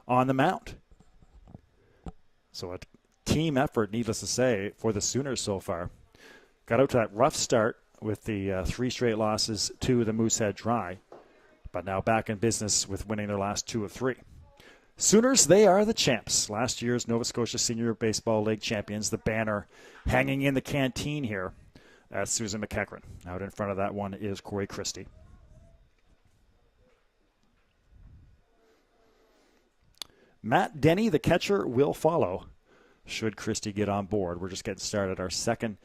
on the mound. So a team effort, needless to say, for the Sooners so far. Got out to that rough start with the 3 straight losses to the Moosehead Dry, but now back in business with winning their last 2 of 3. Sooners, they are the champs. Last year's Nova Scotia Senior Baseball League champions. The banner hanging in the canteen here at Susan MacEachern. Out in front of that one is Corey Christie. Matt Denny, the catcher, will follow should Christie get on board. We're just getting started. Our second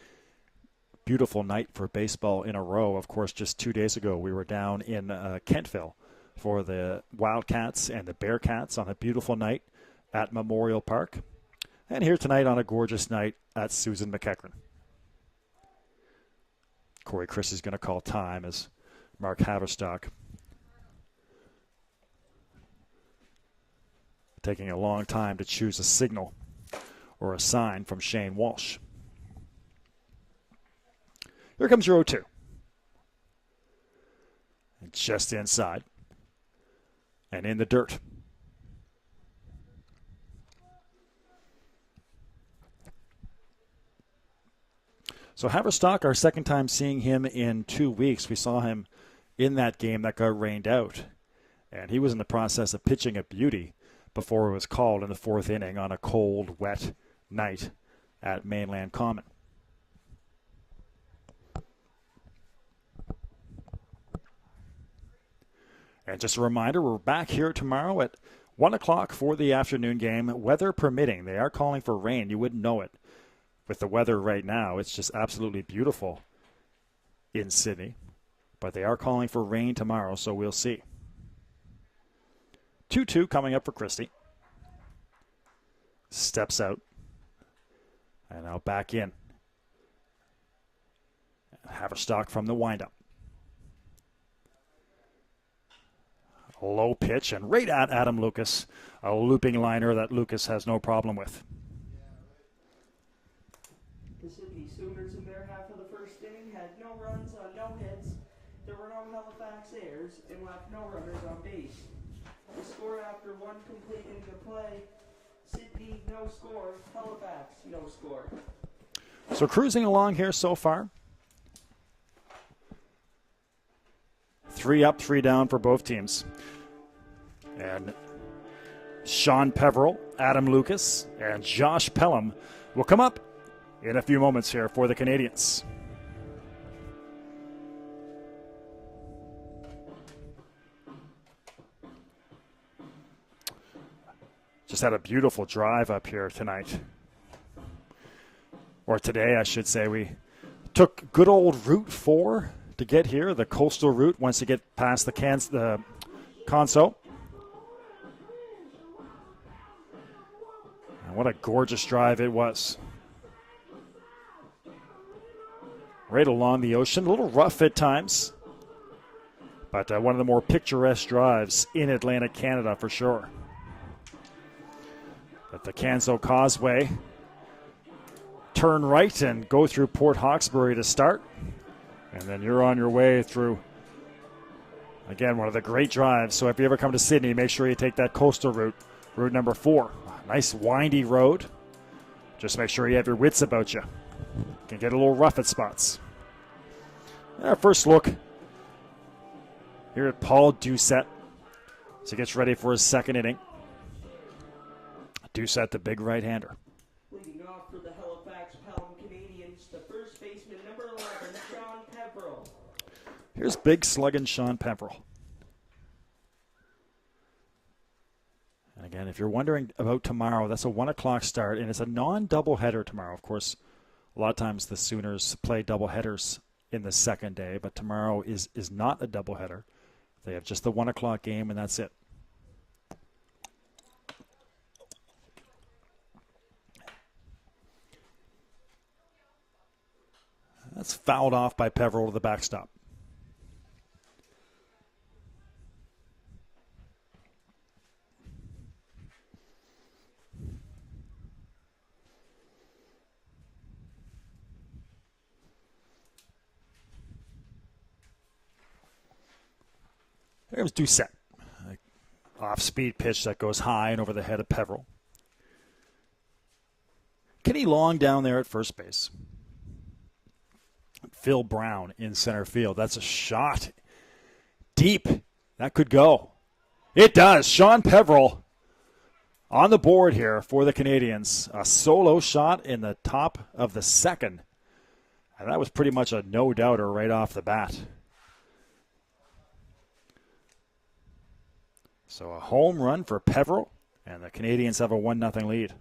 beautiful night for baseball in a row. Of course, just 2 days ago, we were down in Kentville for the Wildcats and the Bearcats on a beautiful night at Memorial Park. And here tonight on a gorgeous night at Susan MacEachern. Corey Christie's going to call time as Mark Haverstock taking a long time to choose a signal or a sign from Shane Walsh. Here comes your 0-2. And just inside. And in the dirt. So Haverstock, our second time seeing him in 2 weeks. We saw him in that game that got rained out. And he was in the process of pitching a beauty before it was called in the 4th inning on a cold, wet night at Mainland Common. And just a reminder, we're back here tomorrow at 1 o'clock for the afternoon game, weather permitting. They are calling for rain. You wouldn't know it. With the weather right now, it's just absolutely beautiful in Sydney. But they are calling for rain tomorrow, so we'll see. 2-2 coming up for Christie. Steps out. And now back in. Haverstock from the windup. Low pitch and right at Adam Lucas. A looping liner that Lucas has no problem with. The Sydney Sooners in their half of the first inning had no runs on no hits. There were no Halifax errors and left no runners on base. The score after 1 complete inning of play, Sydney no score, Halifax no score. So cruising along here so far. 3 up, 3 down for both teams. And Sean Peveril, Adam Lucas, and Josh Pelham will come up in a few moments here for the Canadians. Just had a beautiful drive up here tonight. Or today, I should say. We took good old Route 4 to get here, the coastal route, once you get past the Conso. And what a gorgeous drive it was. Right along the ocean, a little rough at times, but one of the more picturesque drives in Atlantic Canada for sure. At the Canso Causeway, turn right and go through Port Hawkesbury to start. And then you're on your way through, again, one of the great drives. So if you ever come to Sydney, make sure you take that coastal route, route number 4. Nice windy road. Just make sure you have your wits about you. Can get a little rough at spots. Our first look here at Paul Doucette as he gets ready for his second inning. Doucette, the big right-hander. Leading off for the Halifax Pelham Canadians, the first baseman, number 11, Sean Peveril. Here's big slugging Sean Peveril. And again, if you're wondering about tomorrow, that's a 1 o'clock start, and it's a non-doubleheader tomorrow. Of course, a lot of times the Sooners play doubleheaders in the second day, but tomorrow is not a doubleheader. They have just the 1 o'clock game, and that's it. That's fouled off by Peveril to the backstop. There was Doucette. Off-speed pitch that goes high and over the head of Peveril. Kenny Long down there at first base. Phil Brown in center field. That's a shot deep. That could go. It does. Sean Peveril on the board here for the Canadians. A solo shot in the top of the second. And that was pretty much a no-doubter right off the bat. So a home run for Peveril, and the Canadians have a 1-0 lead.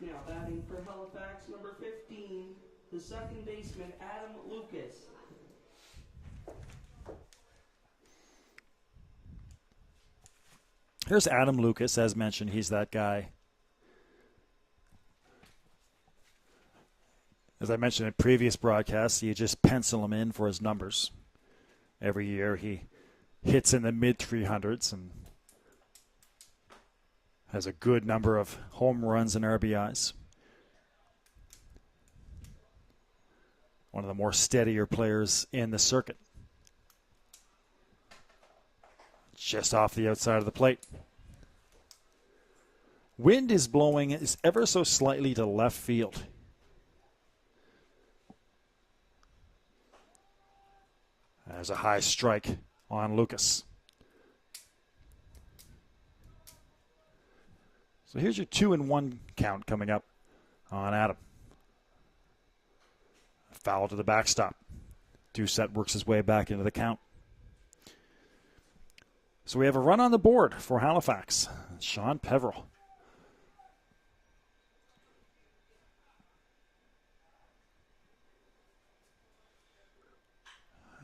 Now batting for Halifax, number 15, the second baseman, Adam Lucas. Here's Adam Lucas. As mentioned, he's that guy. As I mentioned in previous broadcasts, you just pencil him in for his numbers. Every year he hits in the mid-300s and has a good number of home runs and RBIs. One of the more steadier players in the circuit. Just off the outside of the plate. Wind is blowing ever so slightly to left field. There's a high strike on Lucas. So here's your 2-1 count coming up on Adam. Foul to the backstop. Doucette works his way back into the count. So we have a run on the board for Halifax. Sean Peveril.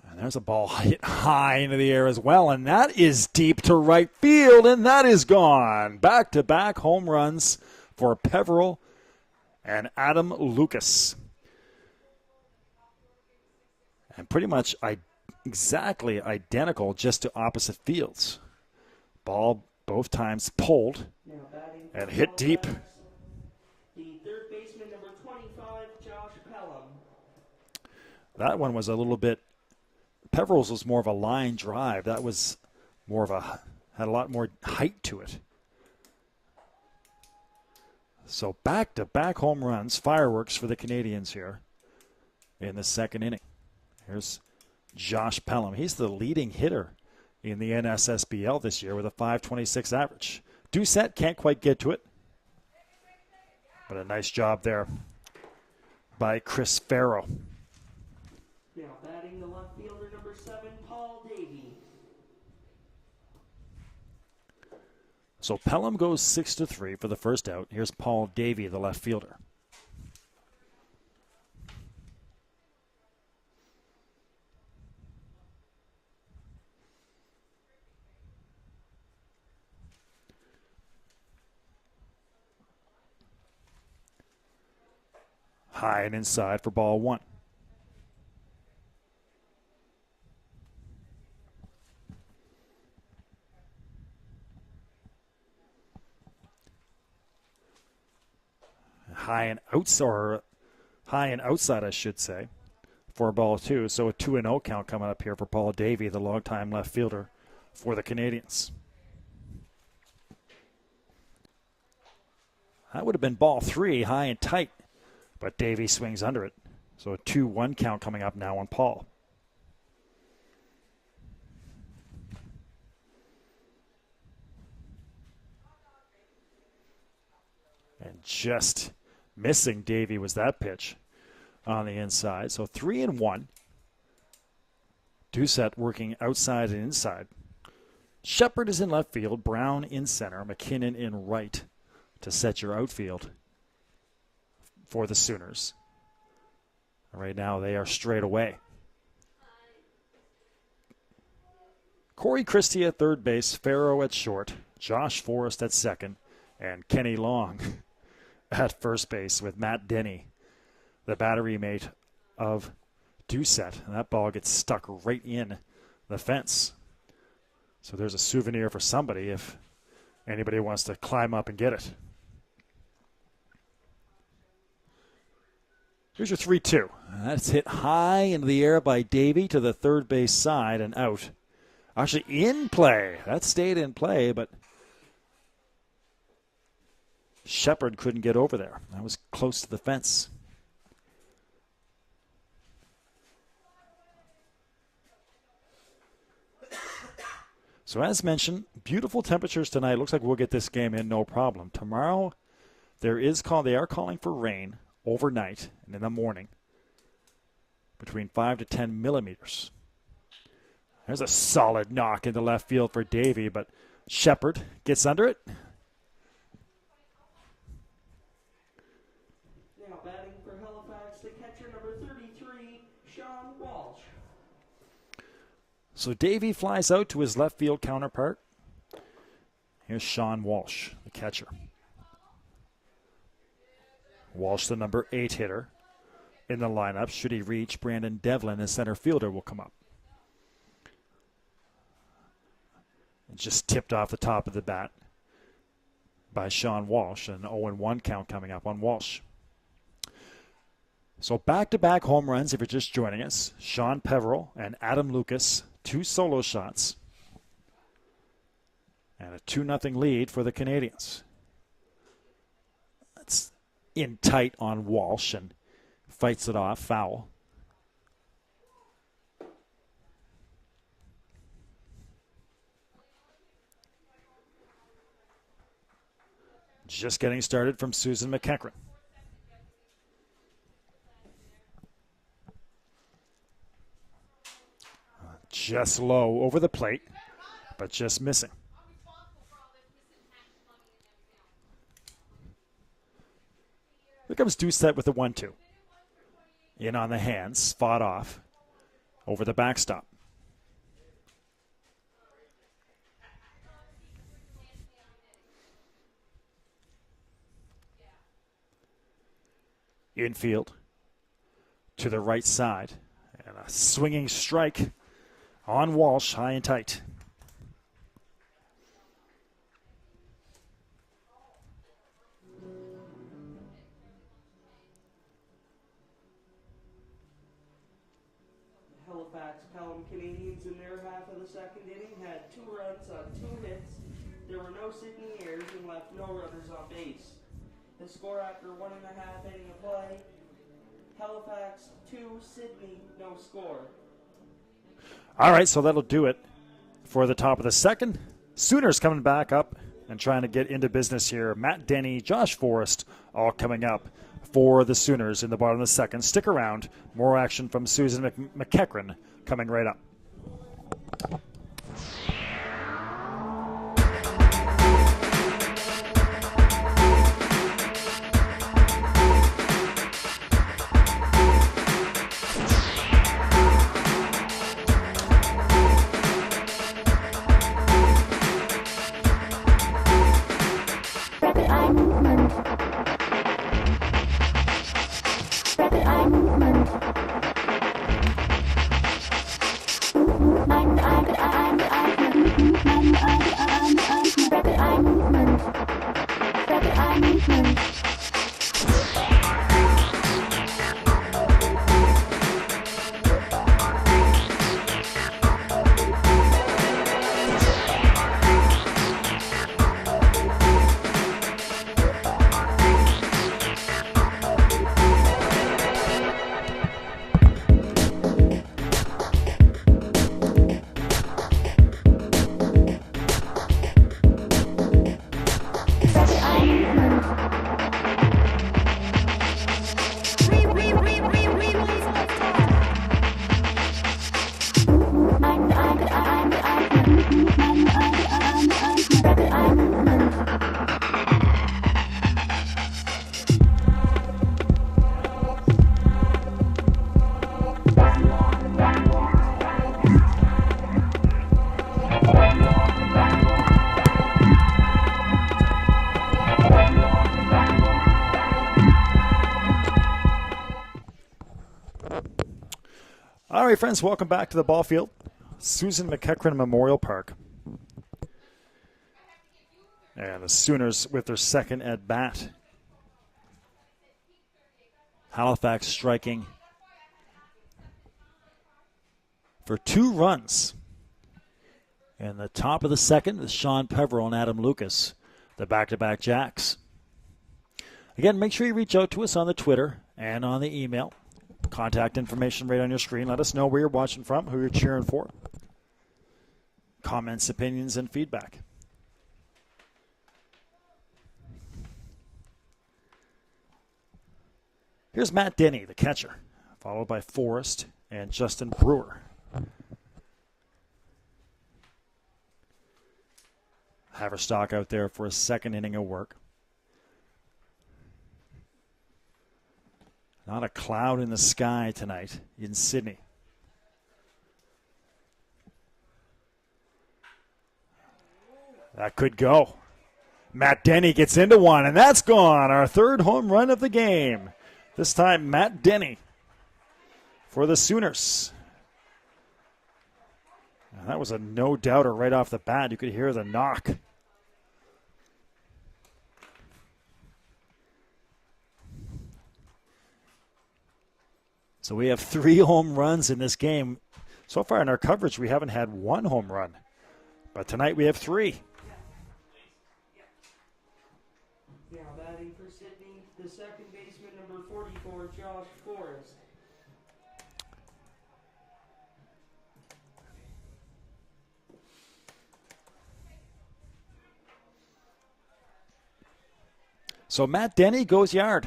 And there's a ball hit high into the air as well, and that is deep to right field, and that is gone. Back-to-back home runs for Peveril and Adam Lucas. And pretty much exactly identical, just to opposite fields. Ball both times pulled and hit deep. The third baseman, number 25, Josh Pelham. That one was a little bit, Peveril's was more of a line drive. That was more of a, had a lot more height to it. So back-to-back home runs, fireworks for the Canadians here in the second inning. Here's Josh Pelham. He's the leading hitter in the NSSBL this year with a .526 average. Doucette can't quite get to it, but a nice job there by Chris Farrow. Now batting the left fielder, number 7, Paul Davey. So Pelham goes 6-3 for the first out. Here's Paul Davey, the left fielder. High and inside for ball one. High and outside, I should say, for ball two. So a 2-0 count coming up here for Paul Davey, the longtime left fielder for the Canadians. That would have been ball three, high and tight, but Davey swings under it. So a 2-1 count coming up now on Paul. And just missing Davey was that pitch on the inside. So 3-1. Doucette working outside and inside. Shepard is in left field. Brown in center. McKinnon in right to set your outfield for the Sooners. Right now they are straight away. Corey Christie at third base. Farrow at short. Josh Forrest at second. And Kenny Long at first base with Matt Denny, the battery mate of Doucette. And that ball gets stuck right in the fence. So there's a souvenir for somebody if anybody wants to climb up and get it. Here's your 3-2. That's hit high into the air by Davey to the third base side and out. Actually, in play. That stayed in play, but Shepard couldn't get over there. That was close to the fence. So as mentioned, beautiful temperatures tonight. Looks like we'll get this game in no problem. Tomorrow, they are calling for rain overnight and in the morning between 5 to 10 millimeters. There's a solid knock into left field for Davey, but Shepard gets under it. Now batting for Halifax, the catcher number 33, Sean Walsh. So Davey flies out to his left field counterpart. Here's Sean Walsh, the catcher. Walsh, the number 8 hitter in the lineup. Should he reach, Brandon Devlin, the center fielder, will come up. It's just tipped off the top of the bat by Sean Walsh. An 0-1 count coming up on Walsh. So back-to-back home runs, if you're just joining us. Sean Peveril and Adam Lucas, 2 solo shots. And a 2-0 lead for the Canadians. That's in tight on Walsh and fights it off, foul. Just getting started from Susan MacEachern. Just low over the plate, but just missing. Here comes Doucette with the 1-2. In on the hands, fought off over the backstop. Infield to the right side. And a swinging strike on Walsh, high and tight. The Halifax Pelham Canadians in their half of the second inning had 2 runs on 2 hits. There were no Sydney errors and left no runners on base. The score after 1.5 inning of play, Halifax 2, Sydney no score. All right, so that'll do it for the top of the second. Sooners coming back up and trying to get into business here. Matt Denny, Josh Forrest, all coming up for the Sooners in the bottom of the second. Stick around. More action from Susan MacEachern coming right up. All right, friends, welcome back to the ball field. Susan MacEachern Memorial Park. And the Sooners with their second at bat. Halifax striking for 2 runs In the top of the second is Sean Peveril and Adam Lucas, the back-to-back Jacks. Again, make sure you reach out to us on the Twitter and on the email. Contact information right on your screen. Let us know where you're watching from, who you're cheering for. Comments, opinions, and feedback. Here's Matt Denny, the catcher, followed by Forrest and Justin Brewer. Haverstock out there for a second inning of work. Not a cloud in the sky tonight in Sydney. That could go. Matt Denny gets into one, and that's gone. Our third home run of the game. This time, Matt Denny for the Sooners. And that was a no-doubter right off the bat. You could hear the knock. So we have 3 home runs in this game. So far in our coverage, we haven't had 1 home run. But tonight we have 3. Now batting for Sydney, the second baseman, number 44, Josh Forrest. So Matt Denny goes yard.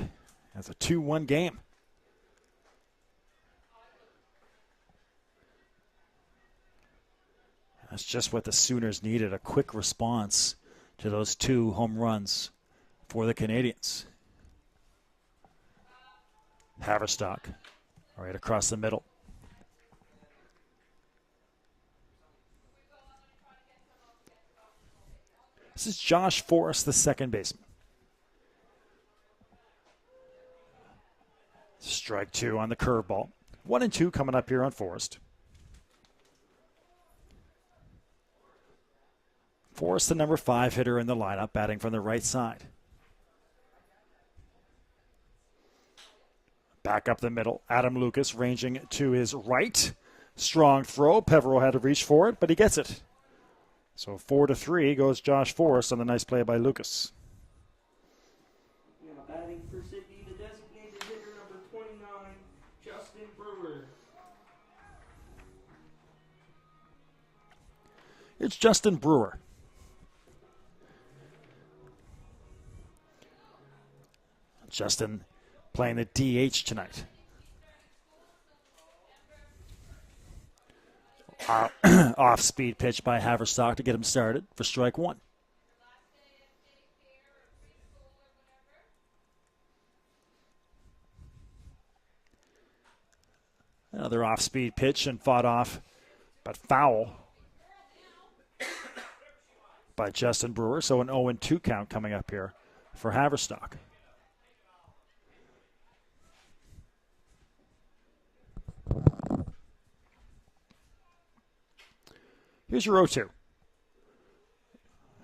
That's a 2-1 game. That's just what the Sooners needed, a quick response to those 2 home runs for the Canadians. Haverstock, right across the middle. This is Josh Forrest, the second baseman. Strike 2 on the curveball. 1-2 coming up here on Forrest. Forrest, the number 5 hitter in the lineup, batting from the right side. Back up the middle. Adam Lucas ranging to his right. Strong throw. Peveril had to reach for it, but he gets it. So 4-3 goes Josh Forrest on the nice play by Lucas. Now batting for Sydney, the designated hitter, number 29, Justin Brewer. It's Justin Brewer. Justin playing the DH tonight. Off-speed pitch by Haverstock to get him started for strike 1. Another off-speed pitch and fought off, but foul by Justin Brewer. So an 0-2 count coming up here for Haverstock. Here's your 0-2.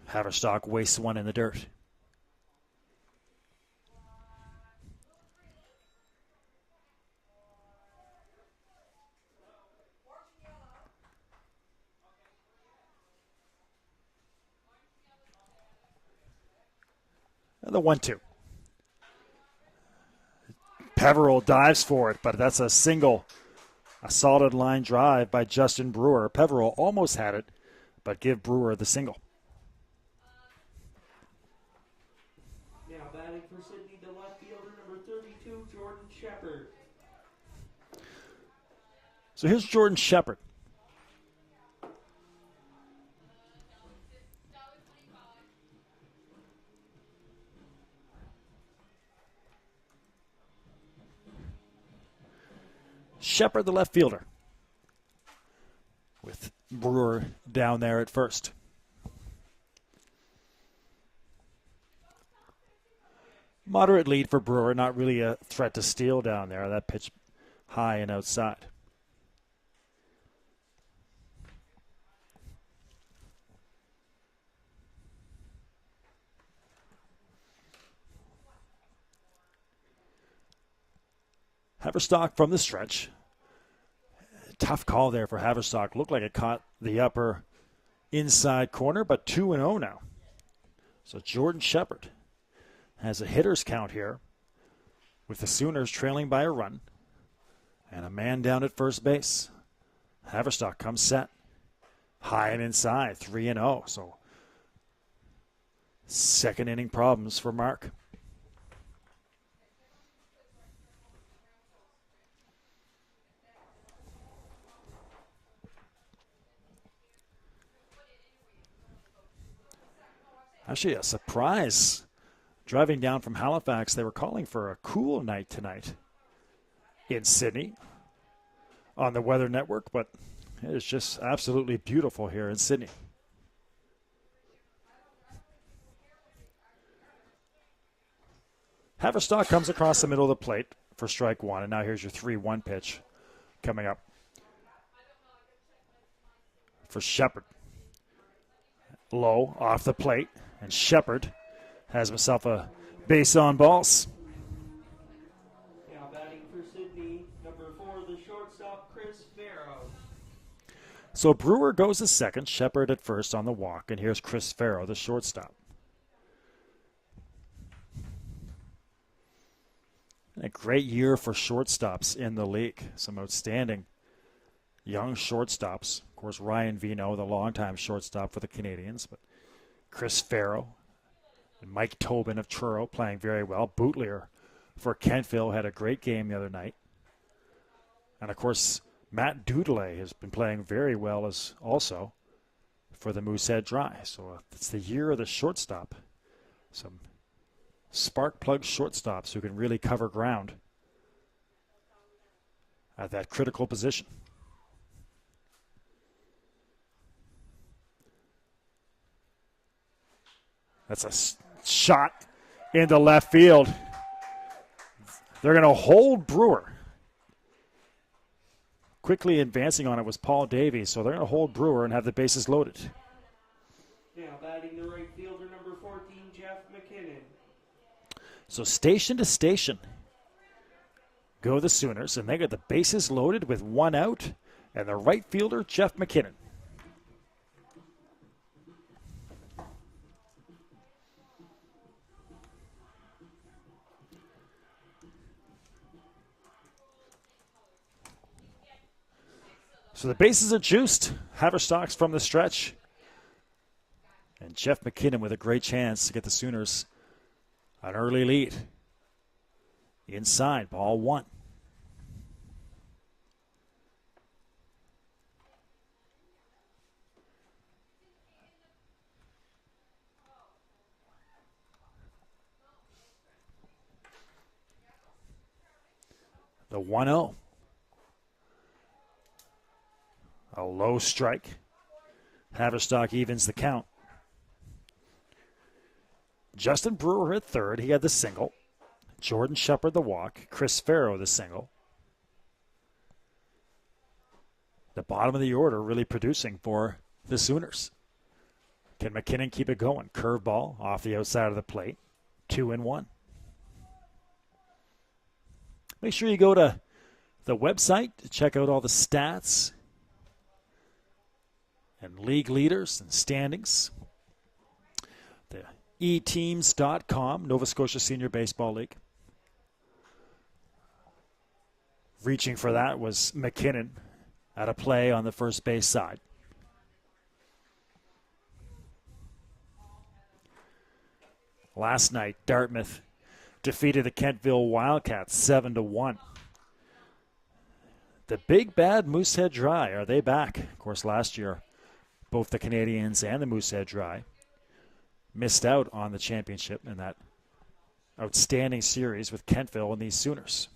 Haverstock wastes one in the dirt. And the 1-2. Peveril dives for it, but that's a single. A solid line drive by Justin Brewer. Peveril almost had it, but give Brewer the single. Now batting for Sydney, the left fielder, number 32, Jordan Shepard. So here's Jordan Shepard. Shepard, the left fielder, with Brewer down there at first. Moderate lead for Brewer, not really a threat to steal down there. That pitch high and outside. Haverstock from the stretch. Tough call there for Haverstock. Looked like it caught the upper inside corner, but 2-0 now. So Jordan Shepard has a hitter's count here with the Sooners trailing by a run and a man down at first base. Haverstock comes set. High and inside, 3-0. So second inning problems for Mark. Actually, a surprise. Driving down from Halifax, they were calling for a cool night tonight in Sydney on the Weather Network, but it is just absolutely beautiful here in Sydney. Haverstock comes across the middle of the plate for strike one, and now here's your 3-1 pitch coming up for Shepard. Low off the plate, and Shepard has himself a base on balls. Now batting for Sydney, number 4, the shortstop, Chris Farrow. So Brewer goes to second, Shepard at first on the walk, and here's Chris Farrow, the shortstop. A great year for shortstops in the league. Some outstanding young shortstops. Of course, Ryan Vino, the longtime shortstop for the Canadians, but Chris Farrow and Mike Tobin of Truro playing very well. Bootleer for Kentville had a great game the other night. And, of course, Matt Dudelay has been playing very well as also for the Moosehead Dry. So it's the year of the shortstop. Some spark plug shortstops who can really cover ground at that critical position. That's a shot into left field. They're going to hold Brewer. Quickly advancing on it was Paul Davies, so they're going to hold Brewer and have the bases loaded. Now batting the right fielder, number 14, Jeff McKinnon. So station to station go the Sooners, and they got the bases loaded with one out, and the right fielder, Jeff McKinnon. So the bases are juiced. Haverstock's from the stretch. And Jeff McKinnon with a great chance to get the Sooners an early lead. Inside, ball one. The 1-0. A low strike. Haverstock evens the count. Justin Brewer at third. He had the single. Jordan Shepard the walk. Chris Farrow the single. The bottom of the order really producing for the Sooners. Can McKinnon keep it going? Curveball off the outside of the plate. 2-1. Make sure you go to the website to check out all the stats and league leaders and standings. The eteams.com, Nova Scotia Senior Baseball League. Reaching for that was McKinnon at a play on the first base side. Last night, Dartmouth defeated the Kentville Wildcats 7-1. The big bad Moosehead Dry, are they back? Of course, last year, both the Canadians and the Moosehead Dry missed out on the championship in that outstanding series with Kentville and these Sooners.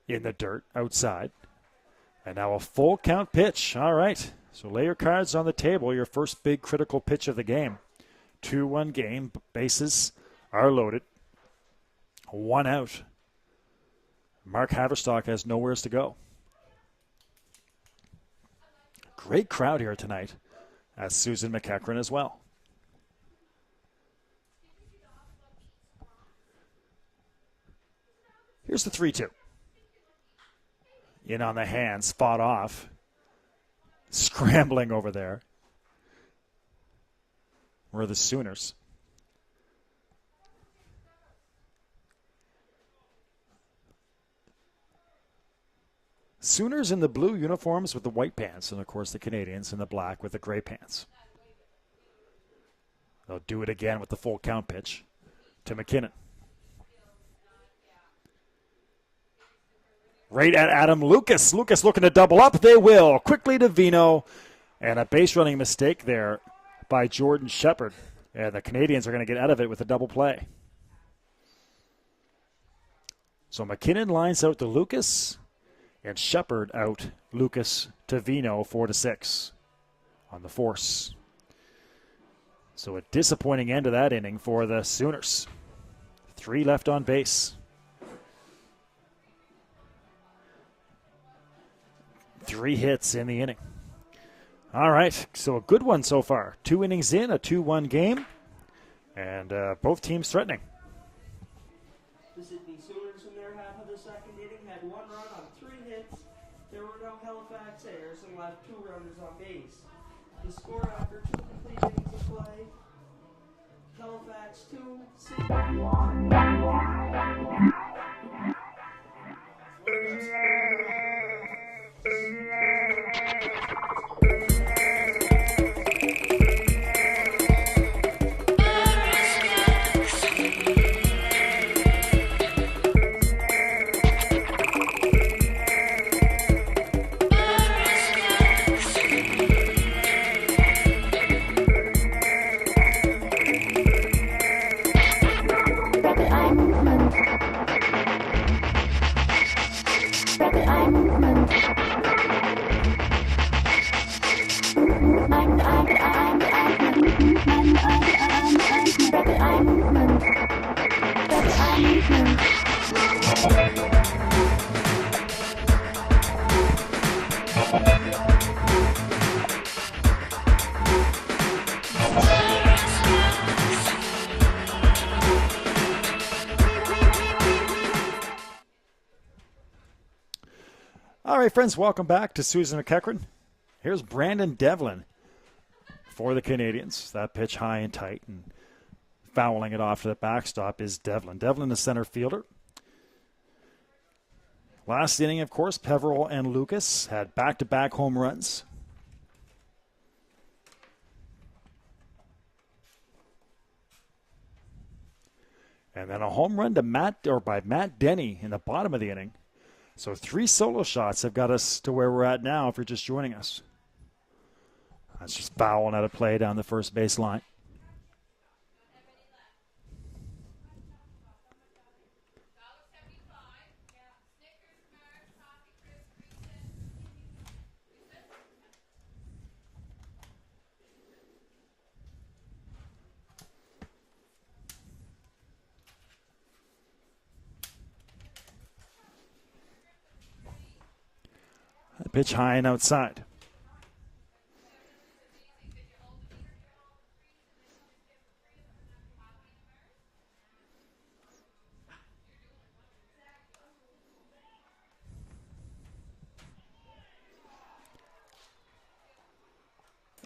In the dirt, outside. And now a full count pitch. All right. So lay your cards on the table. Your first big critical pitch of the game. 2-1 game. Bases are loaded. One out. Mark Haverstock has nowhere to go. Great crowd here tonight at Susan MacEachern as well. Here's the 3-2. In on the hands, fought off. scrambling over there were the Sooners. Sooners in the blue uniforms with the white pants, and of course the Canadians in the black with the gray pants. They'll do it again with the full count pitch to McKinnon. Right at Adam Lucas. Lucas looking to double up. They will. Quickly to Vino. And a base running mistake there by Jordan Shepard. And the Canadians are going to get out of it with a double play. So McKinnon lines out to Lucas. And Shepard out Lucas to Vino, 4-6 on the force. So a disappointing end to that inning for the Sooners. 3 left on base. 3 hits in the inning. All right, so a good one so far. 2 innings in, a 2-1 game, and both teams threatening. The Sydney Sooners in their half of the second inning had 1 run on 3 hits. There were no Halifax errors and left 2 runners on base. The score after 2 complete innings of play, Halifax 2, Sydney 1. All right, friends, welcome back to Susan MacEachern. Here's Brandon Devlin for the Canadians. That pitch high and tight, and fouling it off to the backstop is Devlin. Devlin, the center fielder. Last inning, of course, Peveril and Lucas had back-to-back home runs. And then a home run to by Matt Denny in the bottom of the inning. So 3 solo shots have got us to where we're at now if you're just joining us. That's just fouling out of play down the first base line. Pitch high and outside.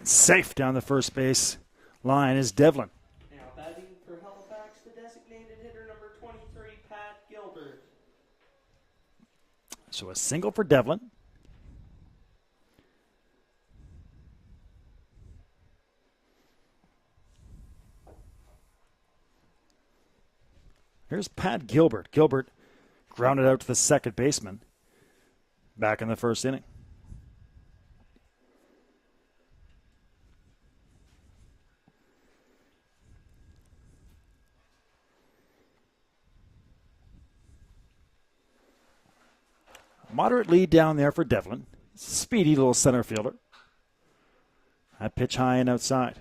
Safe down the first base line is Devlin. Now batting for Halifax, the designated hitter number 23, Pat Gilbert. So a single for Devlin. Here's Pat Gilbert. Gilbert grounded out to the second baseman back in the first inning. Moderate lead down there for Devlin. Speedy little center fielder. That pitch high and outside.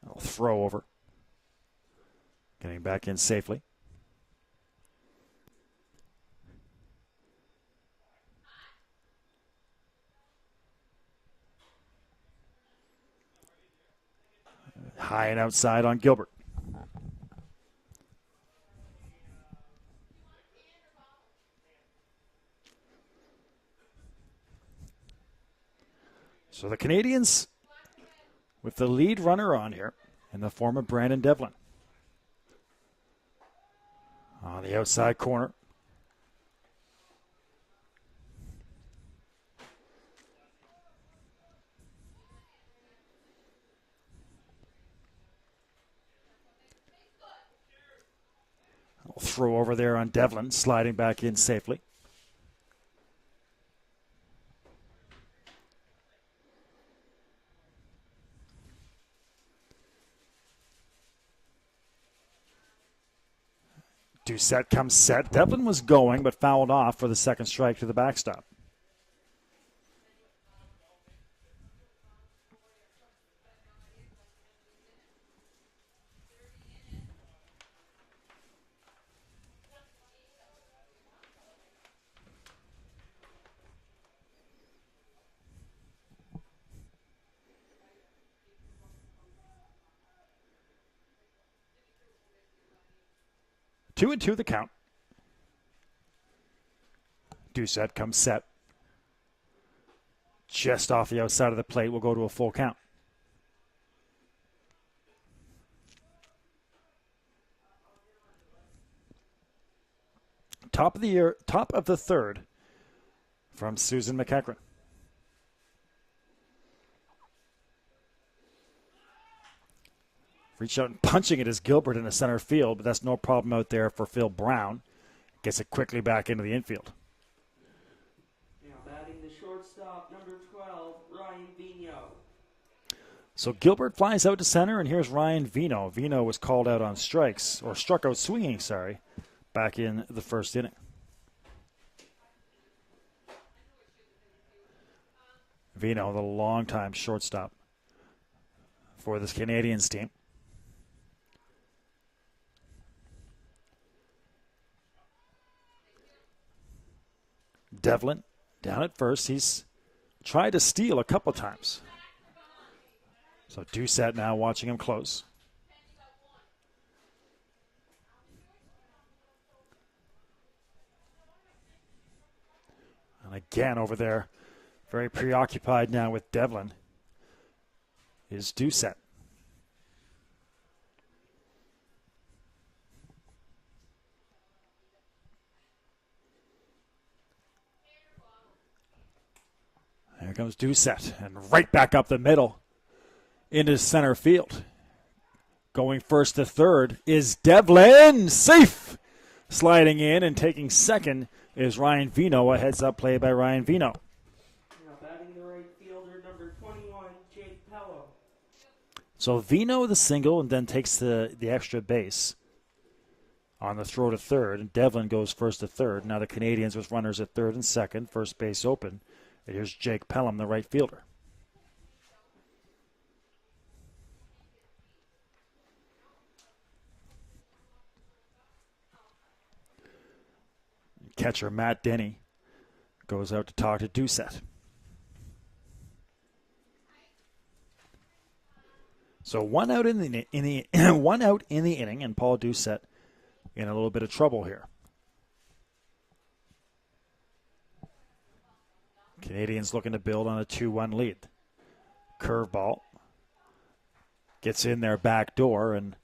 I'll throw over. Getting back in safely. High and outside on Gilbert. So the Canadians with the lead runner on here in the form of Brandon Devlin. On the outside corner. I'll throw over there on Devlin, sliding back in safely. Doucette comes set. Devlin was going, but fouled off for the second strike to the backstop. Two and two the count. Doucette comes set. Just off the outside of the plate. Will go to a full count. Top of the third from Susan MacEachern. Reach out and punching it is Gilbert in the center field, but that's no problem out there for Phil Brown. Gets it quickly back into the infield. Now batting the shortstop, number 12, Ryan Vigneault. So Gilbert flies out to center, and here's Ryan Vigneault. Vigneault was called out on strikes, or struck out swinging, back in the first inning. Vigneault, the longtime shortstop for this Canadians team. Devlin down at first. He's tried to steal a couple times. So Doucette now watching him close. And again over there, very preoccupied now with Devlin, is Doucette. Here comes Doucette, and right back up the middle into center field. Going first to third is Devlin. Safe! Sliding in and taking second is Ryan Vigneault. A heads-up play by Ryan Vigneault. Now batting the right fielder, number 21, Jake Pelham. So Vigneault the single and then takes the extra base on the throw to third. And Devlin goes first to third. Now the Canadians with runners at third and second. First base open. And here's Jake Pelham, the right fielder. Catcher Matt Denny goes out to talk to Doucette. So one out in the inning, and Paul Doucette in a little bit of trouble here. Canadians looking to build on a 2-1 lead. Curveball gets in their back door, and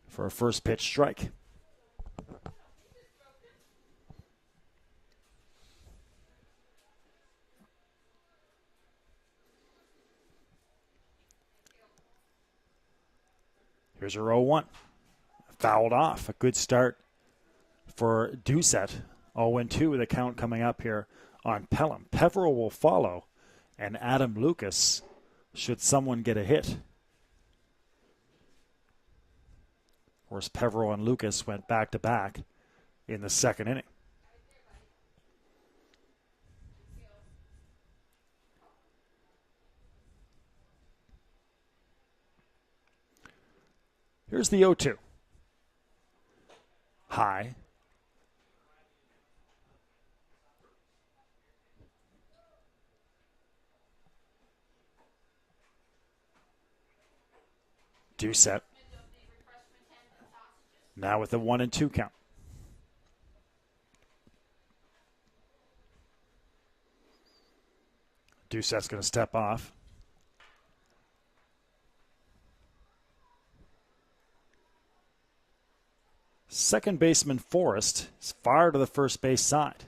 for a first pitch strike. Here's a 0-1. Fouled off. A good start for Doucette. 0-2 with a count coming up here on Pelham. Peveril will follow, and Adam Lucas should someone get a hit. Of course, Peveril and Lucas went back-to-back in the second inning. Here's the 0-2. High. Doucette now with a 1-2 count. Doucette's going to step off. Second baseman Forrest is far to the first base side.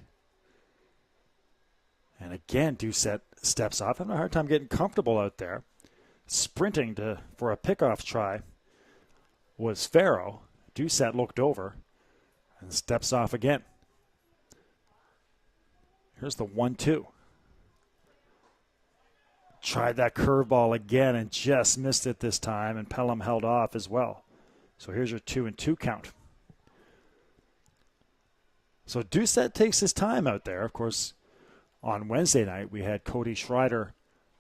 And again, Doucette steps off. Having a hard time getting comfortable out there. Sprinting for a pickoff try was Farrow. Doucette looked over and steps off again. Here's the 1-2. Tried that curveball again and just missed it this time, and Pelham held off as well. So here's your 2-2 count. So Doucette takes his time out there. Of course, on Wednesday night, we had Cody Schreider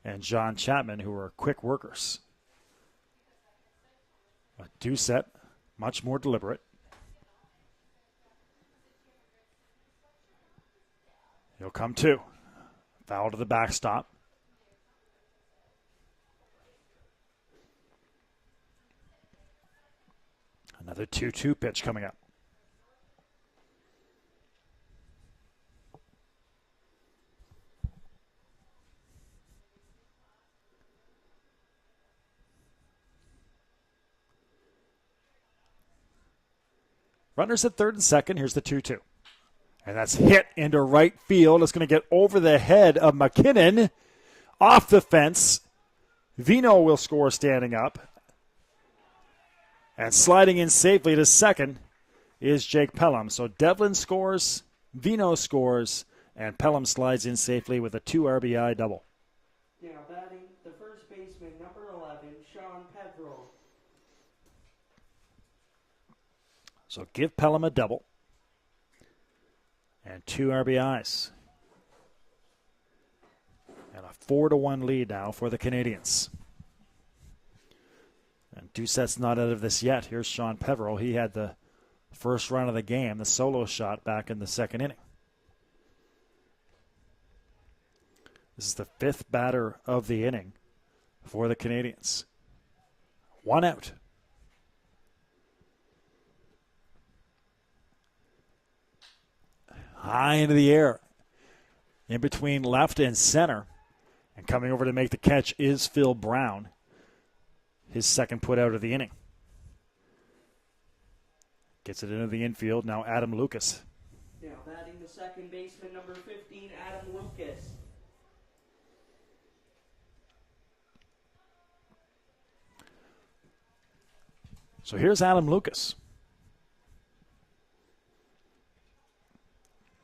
and John Chapman, who were quick workers. But Doucette, much more deliberate. He'll come to. Foul to the backstop. Another 2-2 pitch coming up. Runners at third and second. Here's the 2-2. And that's hit into right field. It's going to get over the head of McKinnon. Off the fence. Vino will score standing up. And sliding in safely to second is Jake Pelham. So Devlin scores, Vino scores, and Pelham slides in safely with a 2 RBI double. Now batting the first baseman, number 11, Sean Pedro. So give Pelham a double. And 2 RBIs. And a 4-1 lead now for the Canadians. And Doucette's not out of this yet. Here's Sean Peverell. He had the first run of the game, the solo shot back in the second inning. This is the 5th batter of the inning for the Canadians. 1 out. High into the air, in between left and center. And coming over to make the catch is Phil Brown. His second put out of the inning. Gets it into the infield. Now Adam Lucas. Now batting the second baseman, number 15, Adam Lucas. So here's Adam Lucas.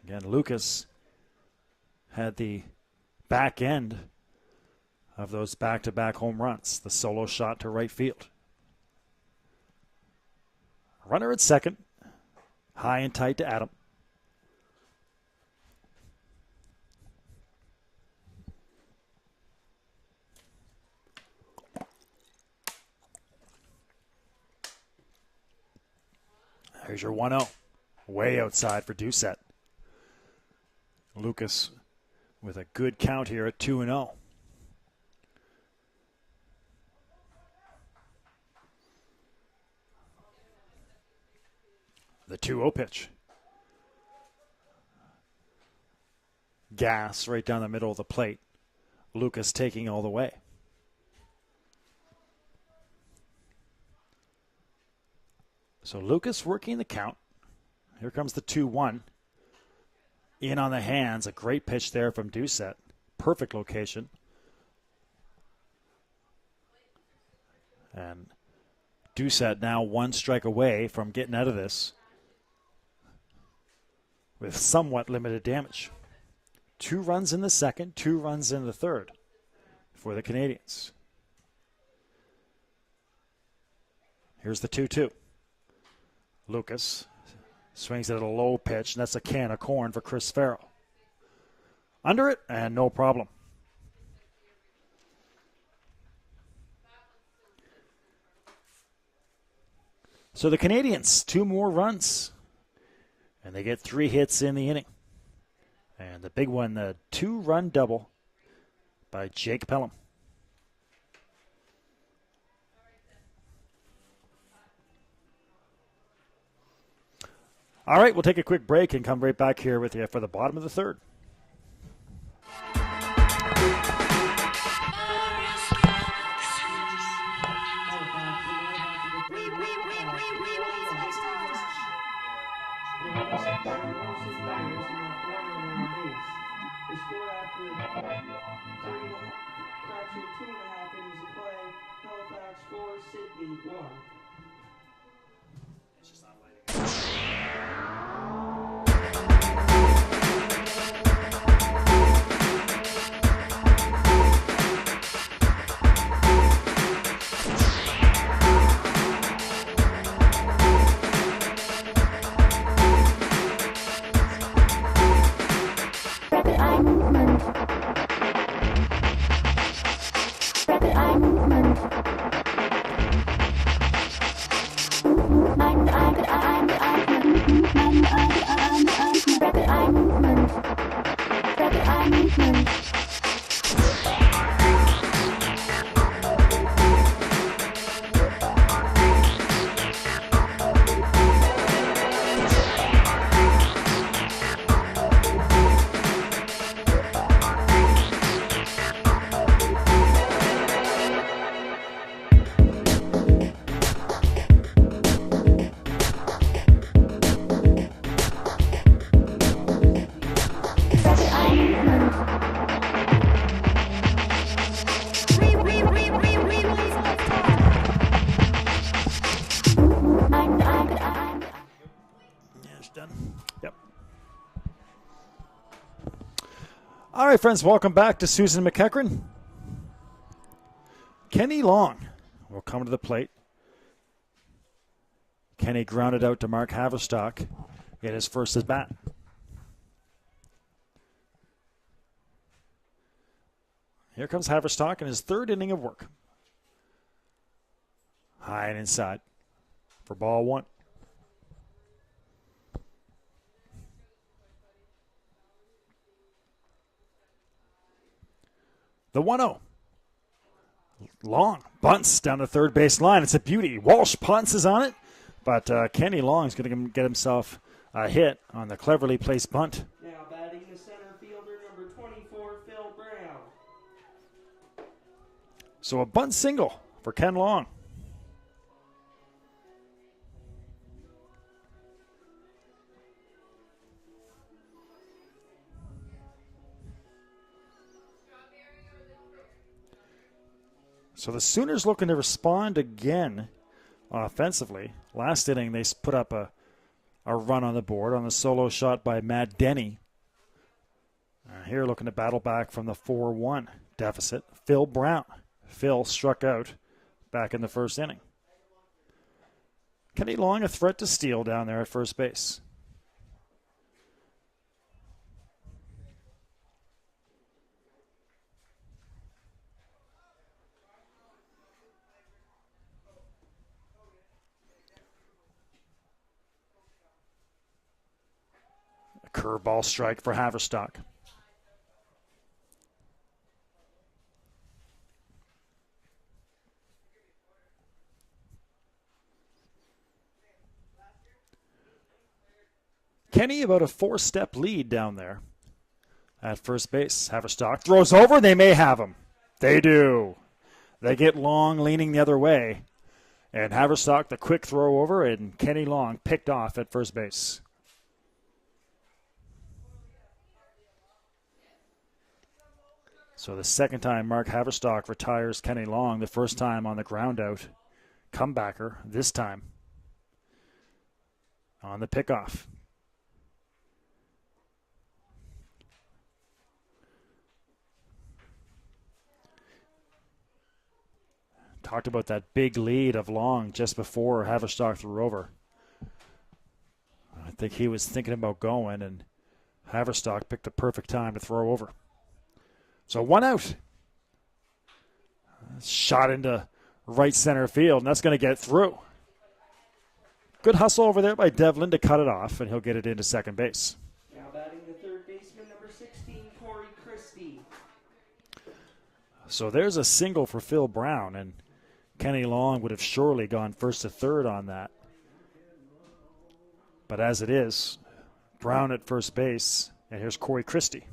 Again, Lucas had the back end of those back-to-back home runs, the solo shot to right field. Runner at second, high and tight to Adam. Here's your 1-0, way outside for Doucette. Lucas with a good count here at 2-0. The 2-0 pitch. Gas right down the middle of the plate. Lucas taking all the way. So Lucas working the count. Here comes the 2-1. In on the hands. A great pitch there from Doucette. Perfect location. And Doucette now 1 strike away from getting out of this with somewhat limited damage. 2 runs in the second, 2 runs in the third for the Canadians. Here's the 2-2. Lucas swings it at a low pitch, and that's a can of corn for Chris Farrell. Under it, and no problem. So the Canadians, 2 more runs. And they get 3 hits in the inning. And the big one, the 2-run double by Jake Pelham. All right, we'll take a quick break and come right back here with you for the bottom of the third. Halifax 4, Sydney 1. All right, friends, welcome back to Susan MacEachern. Kenny Long will come to the plate. Kenny grounded out to Mark Haverstock in his first at bat. Here comes Haverstock in his third inning of work. High and inside for ball one. The 1-0. Long bunts down the third base line. It's a beauty. Walsh punts is on it, but Kenny Long is going to get himself a hit on the cleverly placed bunt. Now batting the center fielder, number 24, Phil Brown. So a bunt single for Ken Long. So the Sooners looking to respond again offensively. Last inning, they put up a run on the board on the solo shot by Matt Denny. Here looking to battle back from the 4-1 deficit. Phil Brown. Phil struck out back in the first inning. Kenny Long a threat to steal down there at first base. Curveball strike for Haverstock. Kenny about a 4-step lead down there at first base. Haverstock throws over. They may have him. They do. They get Long leaning the other way. And Haverstock, the quick throw over, and Kenny Long picked off at first base. So the second time Mark Haverstock retires Kenny Long, the first time on the ground out. Comebacker, this time on the pickoff. Talked about that big lead of Long just before Haverstock threw over. I think he was thinking about going, and Haverstock picked the perfect time to throw over. So 1 out. Shot into right center field, and that's going to get through. Good hustle over there by Devlin to cut it off, and he'll get it into second base. Now batting the third baseman, number 16, Corey Christie. So there's a single for Phil Brown, and Kenny Long would have surely gone first to third on that. But as it is, Brown at first base, and here's Corey Christie.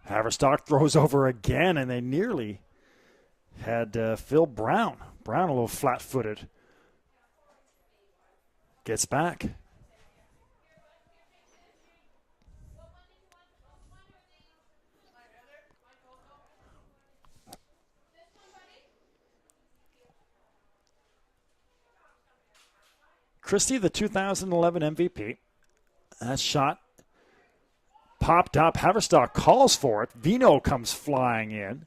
Haverstock throws over again, and they nearly had Phil Brown. Brown a little flat-footed. Gets back. Christie, the 2011 MVP. That shot popped up. Haverstock calls for it. Vino comes flying in.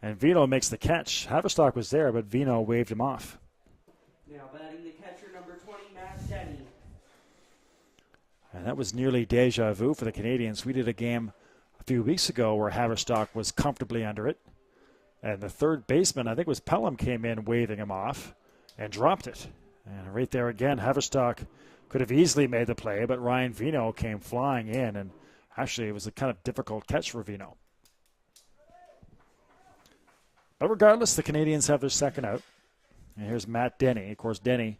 And Vino makes the catch. Haverstock was there, but Vino waved him off. Now batting the catcher, number 20, Matt Denny. And that was nearly deja vu for the Canadians. We did a game a few weeks ago where Haverstock was comfortably under it. And the third baseman, I think it was Pelham, came in waving him off and dropped it. And right there again, Haverstock could have easily made the play, but Ryan Vino came flying in. And actually, it was a kind of difficult catch for Vino. But regardless, the Canadians have their second out. And here's Matt Denny. Of course, Denny,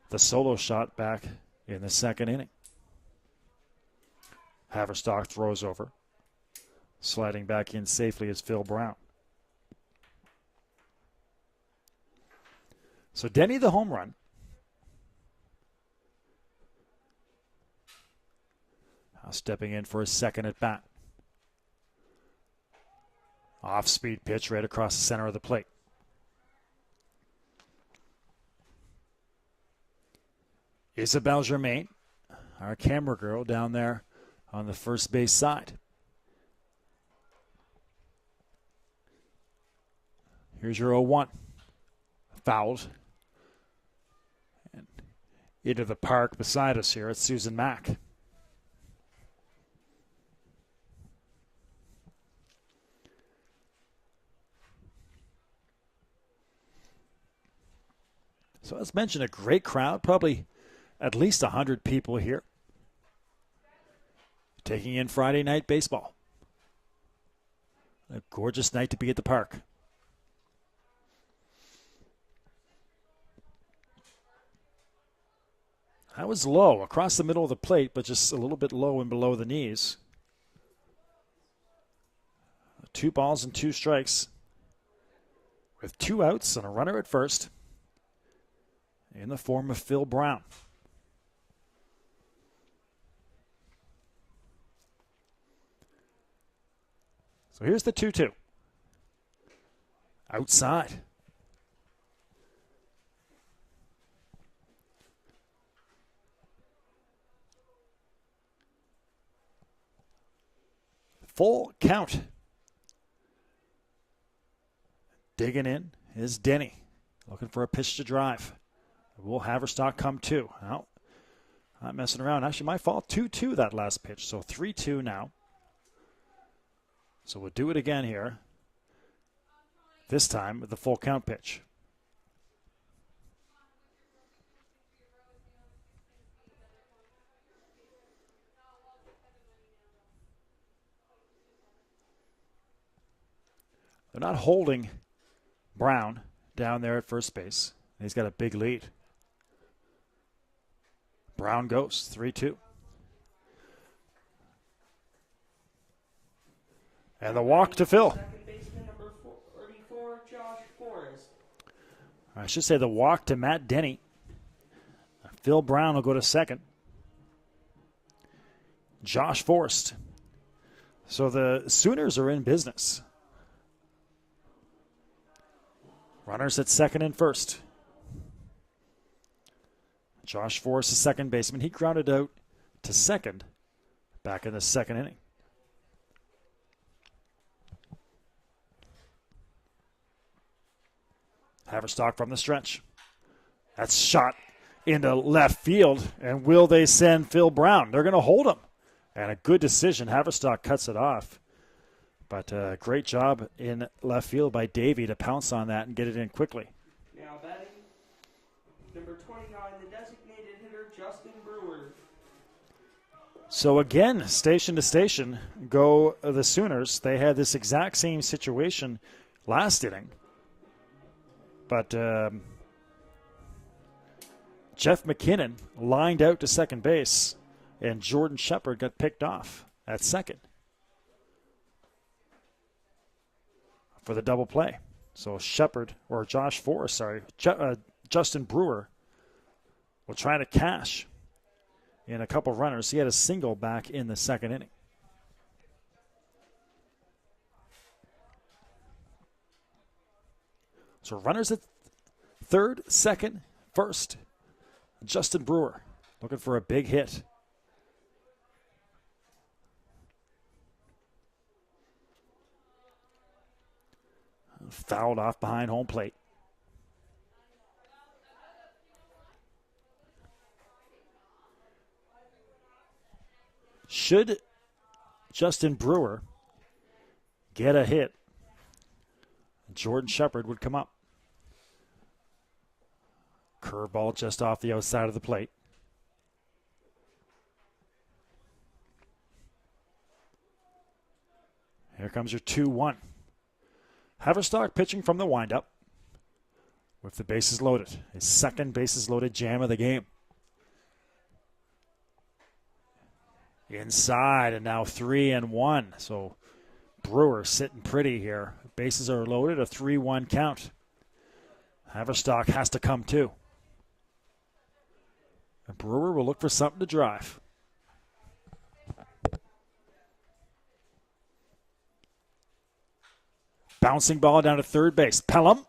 the solo shot back in the second inning. Haverstock throws over. Sliding back in safely is Phil Brown. So Denny, the home run. Now stepping in for his second at bat. Off-speed pitch right across the center of the plate. Isabelle Germain, our camera girl down there on the first base side. Here's your 0-1. Fouled. And into the park beside us here. It's Susan Mack. So as mentioned, a great crowd, probably at least 100 people here, taking in Friday night baseball. A gorgeous night to be at the park. That was low, across the middle of the plate, but just a little bit low and below the knees. 2 balls and 2 strikes with 2 outs and a runner at first, in the form of Phil Brown. So here's the 2-2. Outside. Full count. Digging in is Denny, looking for a pitch to drive. Will Haverstock come to? Well, not messing around. Actually, my fault. 2-2 that last pitch. So 3-2 now. So we'll do it again here. This time with the full count pitch. They're not holding Brown down there at first base. He's got a big lead. Brown goes 3-2. And the walk to Phil. Second baseman, number 44, Josh Forrest. I should say the walk to Matt Denny. Phil Brown will go to second. Josh Forrest. So the Sooners are in business. Runners at second and first. Josh Forrest, the second baseman. He grounded out to second back in the second inning. Haverstock from the stretch. That's shot into left field. And will they send Phil Brown? They're going to hold him. And a good decision. Haverstock cuts it off. But great job in left field by Davey to pounce on that and get it in quickly. Now batting 29, the designated hitter, Justin Brewer. So again, station to station go the Sooners. They had this exact same situation last inning. But Jeff McKinnon lined out to second base, and Jordan Shepard got picked off at second for the double play. So Shepard, or Josh Forrest, sorry, Justin Brewer will try to cash in a couple runners. He had a single back in the second inning. So runners at third, second, first. Justin Brewer looking for a big hit. Fouled off behind home plate. Should Justin Brewer get a hit, Jordan Shepard would come up. Curveball just off the outside of the plate. Here comes your 2-1. Haverstock pitching from the windup with the bases loaded. His second bases loaded jam of the game. Inside, and now 3-1. So Brewer sitting pretty here. Bases are loaded, a 3-1 count. Haverstock has to come too. And Brewer will look for something to drive. Bouncing ball down to third base. Pelham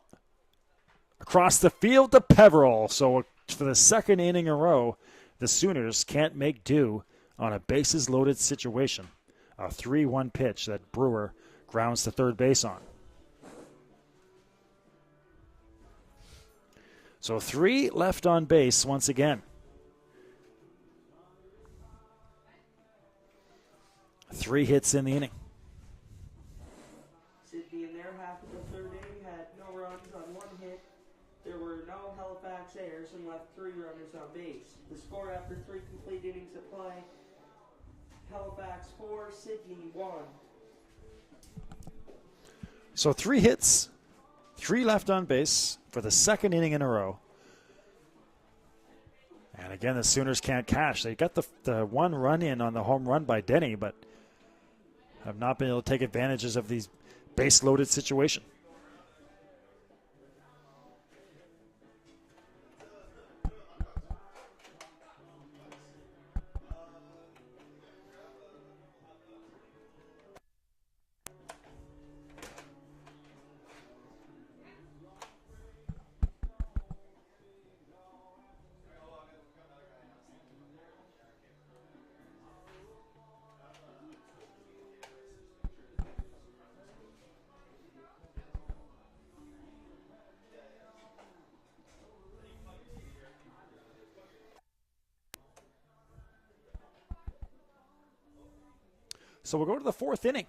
across the field to Peveril. So for the second inning in a row, the Sooners can't make do on a bases-loaded situation. A 3-1 pitch that Brewer grounds to third base on. So 3 left on base once again. 3 hits in the inning. Sydney in their half of the third inning had no runs on 1 hit. There were no Halifax errors and left 3 runners on base. The score after 3 complete innings of play, Halifax 4, Sydney 1. So 3 hits, 3 left on base for the second inning in a row. And again, the Sooners can't cash. They got the 1 run in on the home run by Denny, but have not been able to take advantages of these base-loaded situation. So we'll go to the 4th inning.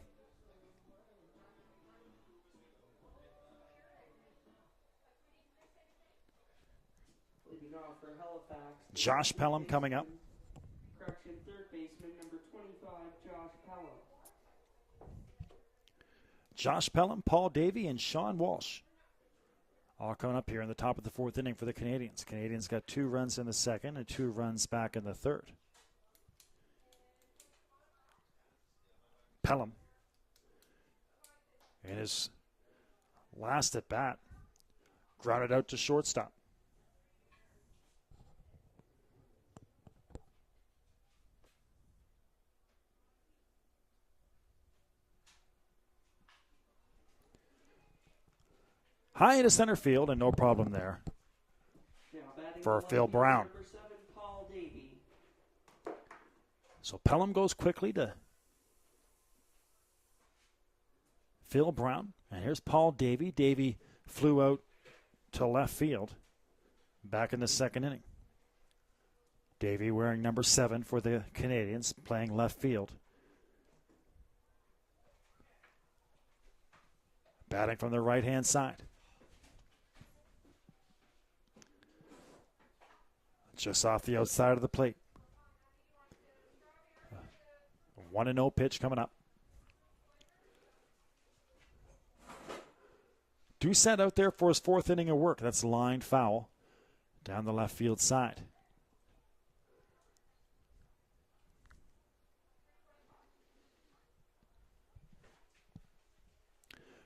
For Halifax, Josh Pelham coming up. Correction, third baseman, number 25, Josh Pelham. Josh Pelham, Paul Davey, and Sean Walsh all coming up here in the top of the 4th inning for the Canadians. Canadians got 2 runs in the second and 2 runs back in the third. Pelham, in his last at bat, grounded out to shortstop. High into center field, and no problem there for Phil Brown. Number 7, Paul Davey. So Pelham goes quickly to Phil Brown, and here's Paul Davey. Davey flew out to left field back in the second inning. Davey wearing number 7 for the Canadians, playing left field. Batting from the right-hand side. Just off the outside of the plate. 1-0 pitch coming up. Doucette out there for his fourth inning of work. That's line foul down the left field side.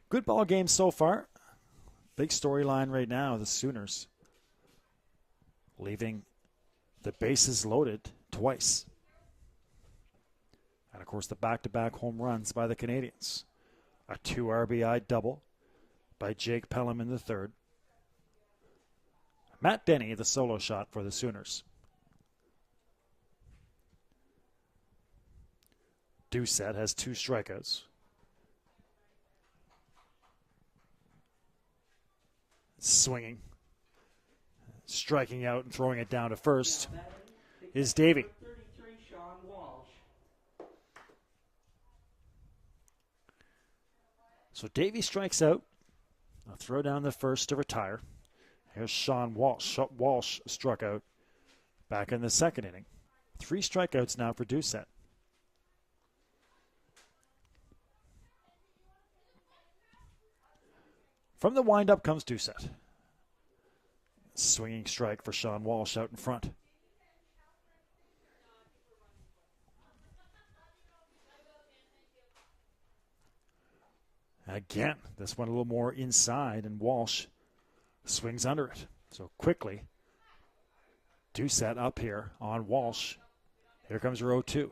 Good ball game so far. Big storyline right now, the Sooners leaving the bases loaded twice. And, of course, the back-to-back home runs by the Canadians. A 2 RBI double by Jake Pelham in the third. Matt Denny, the solo shot for the Sooners. Doucette has 2 strikeouts. Swinging. Striking out and throwing it down to first is Davey. So Davey strikes out. I'll throw down the first to retire. Here's Sean Walsh. Walsh struck out back in the second inning. 3 strikeouts now for Doucette. From the windup comes Doucette. Swinging strike for Sean Walsh out in front. Again, this one a little more inside, and Walsh swings under it. So quickly, Doucette up here on Walsh. Here comes row 2.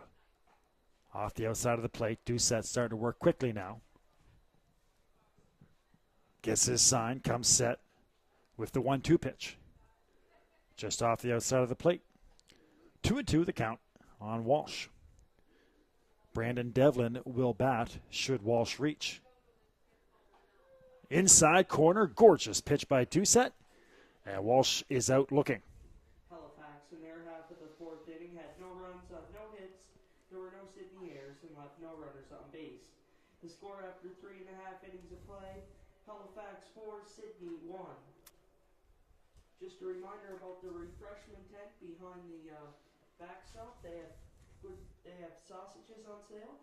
Off the outside of the plate, Doucette starting to work quickly now. Gets his sign, comes set with the 1-2 pitch. Just off the outside of the plate. 2-2 the count on Walsh. Brandon Devlin will bat should Walsh reach. Inside corner, gorgeous pitch by Doucette, and Walsh is out looking. Halifax in their half of the fourth inning had no runs on no hits. There were no Sydney errors and left no runners on base. The score after 3.5 innings of play, Halifax 4, Sydney 1. Just a reminder about the refreshment tent behind the backstop. They have sausages on sale.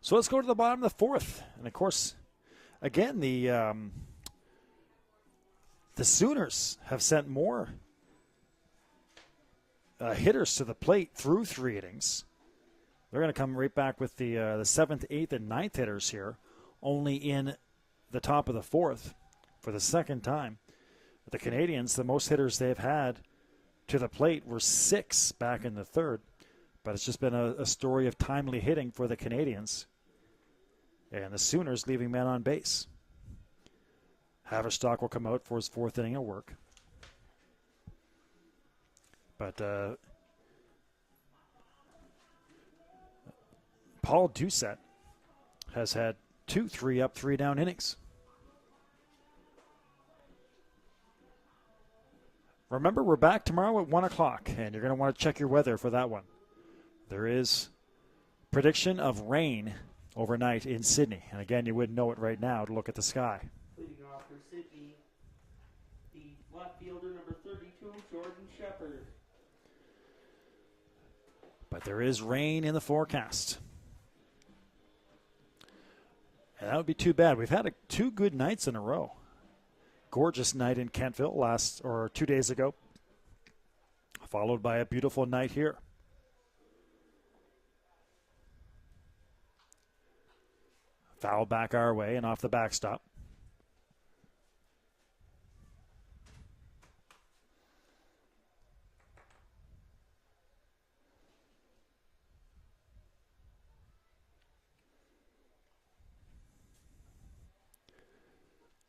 So let's go to the bottom of the fourth. And, of course, again, the Sooners have sent more hitters to the plate through 3 innings. They're going to come right back with the 7th, 8th, and 9th hitters here, only in the top of the fourth for the second time. But the Canadians, the most hitters they've had to the plate were 6 back in the third. But it's just been a story of timely hitting for the Canadians. And the Sooners leaving men on base. Haverstock will come out for his 4th inning of work. But Paul Doucette has had 2 3-up, 3-down innings. Remember, we're back tomorrow at 1 o'clock, and you're going to want to check your weather for that one. There is prediction of rain overnight in Sydney. And again, you wouldn't know it right now to look at the sky. Leading off for Sydney, the left fielder number 32, Jordan Shepherd. But there is rain in the forecast. And that would be too bad. We've had 2 good nights in a row. Gorgeous night in Kentville 2 days ago, followed by a beautiful night here. Foul back our way and off the backstop.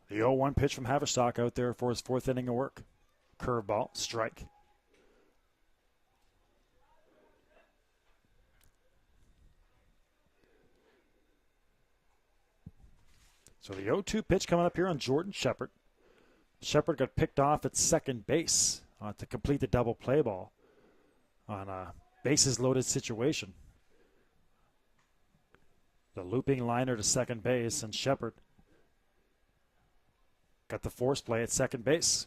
The 0-1 pitch from Haverstock out there for his 4th inning of work. Curveball, strike. So the 0-2 pitch coming up here on Jordan Shepherd. Shepherd got picked off at second base to complete the double play ball on a bases loaded situation. The looping liner to second base, and Shepard got the force play at second base.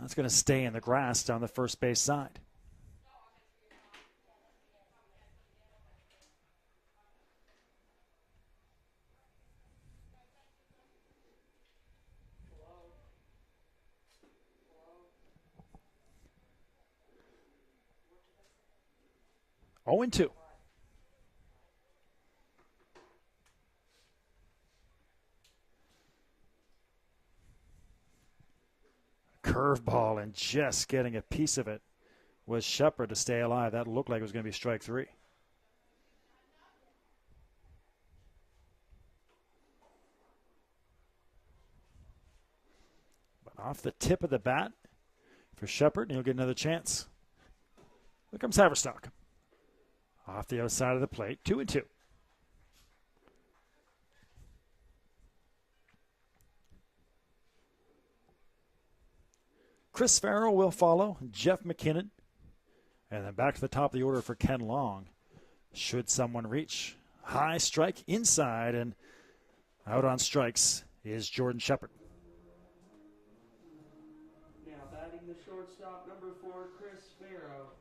That's going to stay in the grass down the first base side. Oh, and 2. Curveball, and just getting a piece of it was Shepard to stay alive. That looked like it was going to be strike 3. But off the tip of the bat for Shepard, and he'll get another chance. Here comes Haverstock. Off the outside of the plate, 2 and 2. Chris Farrell will follow, Jeff McKinnon, and then back to the top of the order for Ken Long. Should someone reach? High strike inside, and out on strikes is Jordan Shepard. Now batting the shortstop, number 4, Chris Farrell.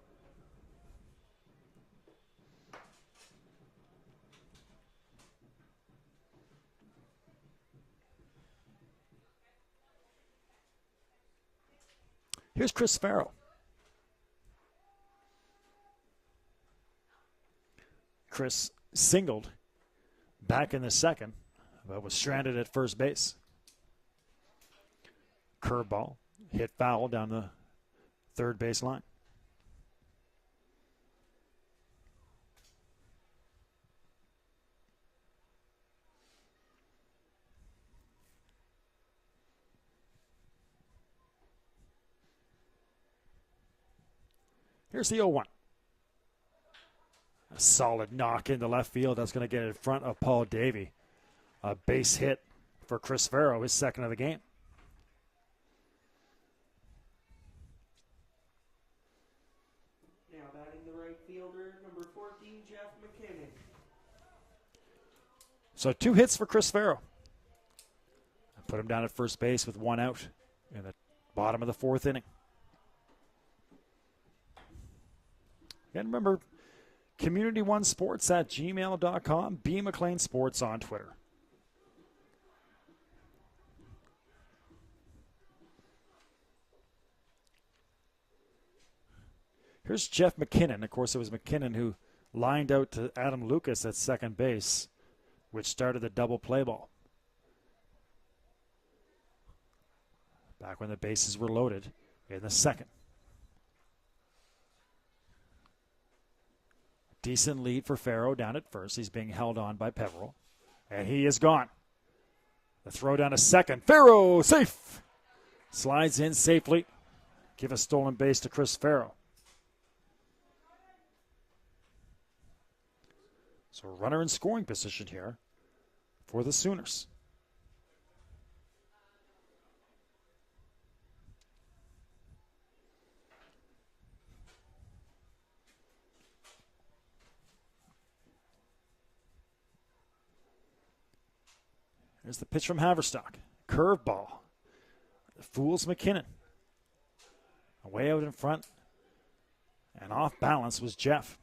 Here's Chris Farrell. Chris singled back in the second, but was stranded at first base. Curveball hit foul down the third base line. Here's the 0-1. A solid knock into left field. That's going to get in front of Paul Davey. A base hit for Chris Farrell, his second of the game. Now batting the right fielder, number 14, Jeff McKinnon. So 2 hits for Chris Farrell. Put him down at first base with 1 out in the bottom of the 4th inning. And remember, community1sports@gmail.com, B. McLean Sports on Twitter. Here's Jeff McKinnon. Of course, it was McKinnon who lined out to Adam Lucas at second base, which started the double play ball. Back when the bases were loaded in the second. Decent lead for Farrow down at first. He's being held on by Peveril. And he is gone. The throw down to second. Farrow safe. Slides in safely. Give a stolen base to Chris Farrow. So a runner in scoring position here for the Sooners. Here's the pitch from Haverstock. Curveball. Fools McKinnon. Way out in front. And off balance was Jeff.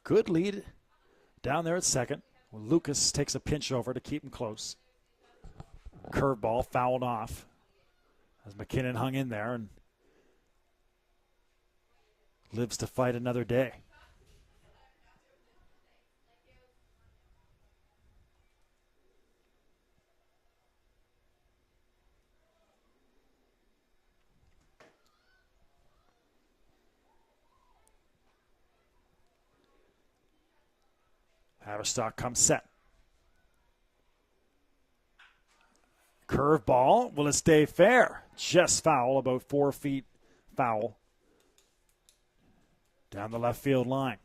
Good lead down there at second. Lucas takes a pinch over to keep him close. Curveball fouled off as McKinnon hung in there and lives to fight another day. Haverstock comes set. Curveball. Will it stay fair? Just foul, about 4 feet foul down the left field line.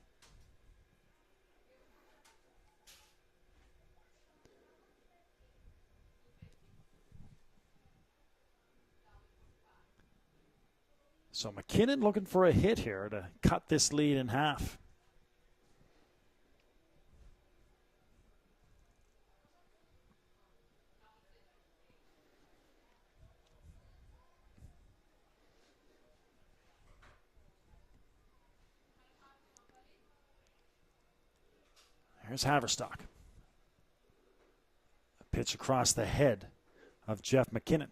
So McKinnon looking for a hit here to cut this lead in half. Here's Haverstock. A pitch across the head of Jeff McKinnon.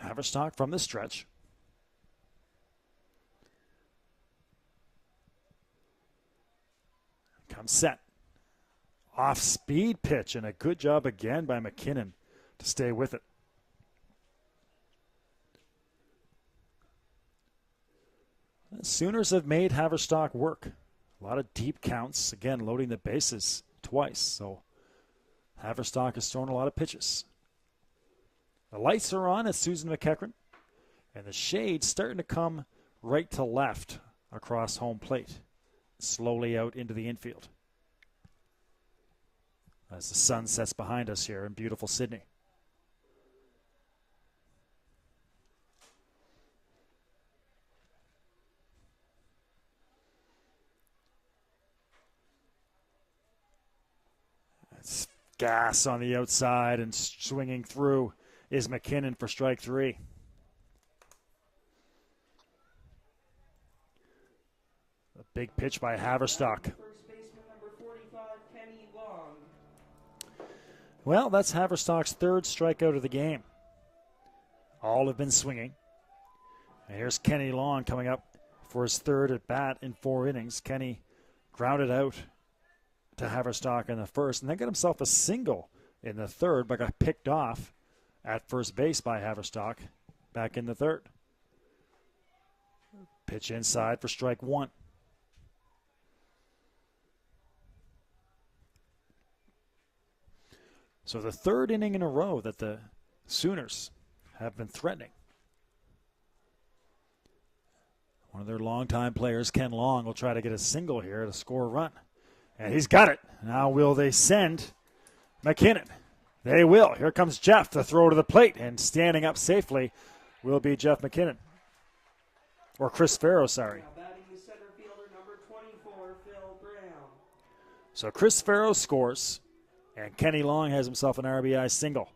Haverstock from the stretch. Comes set. Off-speed pitch, and a good job again by McKinnon to stay with it. The Sooners have made Haverstock work. A lot of deep counts, again, loading the bases twice. So Haverstock has thrown a lot of pitches. The lights are on at Susan MacEachern, and the shade's starting to come right to left across home plate, slowly out into the infield as the sun sets behind us here in beautiful Sydney. It's gas on the outside, and swinging through is McKinnon for strike three. A big pitch by Haverstock. First baseman number 45, Kenny Long. Well, that's Haverstock's third strikeout of the game. All have been swinging. And here's Kenny Long coming up for his third at bat in 4 innings. Kenny grounded out to Haverstock in the first, and then got himself a single in the third, but got picked off at first base by Haverstock back in the third. Pitch inside for strike one. So the third inning in a row that the Sooners have been threatening. One of their longtime players, Ken Long, will try to get a single here to score a run. And he's got it. Now will they send McKinnon? They will. Here comes Jeff, the throw to the plate, and standing up safely will be Jeff McKinnon. Or Chris Farrow, sorry. Now batting the center fielder, number 24, Phil Brown. So Chris Farrow scores, and Kenny Long has himself an RBI single.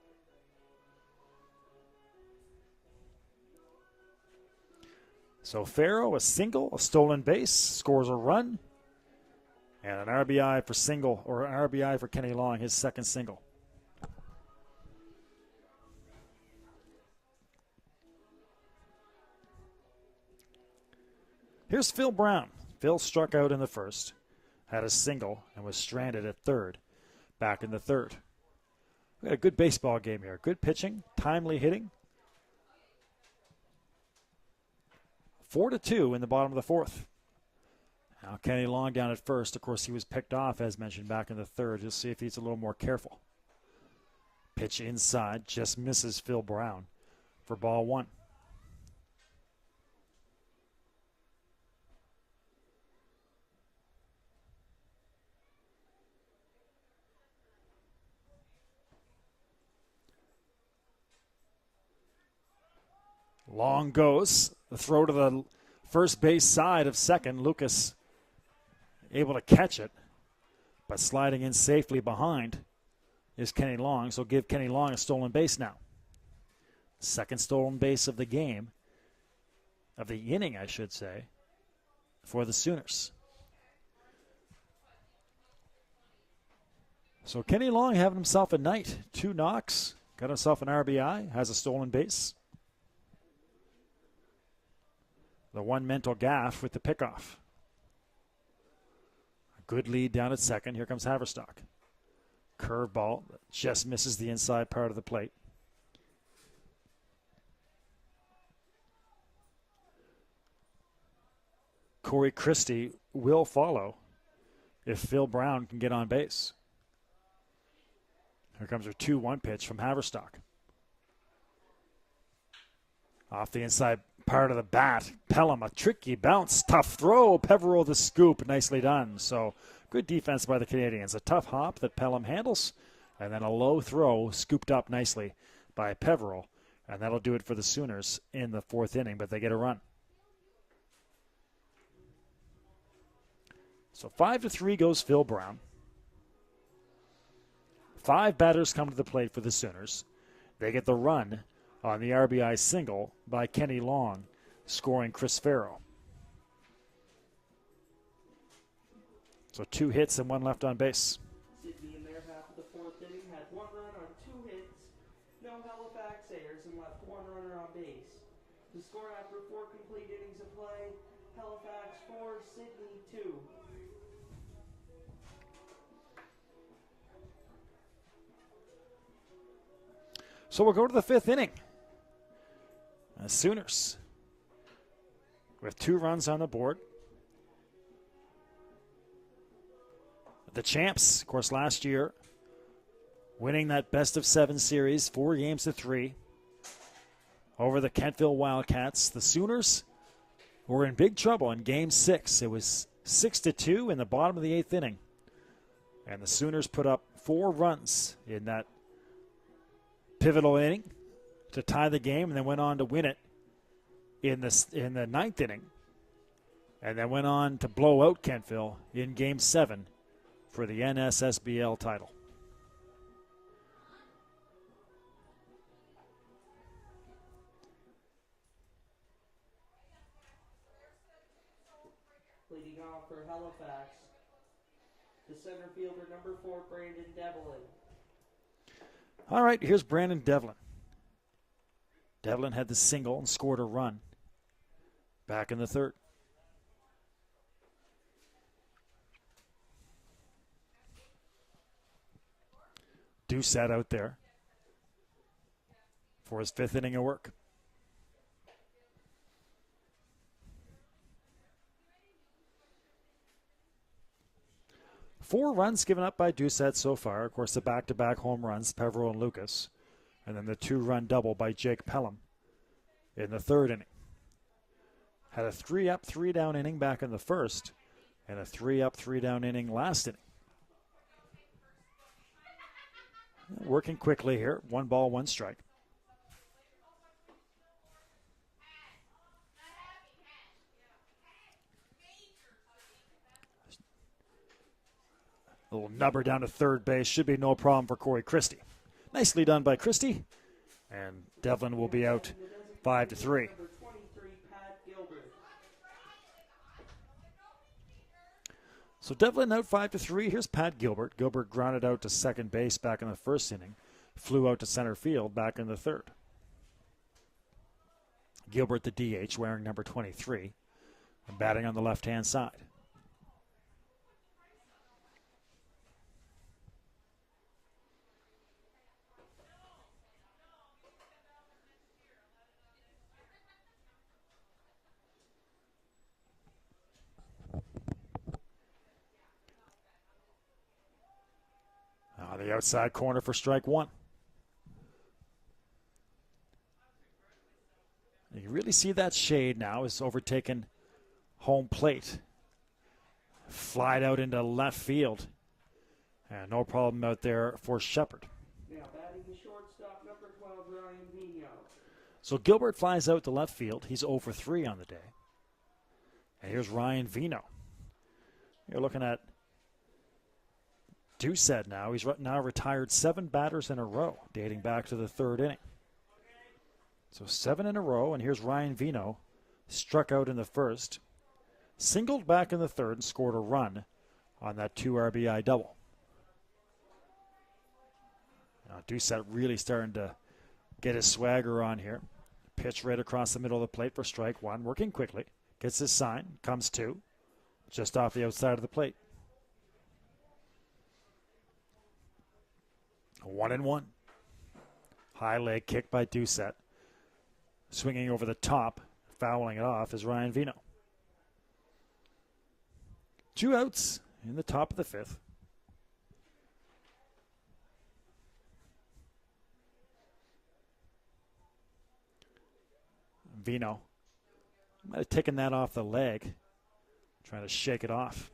So Farrow, a single, a stolen base, scores a run, and an RBI for single, or an RBI for Kenny Long, his second single. Here's Phil Brown. Phil struck out in the first, had a single, and was stranded at third, back in the third. We had a good baseball game here. Good pitching, timely hitting. 4-2 in the bottom of the fourth. Now Kenny Long down at first. Of course, he was picked off, as mentioned, back in the third. Just see if he's a little more careful. Pitch inside, just misses Phil Brown for ball one. Long goes. The throw to the first base side of second. Lucas able to catch it, but sliding in safely behind is Kenny Long. So give Kenny Long a stolen base now. Second stolen base of the game, of the inning, I should say, for the Sooners. So Kenny Long having himself a night. 2 knocks, got himself an RBI, has a stolen base. The one mental gaffe with the pickoff. A good lead down at second. Here comes Haverstock. Curveball just misses the inside part of the plate. Corey Christie will follow if Phil Brown can get on base. Here comes her 2-1 pitch from Haverstock. Off the inside part of the bat. Pelham, a tricky bounce. Tough throw. Peveril the scoop. Nicely done. So good defense by the Canadians. A tough hop that Pelham handles. And then a low throw scooped up nicely by Peveril. And that'll do it for the Sooners in the 4th inning, but they get a run. So 5-3 goes Phil Brown. 5 batters come to the plate for the Sooners. They get the run on the RBI single by Kenny Long, scoring Chris Farrow. So 2 hits and 1 left on base. Sydney in their half of the 4th inning had 1 run on 2 hits, no Halifax errors, and left 1 runner on base. The score after 4 complete innings of play, Halifax 4, Sydney 2. So we'll go to the 5th inning. The Sooners with 2 runs on the board. The champs, of course, last year, winning that best-of-7 series, 4-3 over the Kentville Wildcats. The Sooners were in big trouble in Game 6. It was 6-2 in the bottom of the 8th inning. And the Sooners put up 4 runs in that pivotal inning to tie the game, and then went on to win it in the 9th inning, and then went on to blow out Kentville in Game 7 for the NSSBL title. Leading off for Halifax, the center fielder number 4, Brandon Devlin. All right, here's Brandon Devlin. Devlin had the single and scored a run back in the 3rd. Doucette out there for his 5th inning of work. Four runs given up by Doucette so far. Of course, the back-to-back home runs, Peveril and Lucas. And then the 2-run double by Jake Pelham in the 3rd inning. Had a 3-up, 3-down inning back in the 1st, and a 3-up, 3-down inning last inning. Working quickly here. 1 ball, 1 strike. A little nubber down to 3rd base. Should be no problem for Corey Christie. Nicely done by Christie. And Devlin will be out 5-3. So Devlin out 5-3. Here's Pat Gilbert. Gilbert grounded out to 2nd base back in the 1st inning. Flew out to center field back in the 3rd. Gilbert the DH wearing number 23. And batting on the left-hand side. The outside corner for strike 1. You really see that shade now is overtaken home plate. Flied out into left field. And no problem out there for Shepard. Now batting the shortstop, number 12, Ryan Vino. So Gilbert flies out to left field. He's 0-for-3 on the day. And here's Ryan Vino. You're looking at Doucette now. He's now retired 7 batters in a row, dating back to the 3rd inning. So 7 in a row, and here's Ryan Vino. Struck out in the 1st, singled back in the 3rd, and scored a run on that 2 RBI double. Now Doucette really starting to get his swagger on here. Pitch right across the middle of the plate for strike 1, working quickly. Gets his sign, comes 2, just off the outside of the plate. 1-1. High leg kick by Doucette. Swinging over the top, fouling it off is Ryan Vino. 2 outs in the top of the 5th. Vino. Might have taken that off the leg. Trying to shake it off.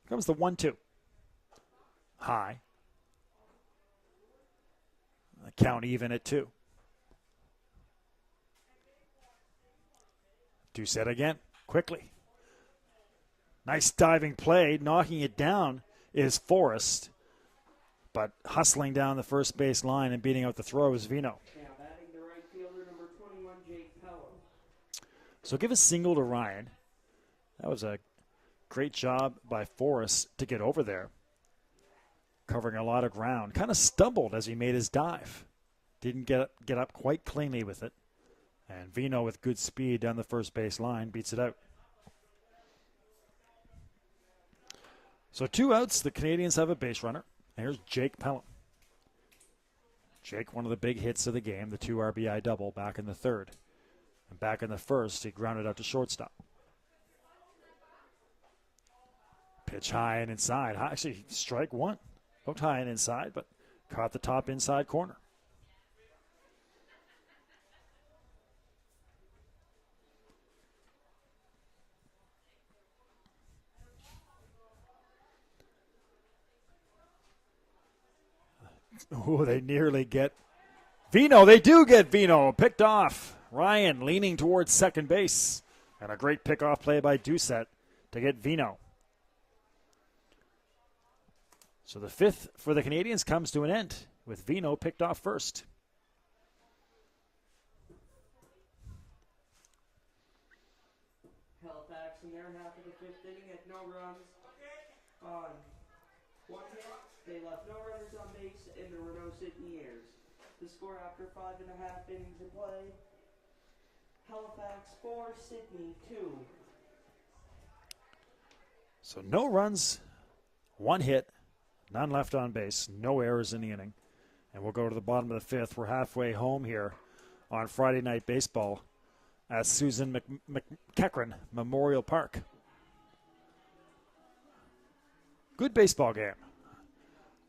Comes the 1-2. High. The count even at 2. Do set again, quickly. Nice diving play. Knocking it down is Forrest. But hustling down the first base line and beating out the throw is Vino. Now batting the right fielder, number 21, Jake Pelham. So give a single to Ryan. That was a great job by Forrest to get over there. Covering a lot of ground. Kind of stumbled as he made his dive. Didn't get up quite cleanly with it. And Vino with good speed down the first base line beats it out. So 2 outs. The Canadians have a base runner. Here's Jake Pelham. Jake, one of the big hits of the game, the 2 RBI double back in the 3rd. And back in the 1st, he grounded out to shortstop. Pitch high and inside. Actually, strike 1. Looked high and inside, but caught the top inside corner. Oh, they nearly get Vino. They do get Vino. Picked off. Ryan leaning towards second base. And a great pickoff play by Doucette to get Vino. So the 5th for the Canadians comes to an end with Vino picked off first. Halifax in their half of the 5th inning had no runs on 1 hit. They left no runners on base, and there were no Sydney errors. The score after 5.5 innings of play: Halifax 4, Sydney 2. So no runs, 1 hit, none left on base, no errors in the inning. And we'll go to the bottom of the 5th. We're halfway home here on Friday Night Baseball at Susan MacEachern Memorial Park. Good baseball game.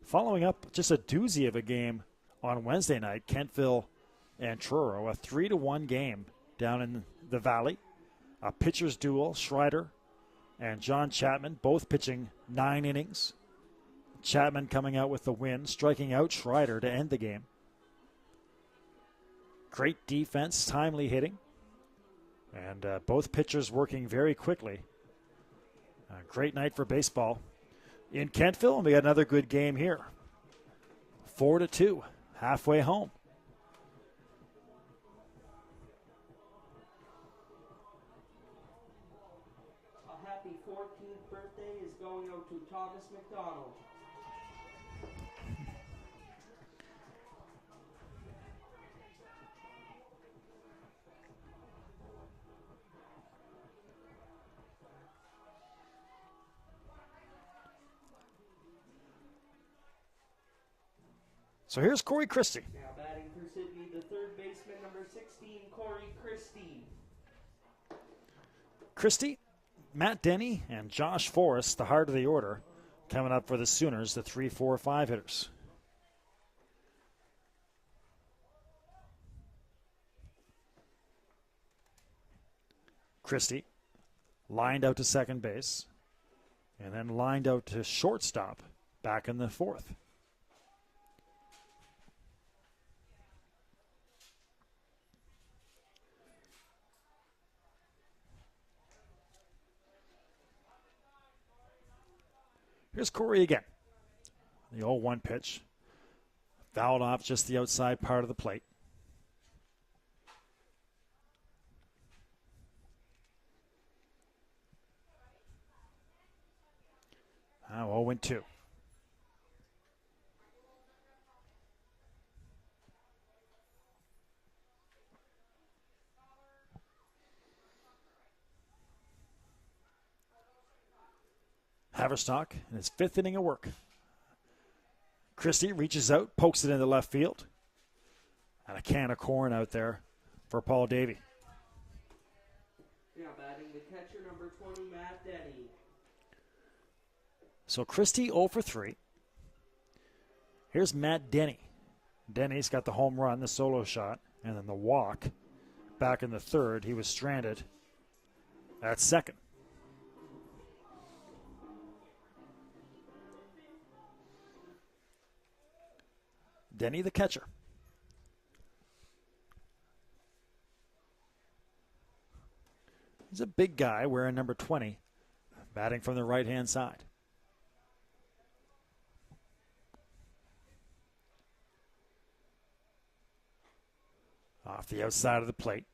Following up just a doozy of a game on Wednesday night, Kentville and Truro, a 3-1 game down in the Valley. A pitcher's duel, Schreider and John Chapman, both pitching 9 innings. Chapman coming out with the win, striking out Schreider to end the game. Great defense, timely hitting, and both pitchers working very quickly. A great night for baseball in Kentville, and we got another good game here. 4-2, halfway home. A happy 14th birthday is going out to Thomas McDonald. So here's Corey Christie. Now batting for Sydney, the 3rd baseman, number 16, Corey Christie. Christie, Matt Denny, and Josh Forrest, the heart of the order, coming up for the Sooners, the 3, 4, 5 hitters. Christie lined out to second base and then lined out to shortstop back in the 4th. Here's Corey again. The 0-1 pitch. Fouled off just the outside part of the plate. Now 0-2. Haverstock in his 5th inning of work. Christie reaches out, pokes it into left field. And a can of corn out there for Paul Davey. Now batting the catcher, number 20, Matt Denny. So Christie 0 for 3. Here's Matt Denny. Denny's got the home run, the solo shot, and then the walk. Back in the third, he was stranded at second. Denny, the catcher. He's a big guy wearing number 20, batting from the right-hand side. Off the outside of the plate.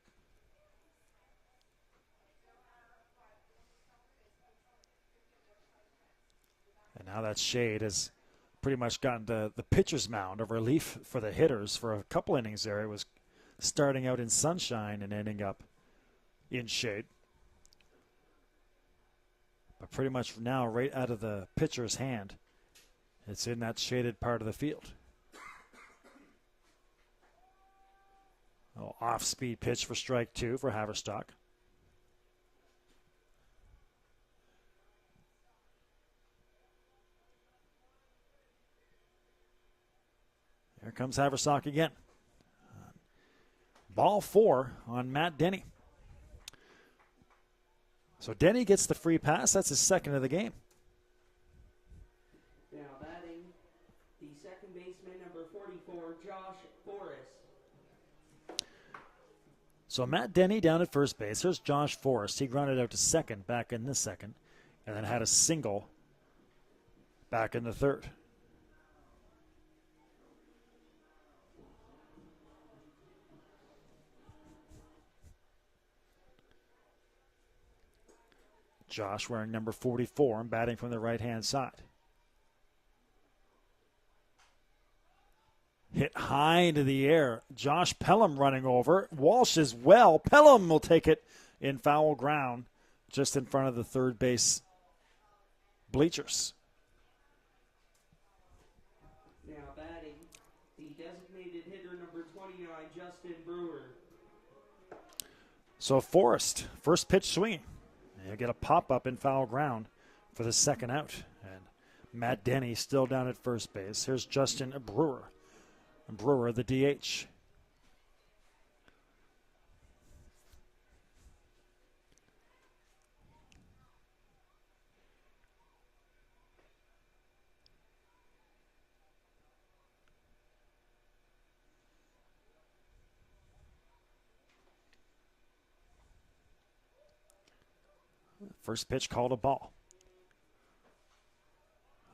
And now that shade has pretty much gotten to the pitcher's mound of relief for the hitters for a couple innings there. It was starting out in sunshine and ending up in shade. But pretty much now, right out of the pitcher's hand, it's in that shaded part of the field. Oh, off-speed pitch for strike two for Haverstock. Here comes Haverstock again. Ball 4 on Matt Denny. So Denny gets the free pass. That's his second of the game. Now batting, the second baseman, number 44, Josh Forrest. So Matt Denny down at first base. Here's Josh Forrest. He grounded out to second back in the second, and then had a single back in the third. Josh wearing number 44 and batting from the right-hand side. Hit high into the air. Josh Pelham running over. Walsh as well. Pelham will take it in foul ground just in front of the third base bleachers. Now batting, the designated hitter, number 29, Justin Brewer. So Forrest, first pitch swinging. He'll get a pop-up in foul ground for the second out. And Matt Denny still down at first base. Here's Justin Brewer. Brewer, the DH. First pitch called a ball.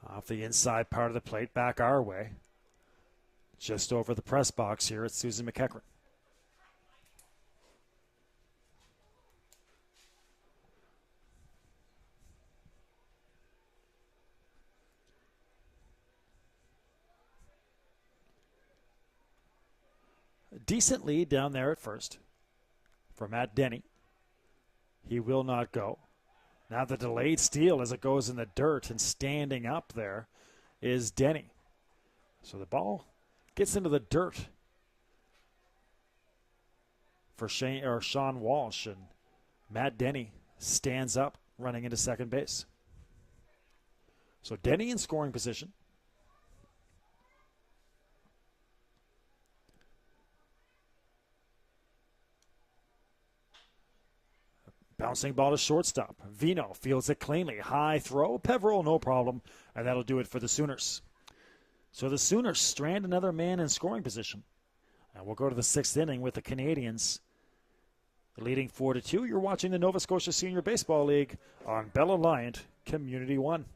Off the inside part of the plate, back our way. Just over the press box here at Susan MacEachern. A decent lead down there at first for Matt Denny. He will not go. Now the delayed steal as it goes in the dirt, and standing up there is Denny. So the ball gets into the dirt for Sean Walsh, and Matt Denny stands up running into second base. So Denny in scoring position. Bouncing ball to shortstop. Vino fields it cleanly. High throw. Peveril, no problem. And that'll do it for the Sooners. So the Sooners strand another man in scoring position. And we'll go to the sixth inning with the Canadians leading 4-2. You're watching the Nova Scotia Senior Baseball League on Bell Alliant Community One.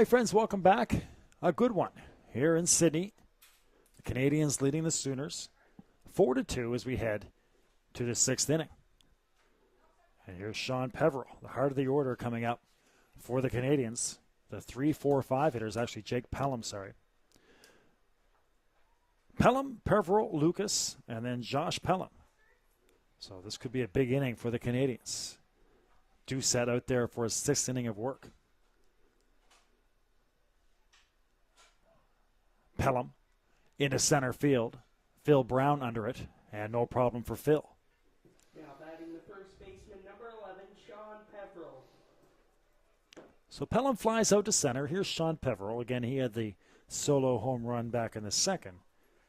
right, friends, welcome back. A good one here in Sydney. The Canadians leading the Sooners 4-2 as we head to the 6th inning. And here's Sean Peveril, the heart of the order, coming up for the Canadians. The 3-4-5 hitters, actually Jake Pelham, Pelham, Peveril, Lucas, and then Josh Pelham. So this could be a big inning for the Canadians. Doucette out there for his 6th inning of work. Pelham into center field. Phil Brown under it, and no problem for Phil. Now batting the first baseman, number 11, Sean Peveril. So Pelham flies out to center. Here's Sean Peveril. Again, he had the solo home run back in the 2nd,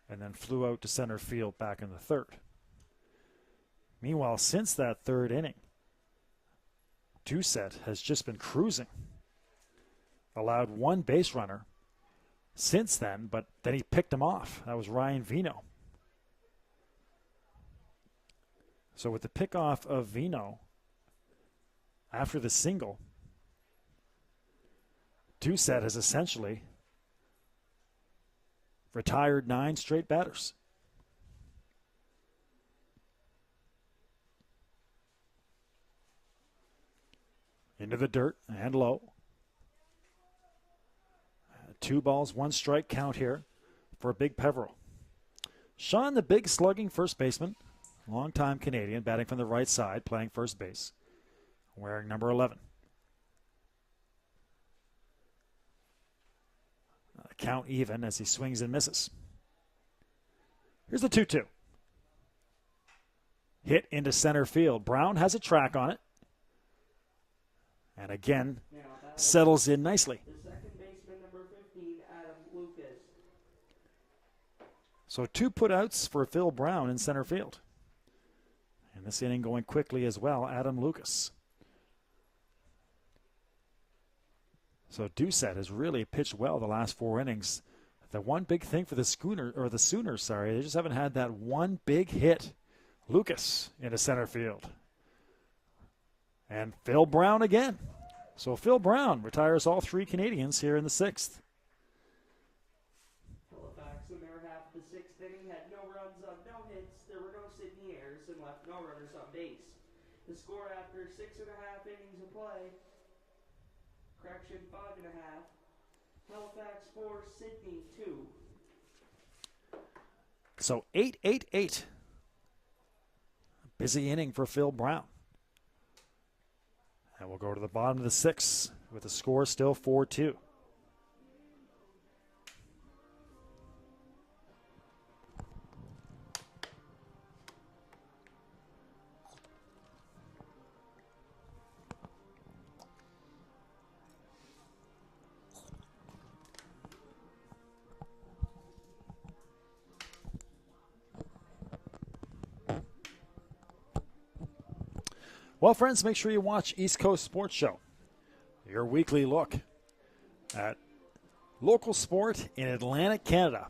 and then flew out to center field back in the 3rd. Meanwhile, since that 3rd inning, Doucette has just been cruising. Allowed 1 base runner since then, but then he picked him off. That was Ryan Vino. So with the pickoff of Vino after the single, Doucette has essentially retired 9 straight batters. Into the dirt and low. 2 balls, 1 strike count here for Big Peveril. Sean, the big slugging first baseman, longtime Canadian, batting from the right side, playing first base, wearing number 11. Count even as he swings and misses. Here's the 2-2. Hit into center field. Brown has a track on it. And again, settles in nicely. The second baseman, number 15, Adam Lucas. So 2 putouts for Phil Brown in center field. And this inning going quickly as well, Adam Lucas. So Doucette has really pitched well the last 4 innings. The one big thing for the Sooners, they just haven't had that one big hit. Lucas into center field. And Phil Brown again. So Phil Brown retires all 3 Canadians here in the 6th. Halifax in their half of the 6th inning had no runs on no hits. There were no Sydney errors and left no runners on base. The score after 6.5 innings of play, correction 5.5, Halifax 4, Sydney 2. So 8-8-8. Busy inning for Phil Brown. And we'll go to the bottom of the 6th with the score still 4-2. Well, friends, make sure you watch East Coast Sports Show, your weekly look at local sport in Atlantic Canada,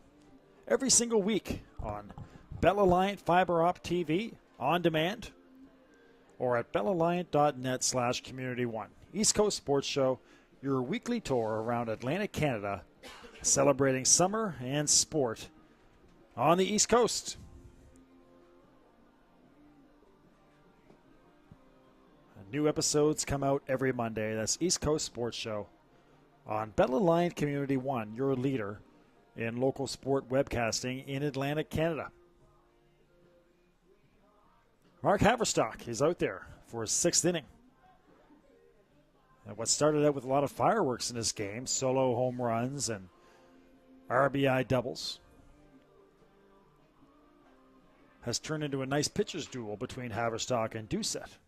every single week on Bell Alliant Fiber Op TV, on demand, or at bellalliant.net/community1. East Coast Sports Show, your weekly tour around Atlantic Canada, celebrating summer and sport on the East Coast. New episodes come out every Monday. That's East Coast Sports Show on Bell Alliant Community 1, your leader in local sport webcasting in Atlantic Canada. Mark Haverstock is out there for his 6th inning. And what started out with a lot of fireworks in this game, solo home runs and RBI doubles, has turned into a nice pitcher's duel between Haverstock and Doucette.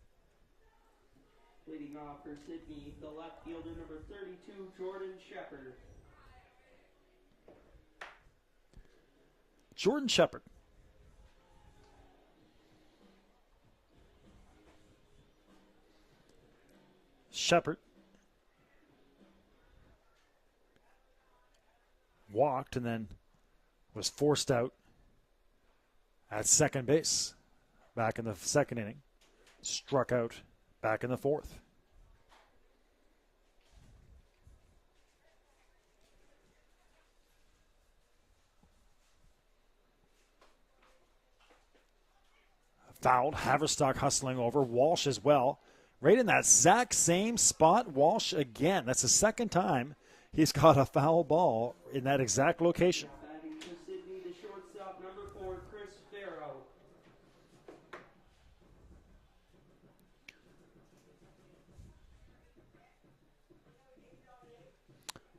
Leading off for Sydney, the left fielder, number 32, Jordan Shepard. Jordan Shepard. Shepard walked and then was forced out at second base back in the 2nd inning. Struck out back in the 4th. Fouled. Haverstock hustling over. Walsh as well. Right in that exact same spot. Walsh again. That's the second time he's got a foul ball in that exact location. Batting for Sydney, the shortstop, number 4, Chris Farrow.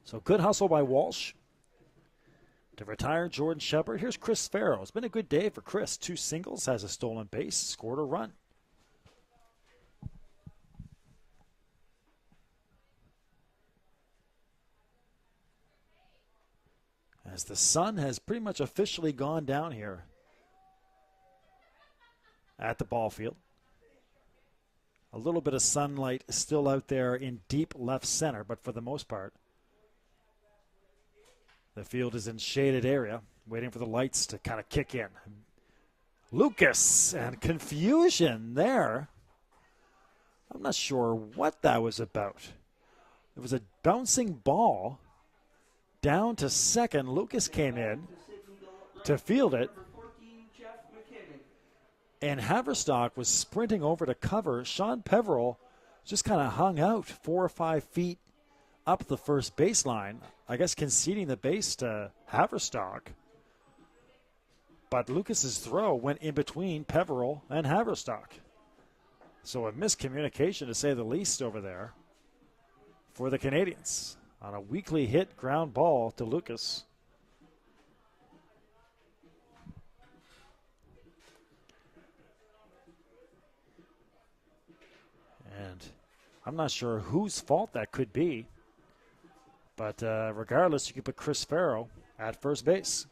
So good hustle by Walsh to retire Jordan Shepard. Here's Chris Farrow. It's been a good day for Chris. 2 singles, has a stolen base, scored a run. As the sun has pretty much officially gone down here at the ball field. A little bit of sunlight still out there in deep left center, but for the most part, the field is in shaded area, waiting for the lights to kind of kick in. Lucas, and confusion there. I'm not sure what that was about. It was a bouncing ball down to second. Lucas came in to field it, and Haverstock was sprinting over to cover. Sean Peveril just kind of hung out 4 or 5 feet up the first baseline, I guess conceding the base to Haverstock. But Lucas's throw went in between Peveril and Haverstock. So a miscommunication, to say the least, over there for the Canadians on a weakly hit ground ball to Lucas. And I'm not sure whose fault that could be. But regardless, you could put Chris Farrow at first base.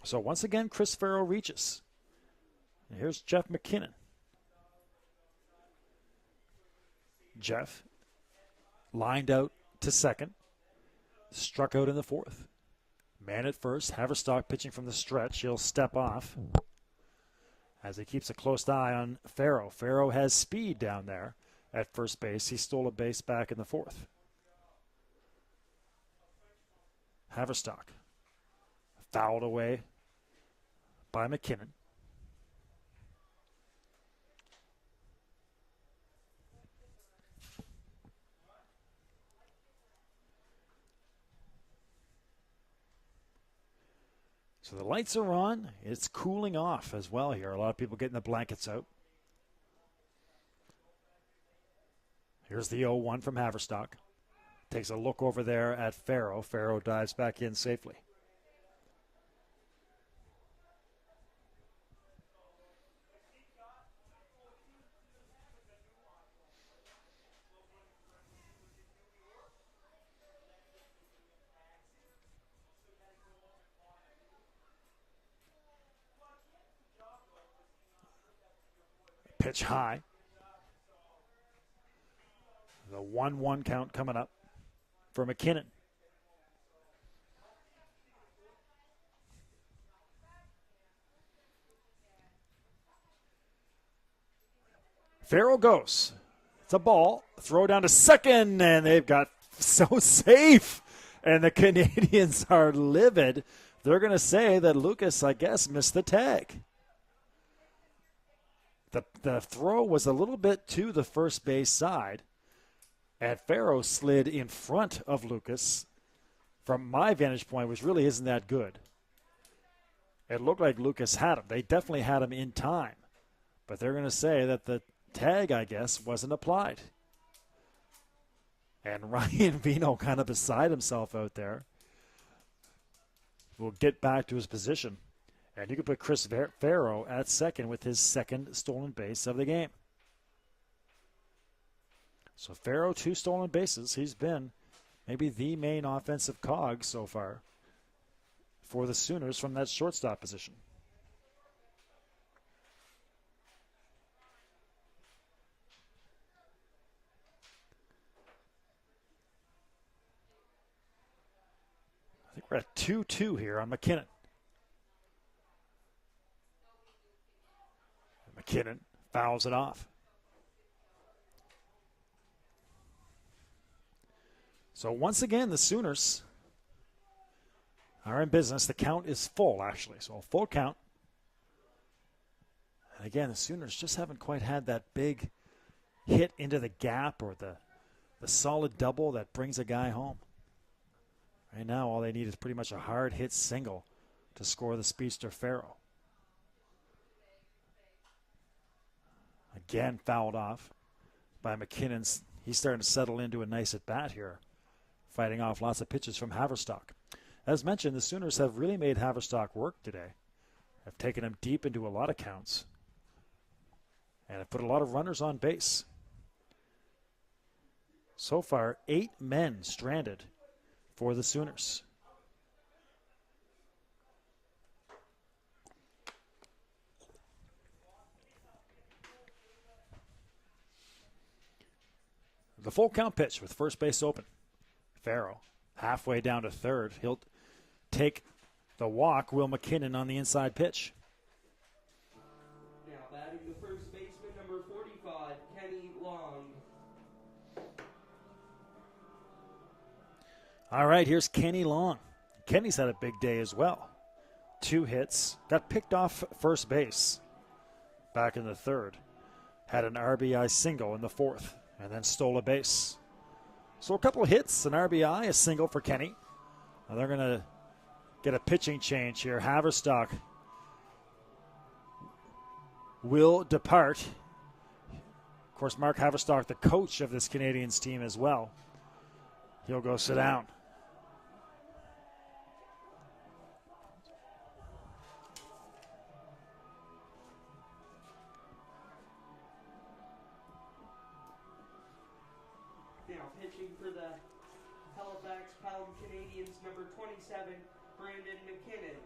So once again, Chris Farrow reaches. And here's Jeff McKinnon. Jeff lined out to second, struck out in the 4th. Man at first, Haverstock pitching from the stretch. He'll step off as he keeps a close eye on Farrow. Farrow has speed down there at first base. He stole a base back in the 4th. Haverstock fouled away by McKinnon. So the lights are on. It's cooling off as well here. A lot of people getting the blankets out. Here's the 0-1 from Haverstock. Takes a look over there at Farrow. Farrow dives back in safely. Pitch high. The 1-1 count coming up for McKinnon. Farrow goes. It's a ball. Throw down to second, and they've got so safe. And the Canadians are livid. They're going to say that Lucas, I guess, missed the tag. The throw was a little bit to the first base side, and Farrow slid in front of Lucas. From my vantage point, which really isn't that good, it looked like Lucas had him. They definitely had him in time, but they're going to say that the tag, I guess, wasn't applied. And Ryan Vino kind of beside himself out there. Will get back to his position. And you could put Chris Farrow at second with his second stolen base of the game. So Farrow, 2 stolen bases. He's been maybe the main offensive cog so far for the Sooners from that shortstop position. I think we're at 2-2 here on McKinnon. McKinnon fouls it off. So once again, the Sooners are in business. The count is full, actually, so a full count. And again, the Sooners just haven't quite had that big hit into the gap or the solid double that brings a guy home. Right now, all they need is pretty much a hard hit single to score the speedster Farrell. Again, fouled off by McKinnon. He's starting to settle into a nice at-bat here, fighting off lots of pitches from Haverstock. As mentioned, the Sooners have really made Haverstock work today, have taken him deep into a lot of counts, and have put a lot of runners on base. So far, 8 men stranded for the Sooners. The full count pitch with first base open. Farrell halfway down to third. He'll take the walk. Will McKinnon on the inside pitch. Now batting the first baseman, number 45, Kenny Long. All right, here's Kenny Long. Kenny's had a big day as well. 2 hits. Got picked off first base back in the third. Had an RBI single in the fourth. And then stole a base. So a couple of hits, an RBI, a single for Kenny. Now they're going to get a pitching change here. Haverstock will depart. Of course, Mark Haverstock, the coach of this Canadians team as well. He'll go sit down. Now pitching for the Halifax Pelham Canadians, number 27, Brandon McKinnon.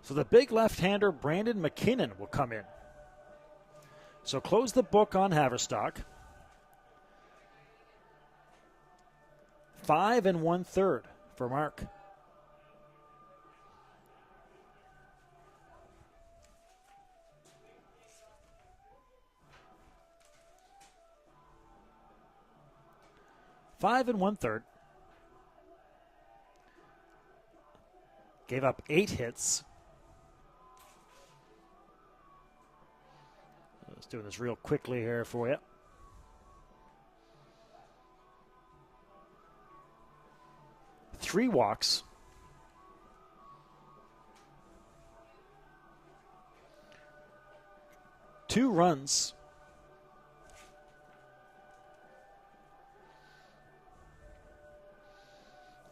So the big left-hander, Brandon McKinnon, will come in. So close the book on Haverstock. 5 1/3 for Mark. Five and 1/3. Gave up 8 hits. Let's do this real quickly here for you. Three walks. Two runs.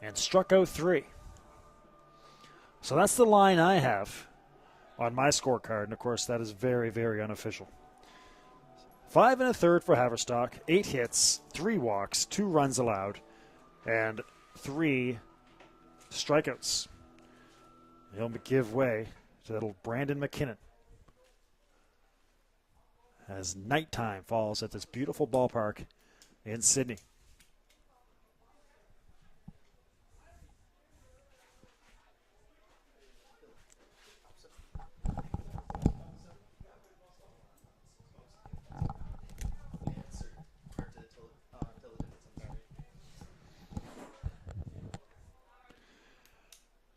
And struck out 3. So that's the line I have on my scorecard. And, of course, that is very, very unofficial. 5 1/3 for Haverstock, 8 hits, 3 walks, 2 runs allowed, and 3 strikeouts. He'll give way to little Brandon McKinnon as nighttime falls at this beautiful ballpark in Sydney.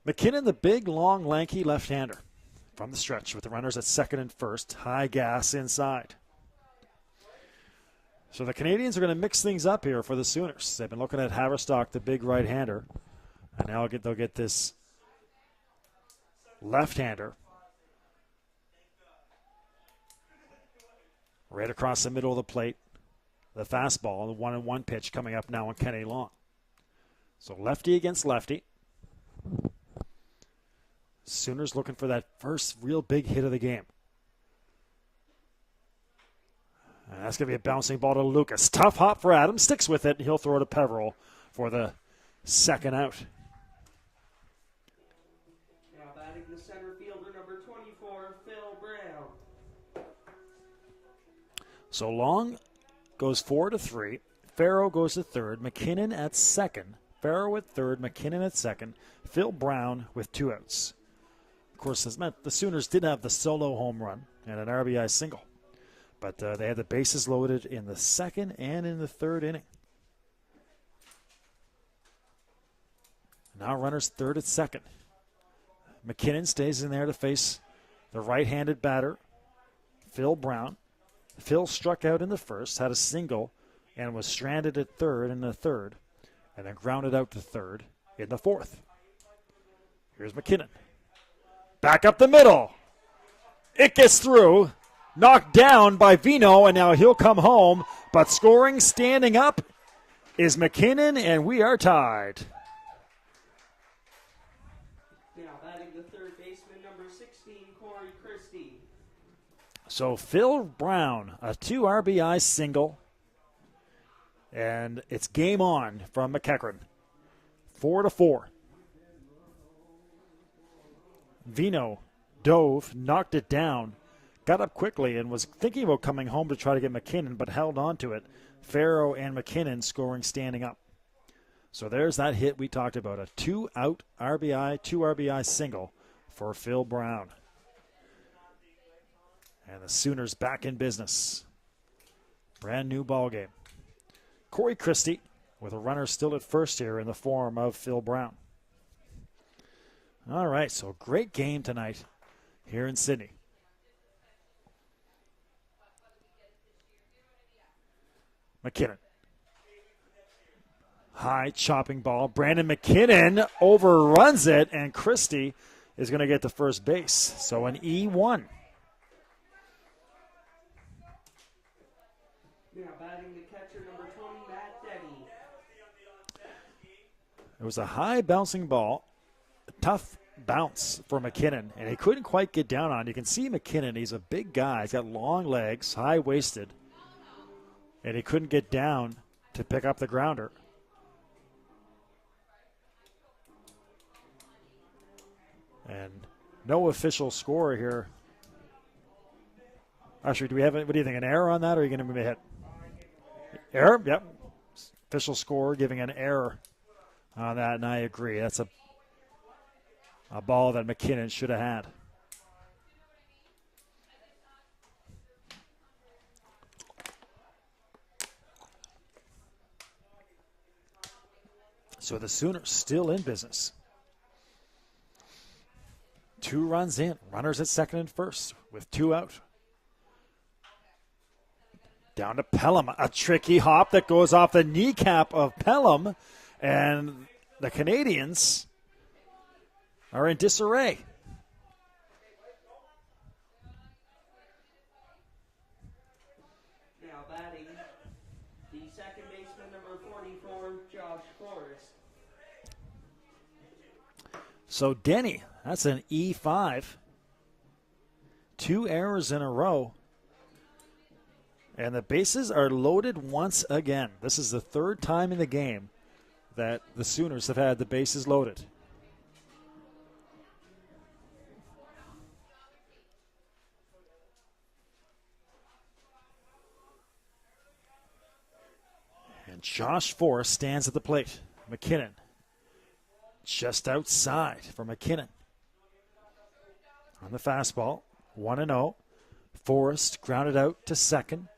McKinnon, the big, long, lanky left-hander from the stretch with the runners at second and first. High gas inside. So the Canadians are going to mix things up here for the Sooners. They've been looking at Haverstock, the big right-hander. And now they'll get this left-hander right across the middle of the plate. The fastball, the 1-1 pitch coming up now on Kenny Long. So lefty against lefty. Sooners looking for that first real big hit of the game. And that's going to be a bouncing ball to Lucas. Tough hop for Adams. Sticks with it, and he'll throw to Peveril for the second out. Now batting the center fielder, number 24, Phil Brown. So Long goes 4-3. Farrow goes to third. McKinnon at second. Farrow at third. McKinnon at second. Phil Brown with 2 outs. Of course, this meant the Sooners did have the solo home run and an RBI single. But they had the bases loaded in the second and in the third inning. Now runners third at second. McKinnon stays in there to face the right-handed batter, Phil Brown. Phil struck out in the first, had a single, and was stranded at third in the third, and then grounded out to third in the fourth. Here's McKinnon. Back up the middle. It gets through. Knocked down by Vino, and now he'll come home. But scoring, standing up, is McKinnon, and we are tied. Now batting the third baseman, number 16, Corey Christie. So Phil Brown, a 2 RBI single, and it's game on from MacEachern. 4-4. Vino dove, knocked it down, got up quickly, and was thinking about coming home to try to get McKinnon, but held on to it. Farrow and McKinnon scoring standing up. So there's that hit we talked about, a 2-out RBI, 2 RBI single for Phil Brown. And the Sooners back in business. Brand new ball game. Corey Christie with a runner still at first here in the form of Phil Brown. All right, so great game tonight here in Sydney. McKinnon. High chopping ball. Brandon McKinnon overruns it, and Christie is going to get to first base. So an E1. Now batting the catcher, number 20, Matt Denny. It was a high bouncing ball. Tough bounce for McKinnon, and he couldn't quite get down on it. You can see McKinnon, he's a big guy. He's got long legs, high-waisted, and he couldn't get down to pick up the grounder. And no official score here. Actually, do we have, what do you think, an error on that, or are you going to move a hit? Error? Yep. Official score giving an error on that, and I agree. That's a ball that McKinnon should have had. So the Sooners still in business. 2 runs in. Runners at second and first with 2 out. Down to Pelham. A tricky hop that goes off the kneecap of Pelham. And the Canadians are in disarray. Now batting the second baseman, number 44, Josh Forrest. So Denny, that's an E5. 2 errors in a row. And the bases are loaded once again. This is the third time in the game that the Sooners have had the bases loaded. And Josh Forrest stands at the plate. McKinnon just outside for McKinnon. On the fastball, 1-0. Forrest grounded out to second.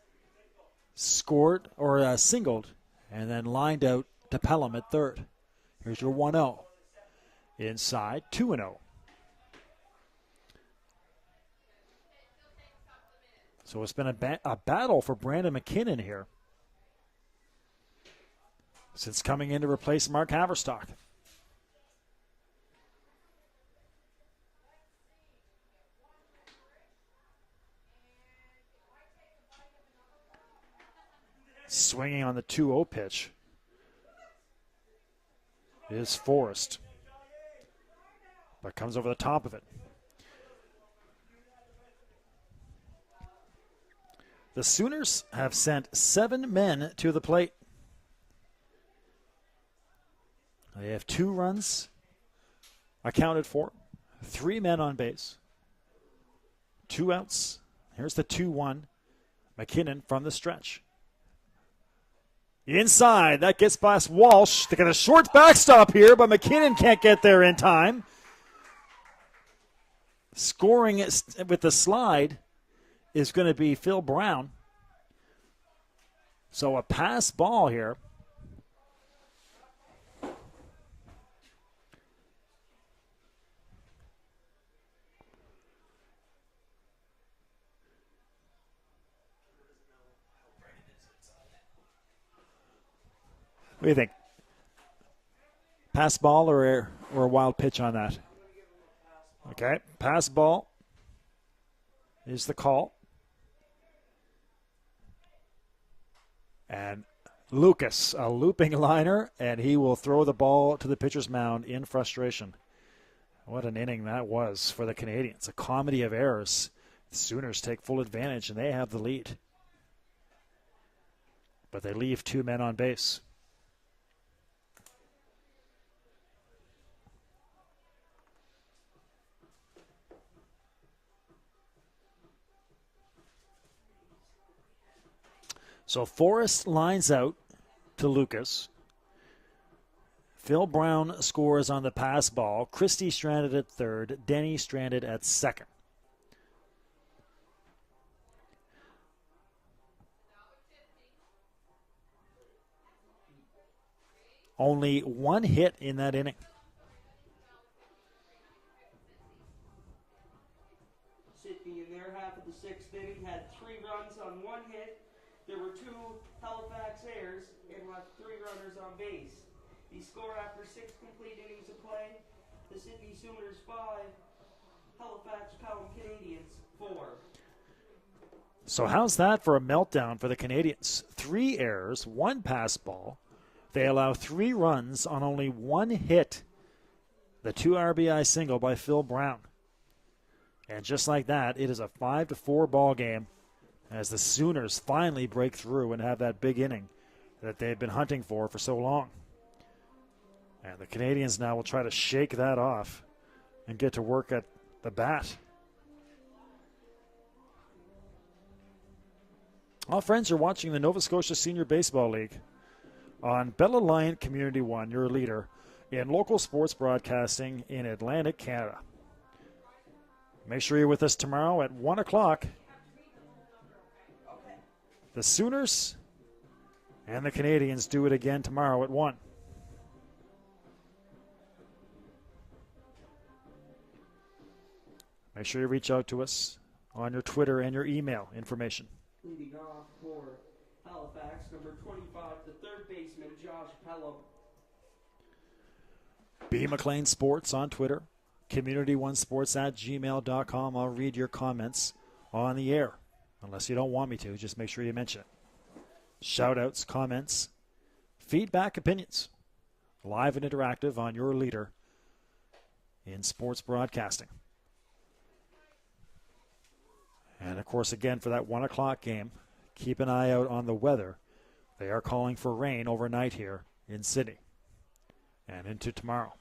Scored, or singled, and then lined out to Pelham at third. Here's your 1-0. Inside, 2-0. So it's been a battle for Brandon McKinnon here since coming in to replace Mark Haverstock. Swinging on the 2-0 pitch is Forrest, but comes over the top of it. The Sooners have sent 7 men to the plate. They have 2 runs accounted for, 3 men on base, 2 outs. Here's the 2-1. McKinnon from the stretch. Inside, that gets past Walsh. They got a short backstop here, but McKinnon can't get there in time. Scoring with the slide is going to be Phil Brown. So a pass ball here. do you think? Pass ball or a wild pitch on that? Okay, pass ball is the call. And Lucas, a looping liner, and he will throw the ball to the pitcher's mound in frustration. What an inning that was for the Canadians. A comedy of errors. The Sooners take full advantage, and they have the lead. But they leave 2 men on base. So Forrest lines out to Lucas. Phil Brown scores on the pass ball. Christie stranded at third. Denny stranded at second. Only 1 hit in that inning. Sydney in their half of the 6th inning had 3 runs on 1 hit. There were 2 Halifax errors and left 3 runners on base. The score after 6 complete innings of play, the Sydney Sooners 5, Halifax Pelham Canadians 4. So how's that for a meltdown for the Canadians? 3 errors, 1 pass ball. They allow 3 runs on only 1 hit. The 2 RBI single by Phil Brown. And just like that, it is a 5-4 ball game as the Sooners finally break through and have that big inning that they've been hunting for so long. And the Canadians now will try to shake that off and get to work at the bat. All friends are watching the Nova Scotia Senior Baseball League on Bell Alliant Community One, your leader in local sports broadcasting in Atlantic Canada. Make sure you're with us tomorrow at 1 o'clock. The Sooners and the Canadians do it again tomorrow at 1. Make sure you reach out to us on your Twitter and your email information. Leading off for Halifax, number 25, the third baseman, Josh Pelham. B. McLean Sports on Twitter. CommunityOneSports@gmail.com. I'll read your comments on the air. Unless you don't want me to, just make sure you mention it. Shout-outs, comments, feedback, opinions. Live and interactive on your leader in sports broadcasting. And, of course, again, for that 1 o'clock game, keep an eye out on the weather. They are calling for rain overnight here in Sydney and into tomorrow.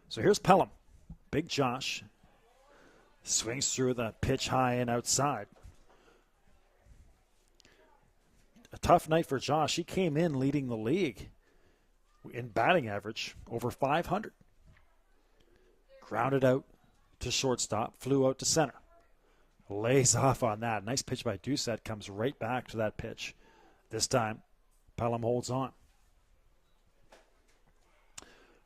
So here's Pelham. Big Josh swings through the pitch high and outside. A tough night for Josh. He came in leading the league in batting average, over 500. Grounded out to shortstop, flew out to center. Lays off on that. Nice pitch by Doucette, comes right back to that pitch. This time, Pelham holds on.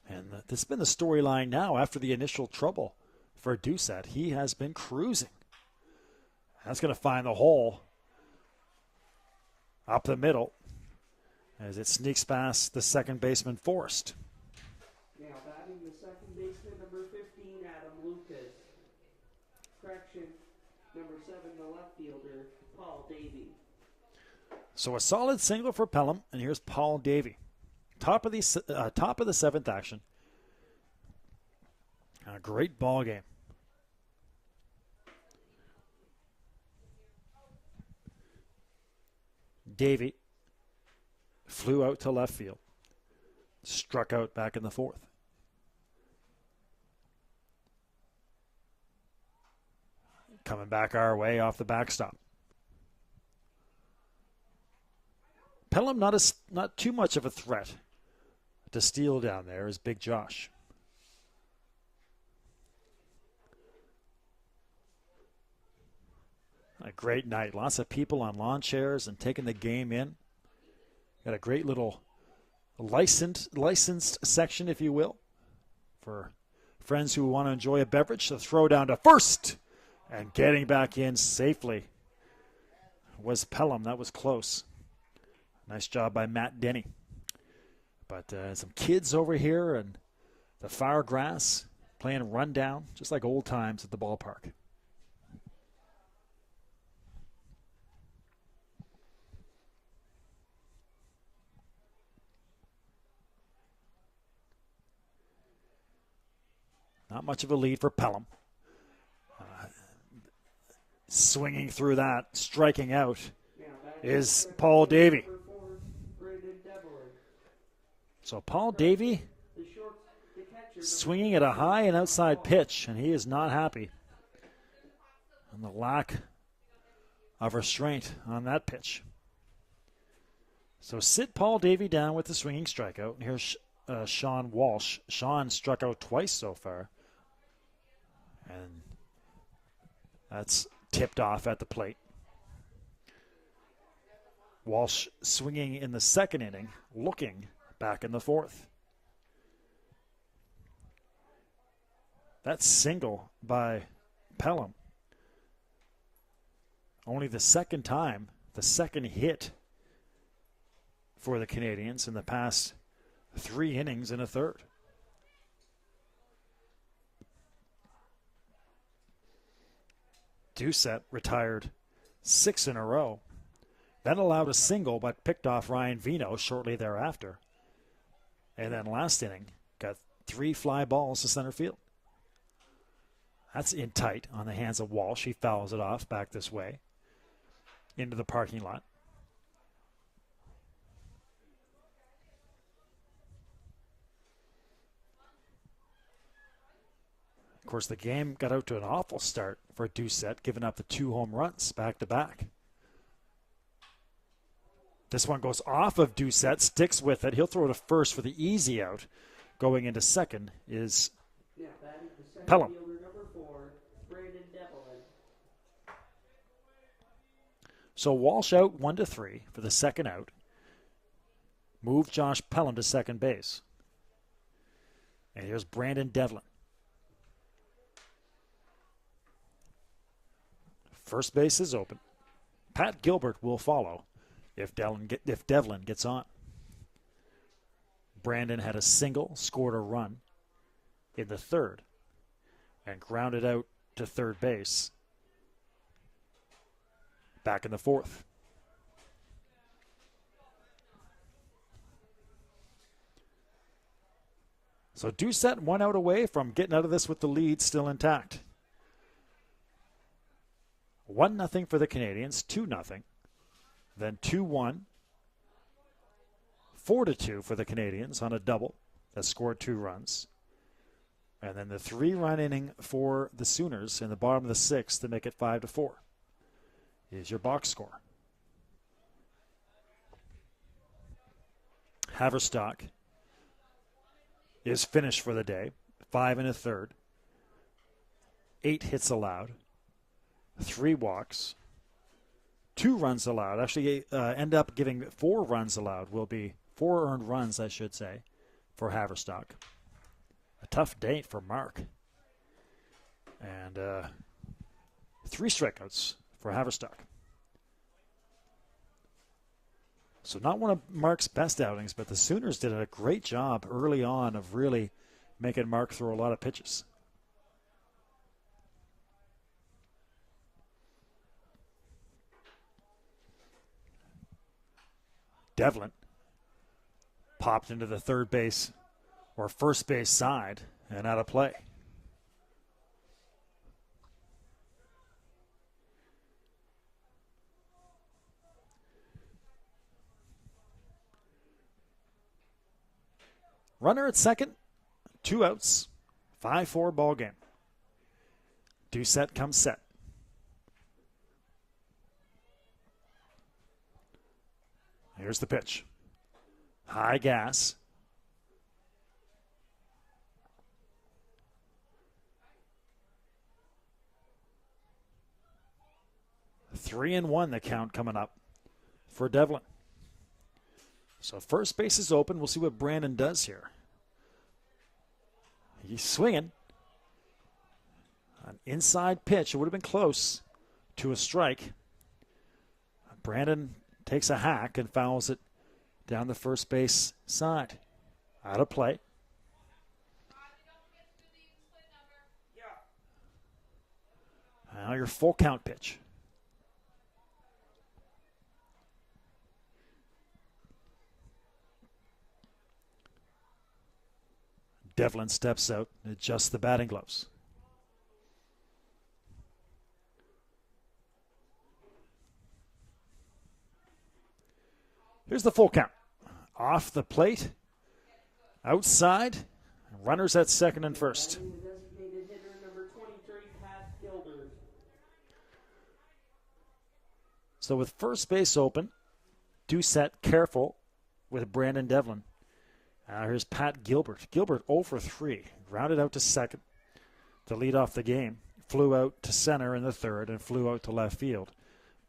And this has been the storyline now after the initial trouble for Doucette. He has been cruising. That's going to find the hole up the middle as it sneaks past the second baseman, Forrest. Now batting the second baseman, number 15, Adam Lucas. Correction, number 7, the left fielder, Paul Davey. So a solid single for Pelham, and here's Paul Davey. Top of the 7th action. A great ball game. Davey flew out to left field. Struck out back in the 4th. Coming back our way off the backstop. Pelham not too much of a threat to steal down there is Big Josh. A great night. Lots of people on lawn chairs and taking the game in. Got a great little licensed section, if you will, for friends who want to enjoy a beverage. The throw down to first, and getting back in safely was Pelham. That was close. Nice job by Matt Denny. But some kids over here and the fire grass playing rundown, just like old times at the ballpark. Not much of a lead for Pelham. Swinging through that, striking out, is Paul Davey. So Paul Davey swinging at a high and outside pitch, and he is not happy. And the lack of restraint on that pitch. So sit Paul Davey down with the swinging strikeout. And here's Sean Walsh. Sean struck out twice so far. And that's tipped off at the plate. Walsh swinging in the second inning, looking back in the fourth. That single by Pelham. Only the second time, the second hit for the Canadians in the past 3 innings and a third. Doucette retired 6 in a row, then allowed a single but picked off Ryan Vino shortly thereafter. And then last inning, got 3 fly balls to center field. That's in tight on the hands of Walsh. He fouls it off back this way into the parking lot. Of course, the game got out to an awful start for Doucette, giving up the 2 home runs back-to-back. This one goes off of Doucette, sticks with it. He'll throw to first for the easy out. Going into second is Pelham. So Walsh out 1-3 for the second out. Move Josh Pelham to second base. And here's Brandon Devlin. First base is open. Pat Gilbert will follow if Devlin gets on. Brandon had a single, scored a run in the third, and grounded out to third base back in the fourth. So Doucette 1 out away from getting out of this with the lead still intact. 1-0 for the Canadians, 2-0, then 2-1, 4-2 for the Canadians on a double that scored 2 runs. And then the 3-run inning for the Sooners in the bottom of the 6th to make it 5-4 is your box score. Haverstock is finished for the day, 5 1/3, 8 hits allowed, 3 walks, 2 runs allowed. Actually, end up giving 4 runs allowed. Will be 4 earned runs, I should say, for Haverstock. A tough day for Mark. And 3 strikeouts for Haverstock. So not one of Mark's best outings, but the Sooners did a great job early on of really making Mark throw a lot of pitches. Devlin popped into the third base or first base side and out of play. Runner at second, 2 outs, 5-4 ball game. Doucette comes set. Here's the pitch. High gas. Three and 1 the count coming up for Devlin. So first base is open. We'll see what Brandon does here. He's swinging. inside pitch. It would have been close to a strike. Brandon takes a hack and fouls it down the first base side. Out of play. Now your full count pitch. Devlin steps out and adjusts the batting gloves. Here's the full count. Off the plate, outside, runners at second and first. So with first base open, Doucette careful with Brandon Devlin. Here's Pat Gilbert. Gilbert 0 for 3. Grounded out to second to lead off the game. Flew out to center in the third and flew out to left field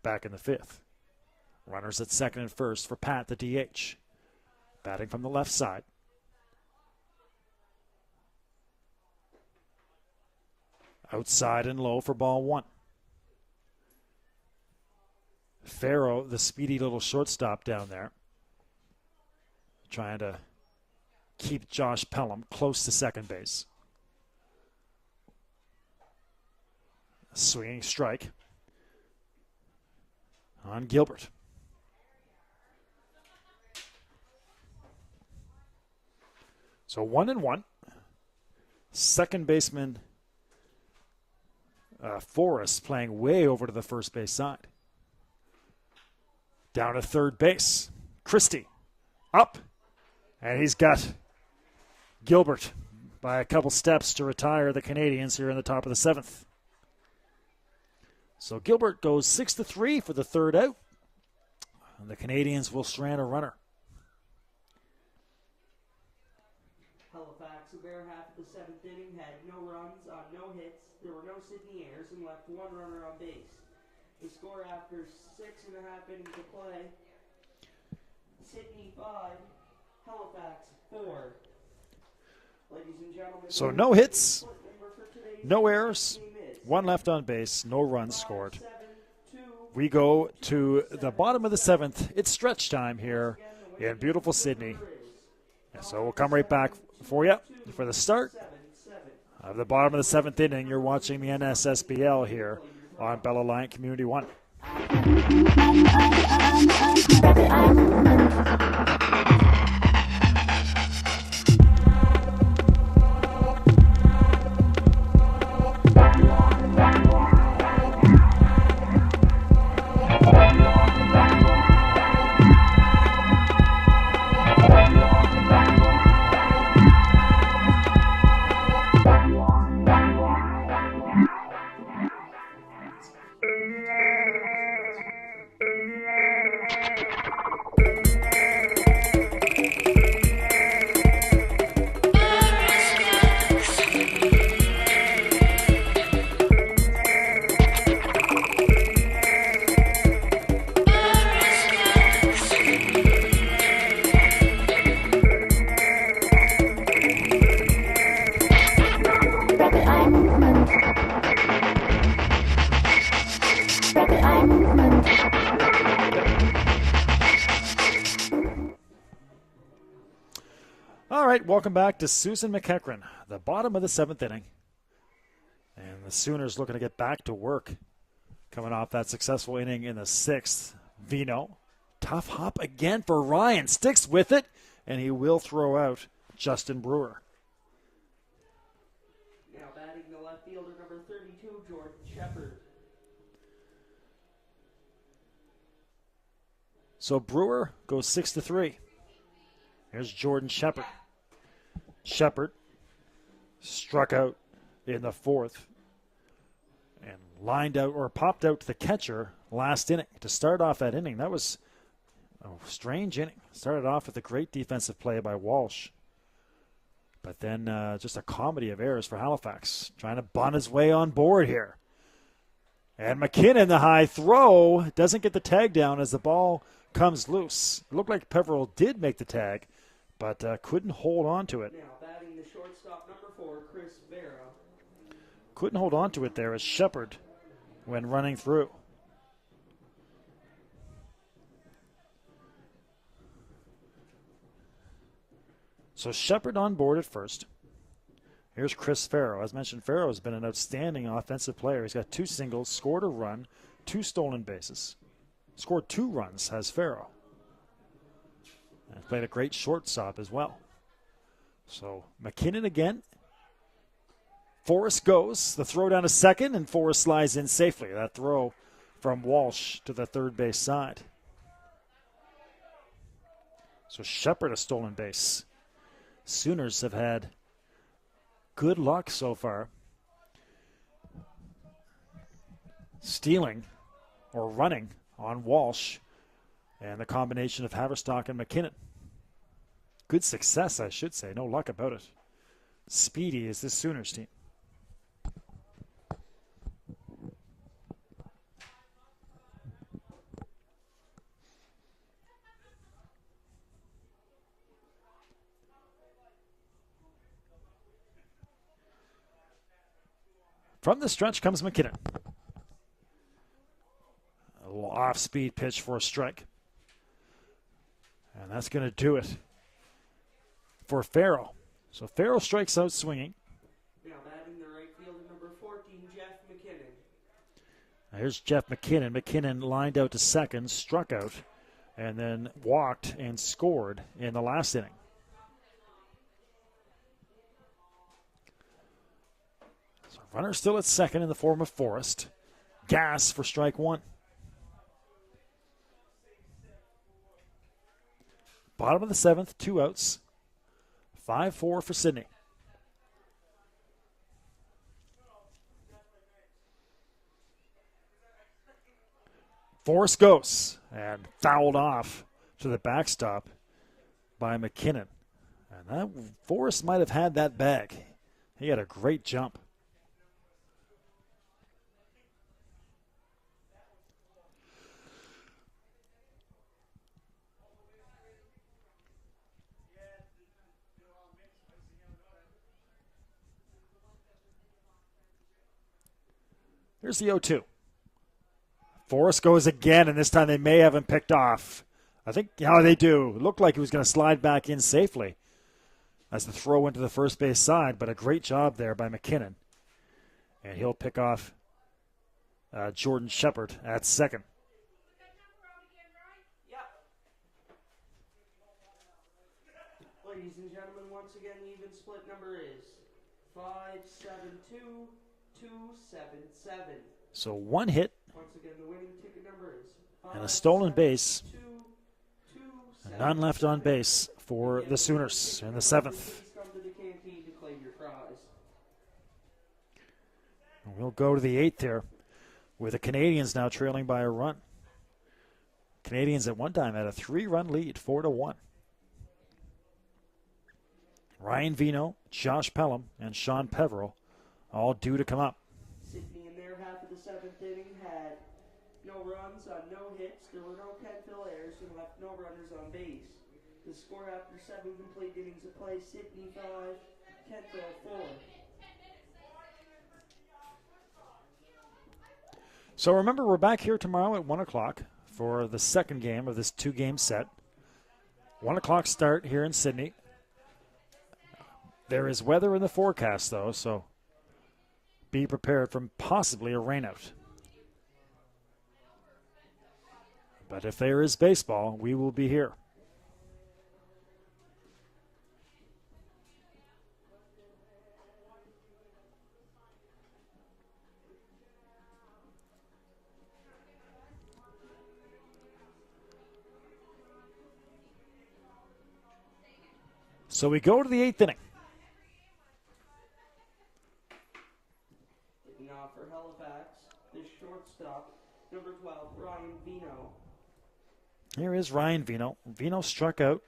back in the fifth. Runners at second and first for Pat, the DH. Batting from the left side. Outside and low for ball one. Farrow, the speedy little shortstop down there, trying to keep Josh Pelham close to second base. A swinging strike on Gilbert. So 1-1. Second baseman Forrest playing way over to the first base side. Down to third base. Christie up. And he's got Gilbert by a couple steps to retire the Canadians here in the top of the seventh. So Gilbert goes 6-3 for the third out. And the Canadians will strand a runner. Halifax, the bare half of the seventh inning, had no runs on no hits. There were no Sydney errors and left one runner on base. The score after 6.5 innings of play, Sydney 5, Halifax 4. Ladies and gentlemen, so no hits, no errors, one left on base, no runs scored. We go to the bottom of the seventh. It's stretch time here in beautiful Sydney. So we'll come right back for you for the start of the bottom of the seventh inning. You're watching the NSSBL here on Bell Alliant Community 1. Welcome back to Susan MacEachern, the bottom of the seventh inning. And the Sooners looking to get back to work. Coming off that successful inning in the sixth. Vino, tough hop again for Ryan. Sticks with it, and he will throw out Justin Brewer. Now batting the left fielder, number 32, Jordan Shepard. So Brewer goes 6-3. Here's Jordan Shepard. Shepard struck out in the fourth and lined out or popped out to the catcher last inning to start off that inning. That was a strange inning. Started off with a great defensive play by Walsh, but then just a comedy of errors for Halifax, trying to bunt his way on board here. And McKinnon, the high throw, doesn't get the tag down as the ball comes loose. It looked like Peveril did make the tag, but couldn't hold on to it. Now batting the shortstop, number 4, Chris Vera. Couldn't hold on to it there as Shepard when running through. So Shepard on board at first. Here's Chris Farrow. As mentioned, Farrow has been an outstanding offensive player. He's got 2 singles, scored a run, 2 stolen bases. Scored 2 runs, has Farrow. And played a great shortstop as well. So McKinnon again. Forrest goes. The throw down to second, and Forrest slides in safely. That throw from Walsh to the third base side. So Shepard a stolen base. Sooners have had good luck so far stealing or running on Walsh and the combination of Haverstock and McKinnon. Good success, I should say. No luck about it. Speedy is this Sooners team. From the stretch comes McKinnon. A little off-speed pitch for a strike. And that's going to do it for Farrow. So Farrow strikes out swinging. Now batting the right fielder, number 14, Jeff McKinnon. Now here's Jeff McKinnon. McKinnon lined out to second, struck out, and then walked and scored in the last inning. So runner still at second in the form of Forrest. Gas for strike 1. Bottom of the 7th, 2 outs. 5-4 for Sydney. Forrest goes and fouled off to the backstop by McKinnon. And that Forrest might have had that bag. He had a great jump. Here's the 0-2. Forrest goes again, and this time they may have him picked off. I think how they do. It looked like he was going to slide back in safely as the throw went to the first base side, but a great job there by McKinnon. And he'll pick off Jordan Shepard at second. Ladies and gentlemen, once again, the even split number is 5-7-2. 2-7-7. So 1 hit Once again, the winning ticket number is and a stolen base. 5-7-2. None left on base for the Sooners in the 7th. Please come to the canteen to claim your prize. We'll go to the 8th here with the Canadians now trailing by a run. Canadians at one time had a 3-run lead, 4-1. Ryan Vino, Josh Pelham, and Sean Peveril all due to come up. Sydney in their half of the 7th inning had no runs on no hits. There were no Kentville errors and left no runners on base. The score after 7 complete innings of play, Sydney 5, Kentville 4. So remember, we're back here tomorrow at 1 o'clock for the second game of this 2-game set. 1 o'clock start here in Sydney. There is weather in the forecast, though, so be prepared for possibly a rainout. But if there is baseball, we will be here. So we go to the 8th inning. Now for Halifax, the shortstop, number 12, Ryan Vino. Here is Ryan Vino. Vino struck out,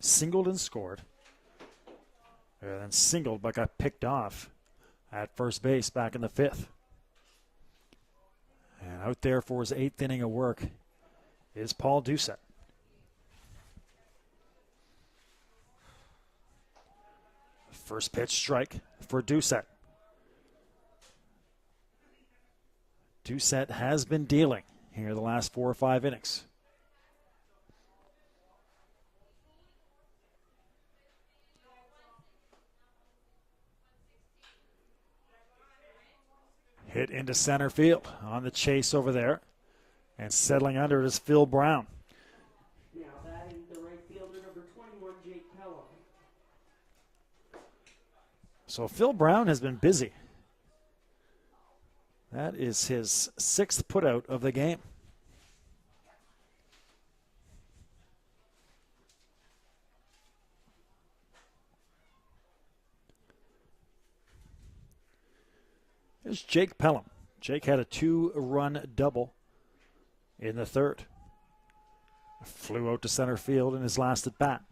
singled and scored. And then singled but got picked off at first base back in the 5th. And out there for his 8th inning of work is Paul Doucette. First pitch strike for Doucette. Doucette has been dealing here the last 4 or 5 innings. Hit into center field on the chase over there. And settling under it is Phil Brown. Now batting the right fielder, number 21, Jake Pelham. So Phil Brown has been busy. That is his 6th putout of the game. Here's Jake Pelham. Jake had a 2-run double in the 3rd. Flew out to center field in his last at bat.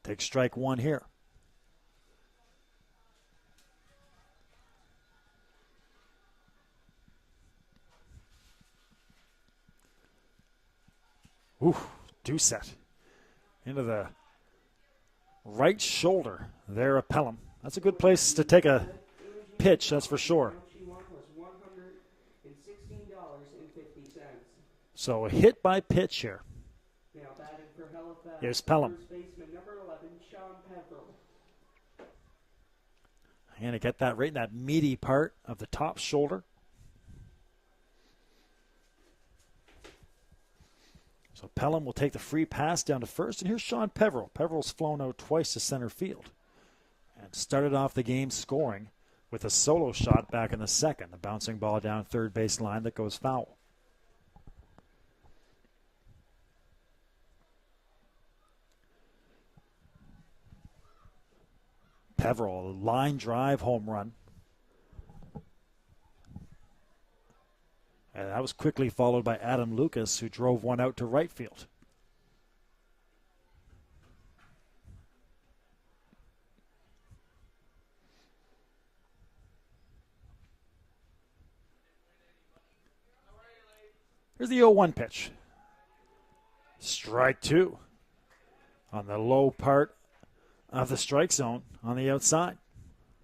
Takes strike 1 here. Ooh, Doucette into the right shoulder there of Pelham. That's a good place to take a pitch, that's for sure. So a hit by pitch here. Now batting for Halifax, here's Pelham. First baseman number 11, Sean Peverill. And to get that right in that meaty part of the top shoulder. So Pelham will take the free pass down to first, and here's Sean Peverill. Peverill's flown out twice to center field and started off the game scoring with a solo shot back in the 2nd. A bouncing ball down third base line that goes foul. Peverill, a line drive home run. And that was quickly followed by Adam Lucas, who drove one out to right field. Here's the 0-1 pitch. Strike 2 on the low part of the strike zone on the outside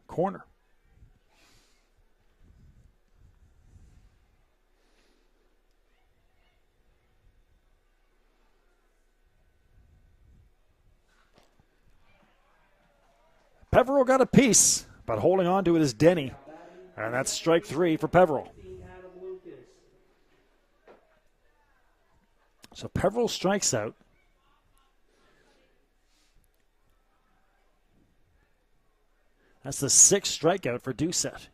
corner. Peverill got a piece, but holding on to it is Denny. And that's strike 3 for Peverill. So Peverill strikes out. That's the 6th strikeout for Doucette.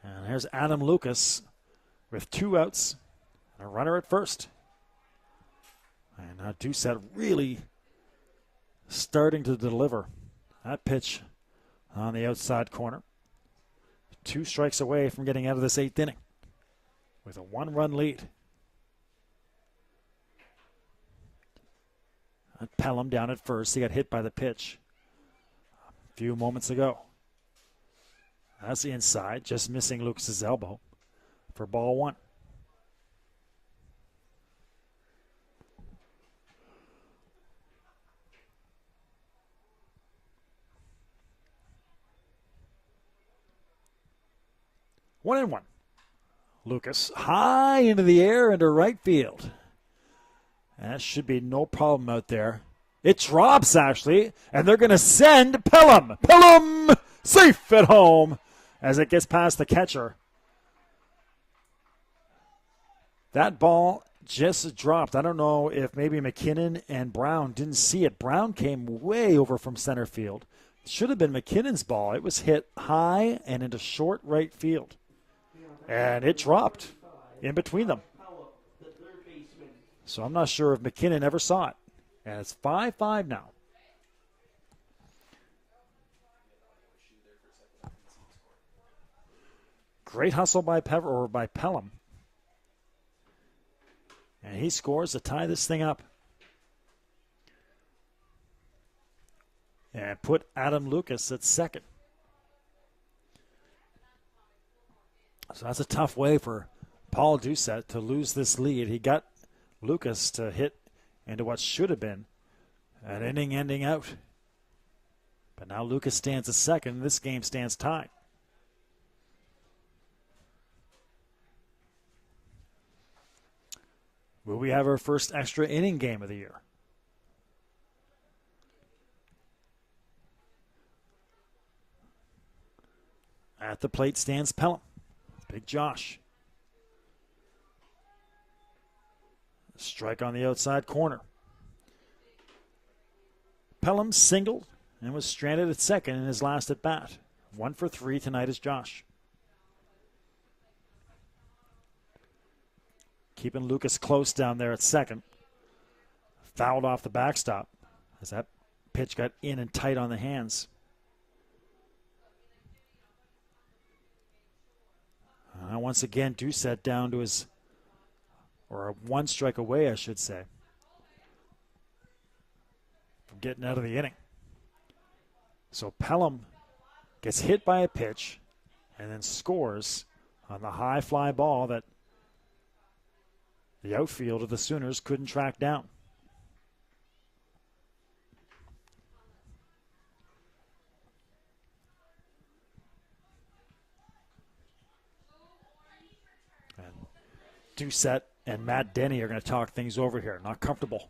And here's Adam Lucas with 2 outs and a runner at first. And now Doucette really starting to deliver. That pitch on the outside corner. 2 strikes away from getting out of this 8th inning with a 1-run lead. Pelham down at first. He got hit by the pitch a few moments ago. That's the inside, just missing Lucas's elbow for ball 1. One and one. Lucas high into the air into right field. That should be no problem out there. It drops, actually, and they're going to send Pelham. Pelham safe at home as it gets past the catcher. That ball just dropped. I don't know if maybe McKinnon and Brown didn't see it. Brown came way over from center field. It should have been McKinnon's ball. It was hit high and into short right field. And it dropped in between them. So I'm not sure if McKinnon ever saw it. And it's 5-5 now. Great hustle by Pelham. And he scores to tie this thing up. And put Adam Lucas at second. So that's a tough way for Paul Doucette to lose this lead. He got Lucas to hit into what should have been an inning-ending out. But now Lucas stands at second. This game stands tied. Will we have our first extra inning game of the year? At the plate stands Pelham. Big Josh. Strike on the outside corner. Pelham singled and was stranded at second in his last at bat. 1 for 3 tonight is Josh. Keeping Lucas close down there at second. Fouled off the backstop as that pitch got in and tight on the hands. Once again, Doucette down to his, or 1 strike away, I should say, from getting out of the inning. So Pelham gets hit by a pitch and then scores on the high fly ball that the outfield of the Sooners couldn't track down. And Doucette and Matt Denny are going to talk things over here. Not comfortable.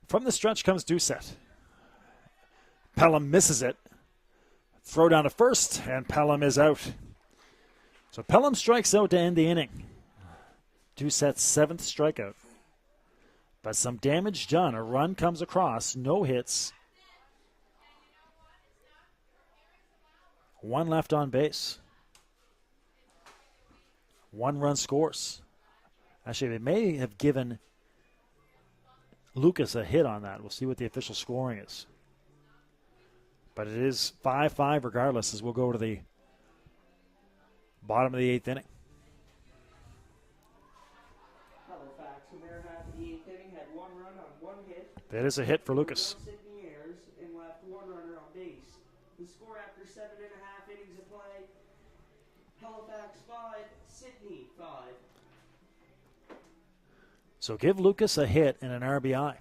From the stretch comes Doucette. Pelham misses it. Throw down to first, and Pelham is out. So Pelham strikes out to end the inning. Doucette's 7th strikeout. But some damage done. A run comes across. No hits. 1 left on base. 1 run scores. Actually, they may have given Lucas a hit on that. We'll see what the official scoring is. But it is 5-5 regardless, as we'll go to the bottom of the 8th inning. Halifax in their half of the 8th inning had 1 run on 1 hit. That is a hit for Lucas. And left 1 runner on base. The score after 7.5 innings of play: Halifax 5, Sydney 5. So give Lucas a hit and an RBI.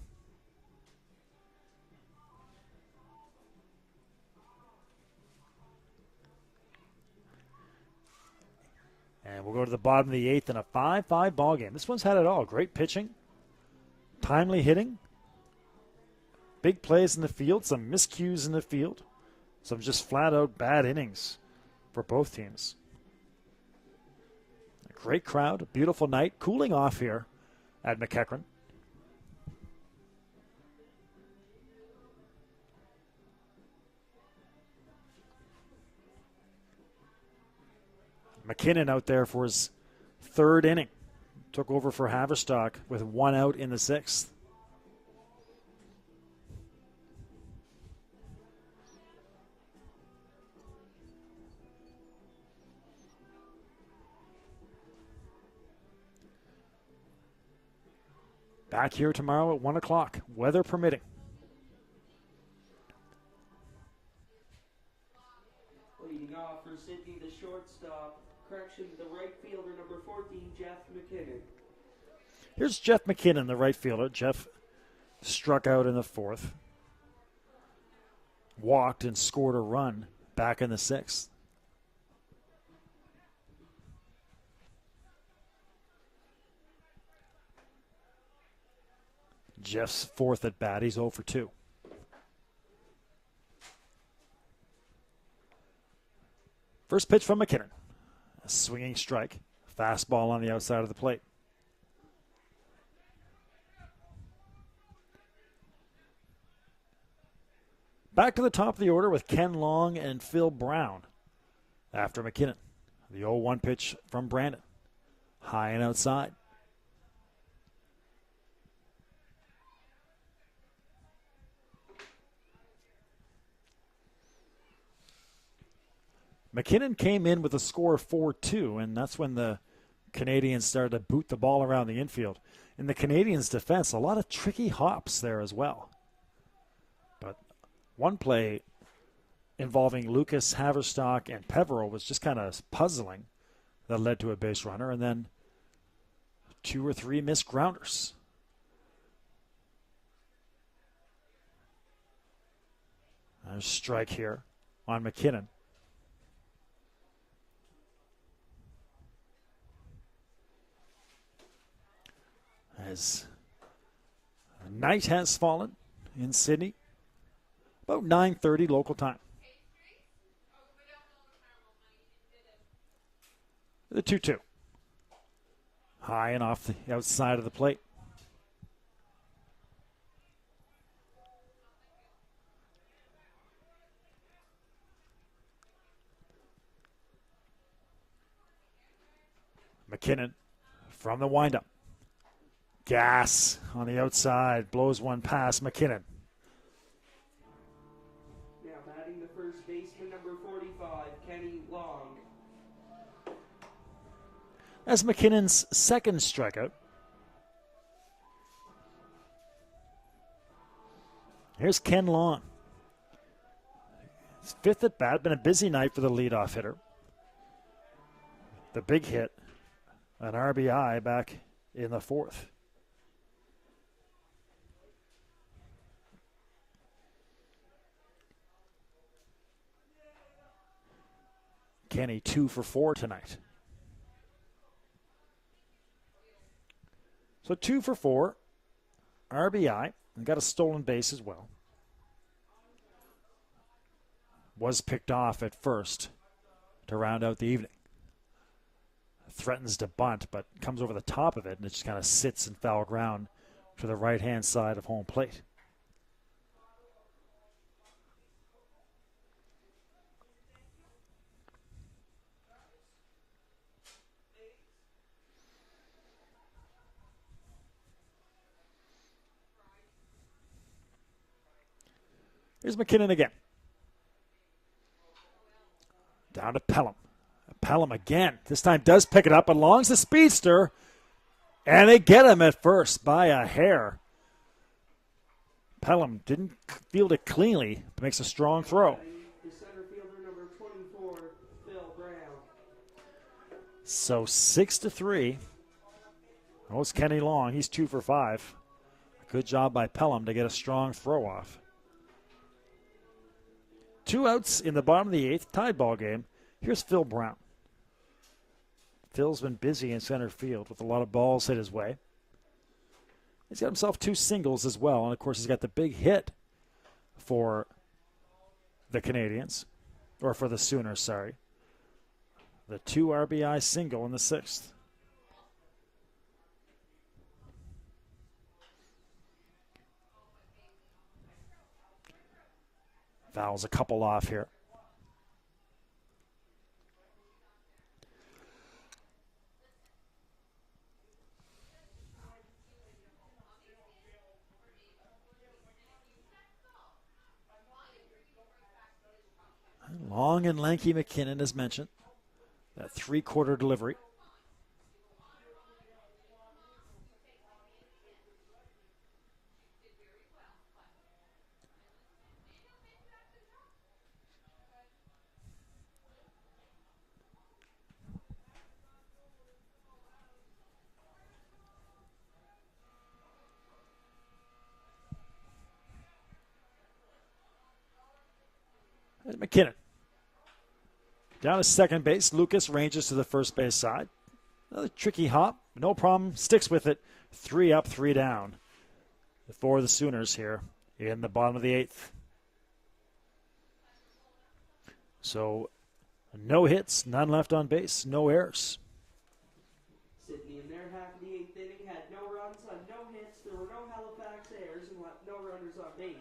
And we'll go to the bottom of the 8th in a 5-5 ball game. This one's had it all. Great pitching, timely hitting, big plays in the field, some miscues in the field, some just flat-out bad innings for both teams. A great crowd, a beautiful night, cooling off here at MacEachern. McKinnon out there for his 3rd inning. Took over for Haverstock with 1 out in the 6th. Back here tomorrow at 1 o'clock, weather permitting. Leading off for Sydney, the shortstop. Correction, the right fielder, number 14, Jeff McKinnon. Here's Jeff McKinnon, the right fielder. Jeff struck out in the 4th. Walked and scored a run back in the 6th. Jeff's 4th at bat. He's 0 for 2. First pitch from McKinnon. A swinging strike. Fastball on the outside of the plate. Back to the top of the order with Ken Long and Phil Brown after McKinnon. The 0-1 pitch from Brandon. High and outside. McKinnon came in with a score of 4-2, and that's when the Canadians started to boot the ball around the infield. In the Canadians' defense, a lot of tricky hops there as well. But one play involving Lucas, Haverstock, and Peveril was just kind of puzzling that led to a base runner, and then 2 or 3 missed grounders. There's a strike here on McKinnon. As night has fallen in Sydney, about 9:30 local time. The 2-2. High and off the outside of the plate. McKinnon from the windup. Gas on the outside. Blows one past McKinnon. Now batting the first baseman, number 45, Kenny Long. That's McKinnon's second strikeout. Here's Ken Long. His 5th at bat. Been a busy night for the leadoff hitter. The big hit, an RBI back in the 4th. Kenny 2 for 4 tonight. So 2 for 4, RBI, and got a stolen base as well. Was picked off at first to round out the evening. Threatens to bunt, but comes over the top of it, and it just kind of sits in foul ground to the right-hand side of home plate. Here's McKinnon again. Down to Pelham. Pelham again. This time does pick it up, but Long's the speedster. And they get him at first by a hair. Pelham didn't field it cleanly, but makes a strong throw. The center fielder, number 24, Phil Brown. So 6-3. Oh, it's Kenny Long. He's 2 for 5. Good job by Pelham to get a strong throw off. 2 outs in the bottom of the 8th, tied ball game. Here's Phil Brown. Phil's been busy in center field with a lot of balls hit his way. He's got himself 2 singles as well, and of course he's got the big hit for the Canadians, or for the Sooners, sorry. The 2 RBI single in the 6th. Fouls a couple off here. Long and lanky McKinnon, as mentioned. That 3-quarter delivery. There's McKinnon. Down to second base. Lucas ranges to the first base side. Another tricky hop. No problem. Sticks with it. 3 up, 3 down for the Sooners here in the bottom of the 8th. So no hits, none left on base, no errors. Sydney in their half of the 8th inning had no runs on no hits. There were no Halifax errors and left no runners on base.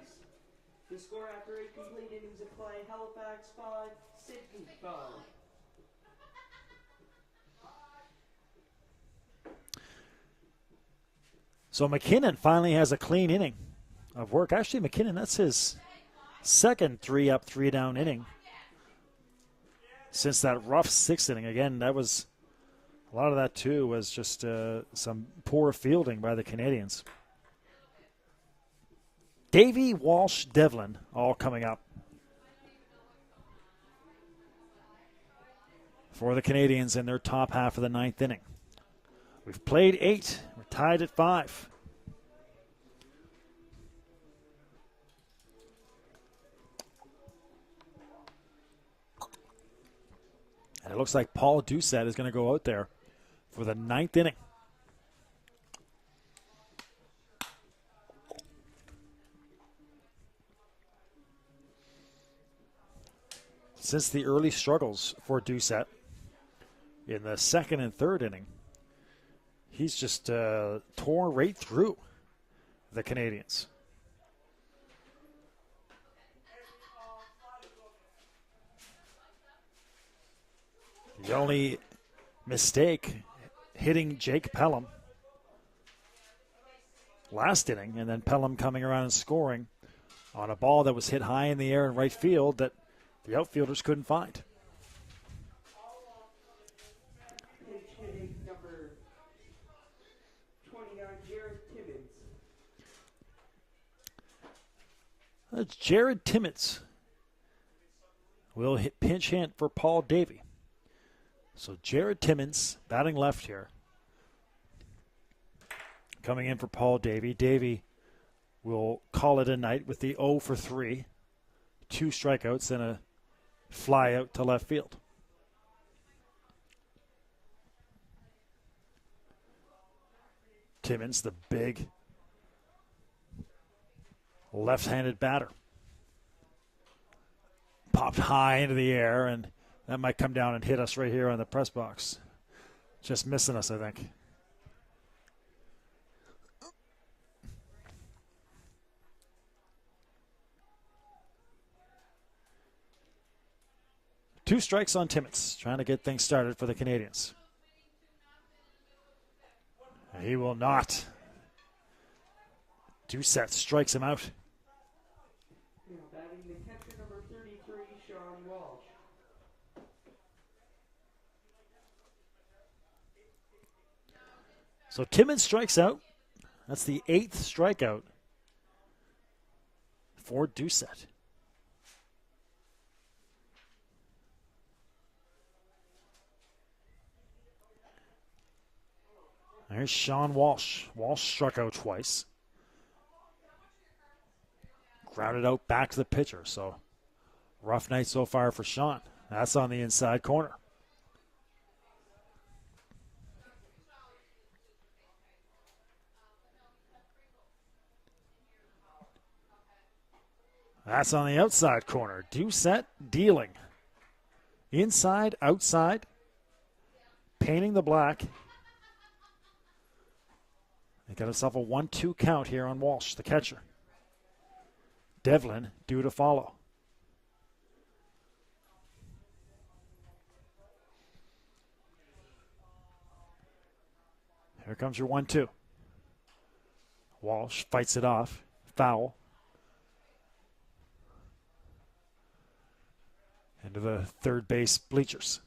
The score after 8 complete innings of play, Halifax 5, Sydney 5. So McKinnon finally has a clean inning of work. Actually, McKinnon, that's his second 3 up, 3 down inning since that rough 6th inning. Again, that was A lot of that, too, was just some poor fielding by the Canadians. Davey, Walsh, Devlin all coming up for the Canadians in their top half of the ninth inning. We've played 8. We're tied at 5. And it looks like Paul Doucette is going to go out there for the ninth inning. Since the early struggles for Doucette in the second and third inning, he's just tore right through the Canadians. The only mistake hitting Jake Pelham last inning, and then Pelham coming around and scoring on a ball that was hit high in the air in right field that the outfielders couldn't find. Hitting number 29, Jared Timmons. That's Jared Timmons. Will hit pinch hit for Paul Davey. So Jared Timmons batting left here. Coming in for Paul Davey. Davey will call it a night with the 0 for 3. 2 strikeouts and a fly out to left field. Timmons, the big left-handed batter. Popped high into the air, and that might come down and hit us right here on the press box. Just missing us, I think. Two strikes on Timmons, trying to get things started for the Canadians. He will not. Doucette strikes him out. Batting the catcher, number 33, Sean Walsh. So Timmons strikes out. That's the 8th strikeout for Doucette. There's Sean Walsh. Walsh struck out twice. Grounded out back to the pitcher. So rough night so far for Sean. That's on the inside corner. That's on the outside corner. Doucette dealing. Inside, outside. Painting the black. They got himself a 1-2 count here on Walsh, the catcher. Devlin due to follow. Here comes your 1-2. Walsh fights it off. Foul. Into the third base bleachers.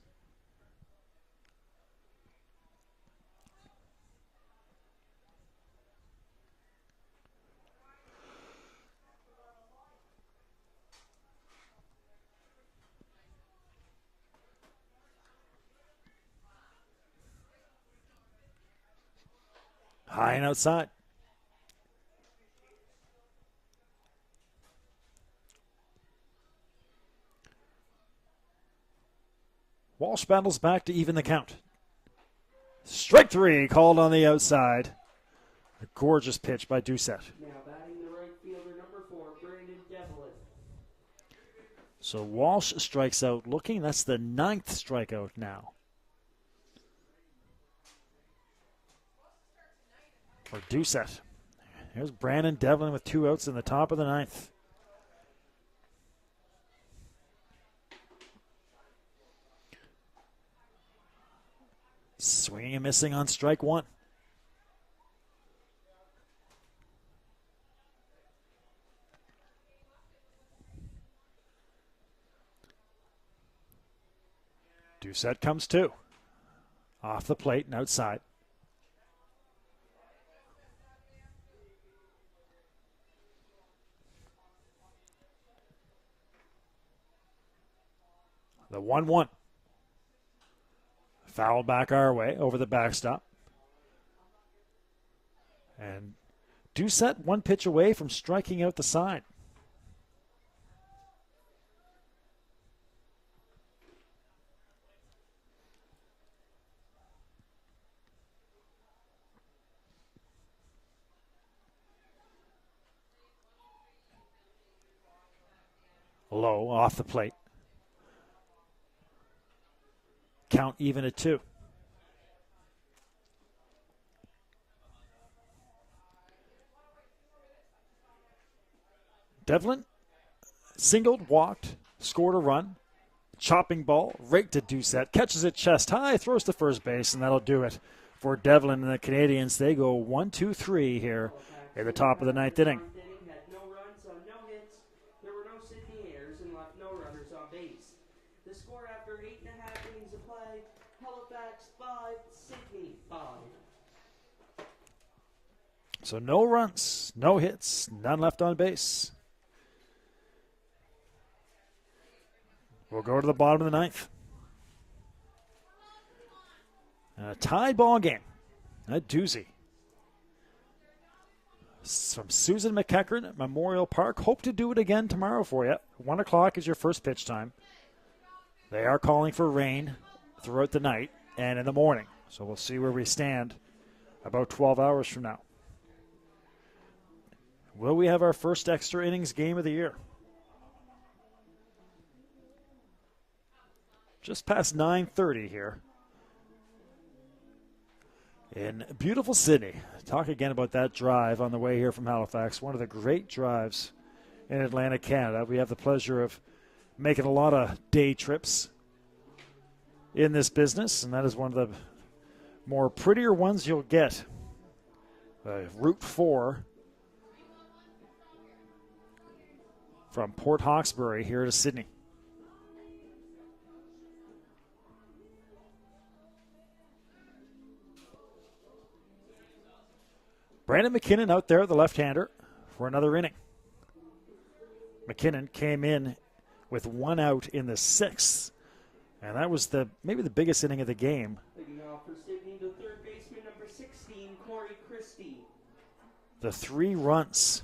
High and outside. Walsh battles back to even the count. Strike 3 called on the outside. A gorgeous pitch by Doucette. Now batting the right fielder, number 4, Brandon Devlin. So Walsh strikes out looking. That's the 9th strikeout now for Doucette. Here's Brandon Devlin with 2 outs in the top of the 9th. Swinging and missing on strike 1. Doucette comes 2. Off the plate and outside. The 1-1. Foul back our way over the backstop. And Doucette one pitch away from striking out the side. Low off the plate. Count even at 2. Devlin singled, walked, scored a run. Chopping ball, right to Doucette. Catches it chest high, throws to first base, and that'll do it for Devlin and the Canadians. They go 1-2-3 here at the top of the ninth inning. Had no runs on no hits. There were no Sydney errors and left no runners on base. The score after 8.5 innings of play, Halifax 5, Sydney 5. So no runs, no hits, none left on base. We'll go to the bottom of the ninth. A tied ball game. A doozy. From Susan MacEachern Memorial Park. Hope to do it again tomorrow for you. 1 o'clock is your first pitch time. They are calling for rain throughout the night and in the morning. So we'll see where we stand about 12 hours from now. Will we have our first extra innings game of the year? Just past 9:30 here in beautiful Sydney. Talk again about that drive on the way here from Halifax. One of the great drives in Atlantic Canada. We have the pleasure of making a lot of day trips in this business, and that is one of the more prettier ones you'll get. Route 4 from Port Hawkesbury here to Sydney. Brandon McKinnon out there, the left-hander, for another inning. McKinnon came in with 1 out in the 6th, and that was maybe the biggest inning of the game. Leading off for Sydney, the third baseman, number 16, Corey Christie. The 3 runs.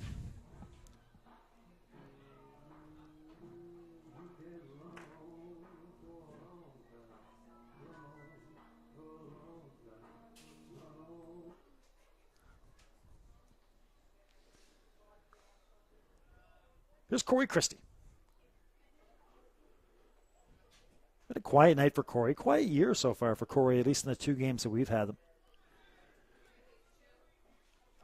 Here's Corey Christie. Been a quiet night for Corey. Quiet year so far for Corey, at least in the 2 games that we've had them.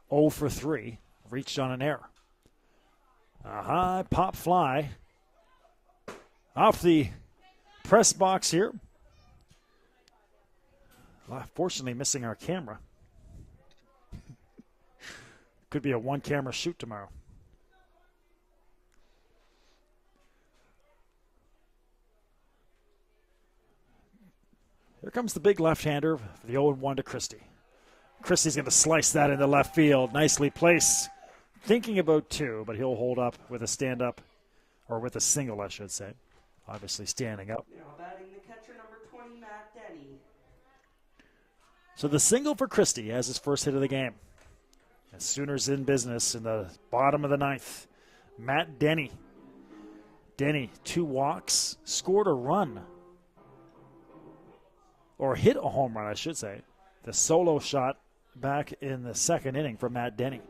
0 for 3. Reached on an error. A high pop fly off the press box here. Fortunately, missing our camera. Could be a 1-camera shoot tomorrow. Here comes the big left-hander for the 0-1 to Christie. Christie's going to slice that into left field. Nicely placed. Thinking about 2, but he'll hold up with a stand-up, or with a single, I should say. Obviously standing up. Now batting the catcher, number 20, Matt Denny. So the single for Christie has his first hit of the game. And Sooners in business in the bottom of the 9th. Matt Denny. Denny, 2 walks, scored a run. Or hit a home run, I should say. The solo shot back in the 2nd inning for Matt Denny.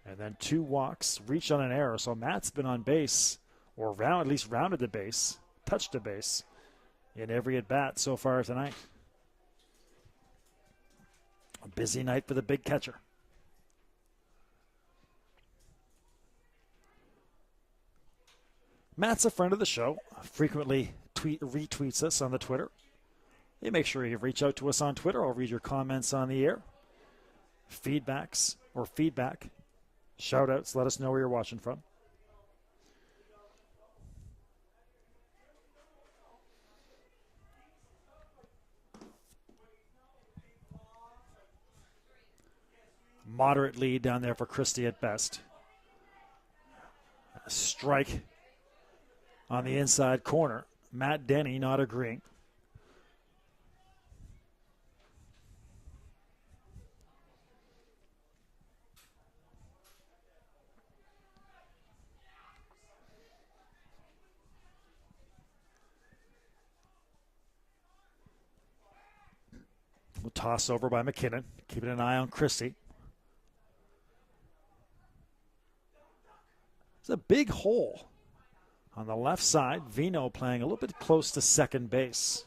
And then 2 walks, reached on an error. So Matt's been on base, or at least rounded the base, touched the base in every at-bat so far tonight. A busy night for the big catcher. Matt's a friend of the show, frequently retweets us on the Twitter. Hey, make sure you reach out to us on Twitter. I'll read your comments on the air. Feedback, shout-outs, let us know where you're watching from. moderate lead down there for Christie at best. A strike on the inside corner. Matt Denny not agreeing. We'll toss over by McKinnon, keeping an eye on Christie. It's a big hole on the left side. Vino playing a little bit close to second base.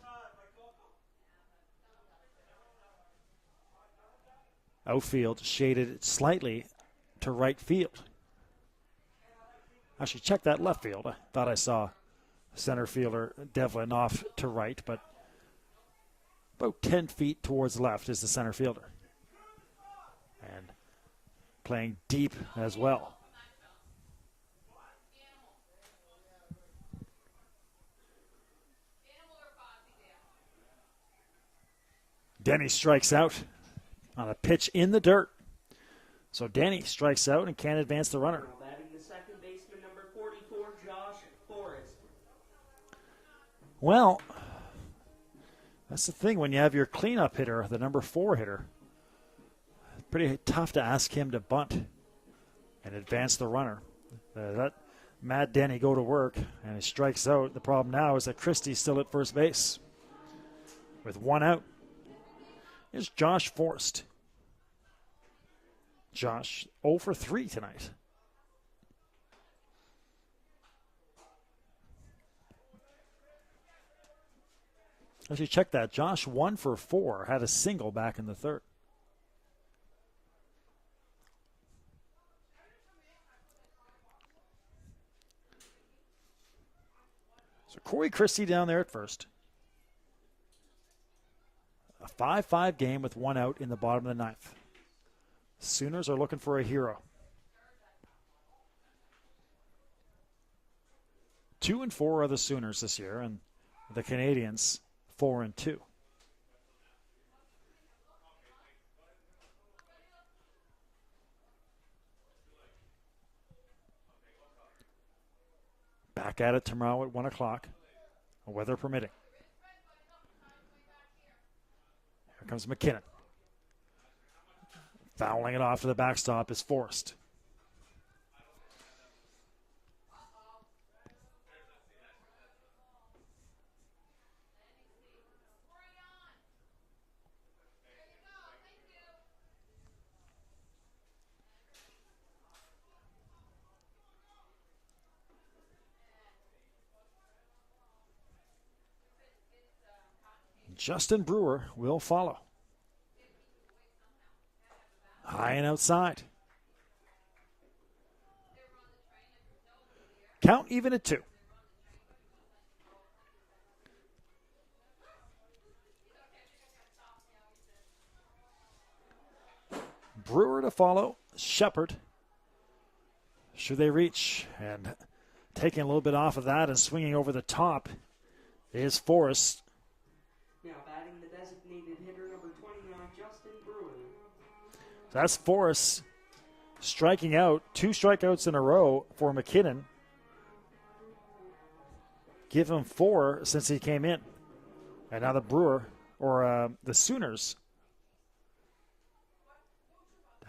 Outfield shaded slightly to right field. Actually, check that left field. I thought I saw center fielder Devlin off to right, but about 10 feet towards left is the center fielder. And playing deep as well. Denny strikes out on a pitch in the dirt. So Denny strikes out and can't advance the runner. Batting the second baseman, number 44, Josh Forrest. Well, that's the thing when you have your cleanup hitter, the number 4 hitter. Pretty tough to ask him to bunt and advance the runner. Let Matt Denny go to work, and he strikes out. The problem now is that Christie's still at first base with 1 out. Here's Josh Forrest. Josh 0 for 3 tonight. Actually, check that. Josh 1 for 4, had a single back in the third. So Corey Christie down there at first. A 5-5 game with 1 out in the bottom of the 9th. Sooners are looking for a hero. 2-4 are the Sooners this year, and the Canadians 4-2. Back at it tomorrow at 1 o'clock, weather permitting. Here comes McKinnon. Fouling it off to the backstop is Forrest. Justin Brewer will follow. High and outside. Count even at 2. Brewer to follow. Shepard. Should they reach? And taking a little bit off of that and swinging over the top is Forrest. Now batting the designated hitter, number 29, Justin Brewer. That's Forrest striking out. 2 strikeouts in a row for McKinnon. Give him 4 since he came in. And now the Brewer, or the Sooners,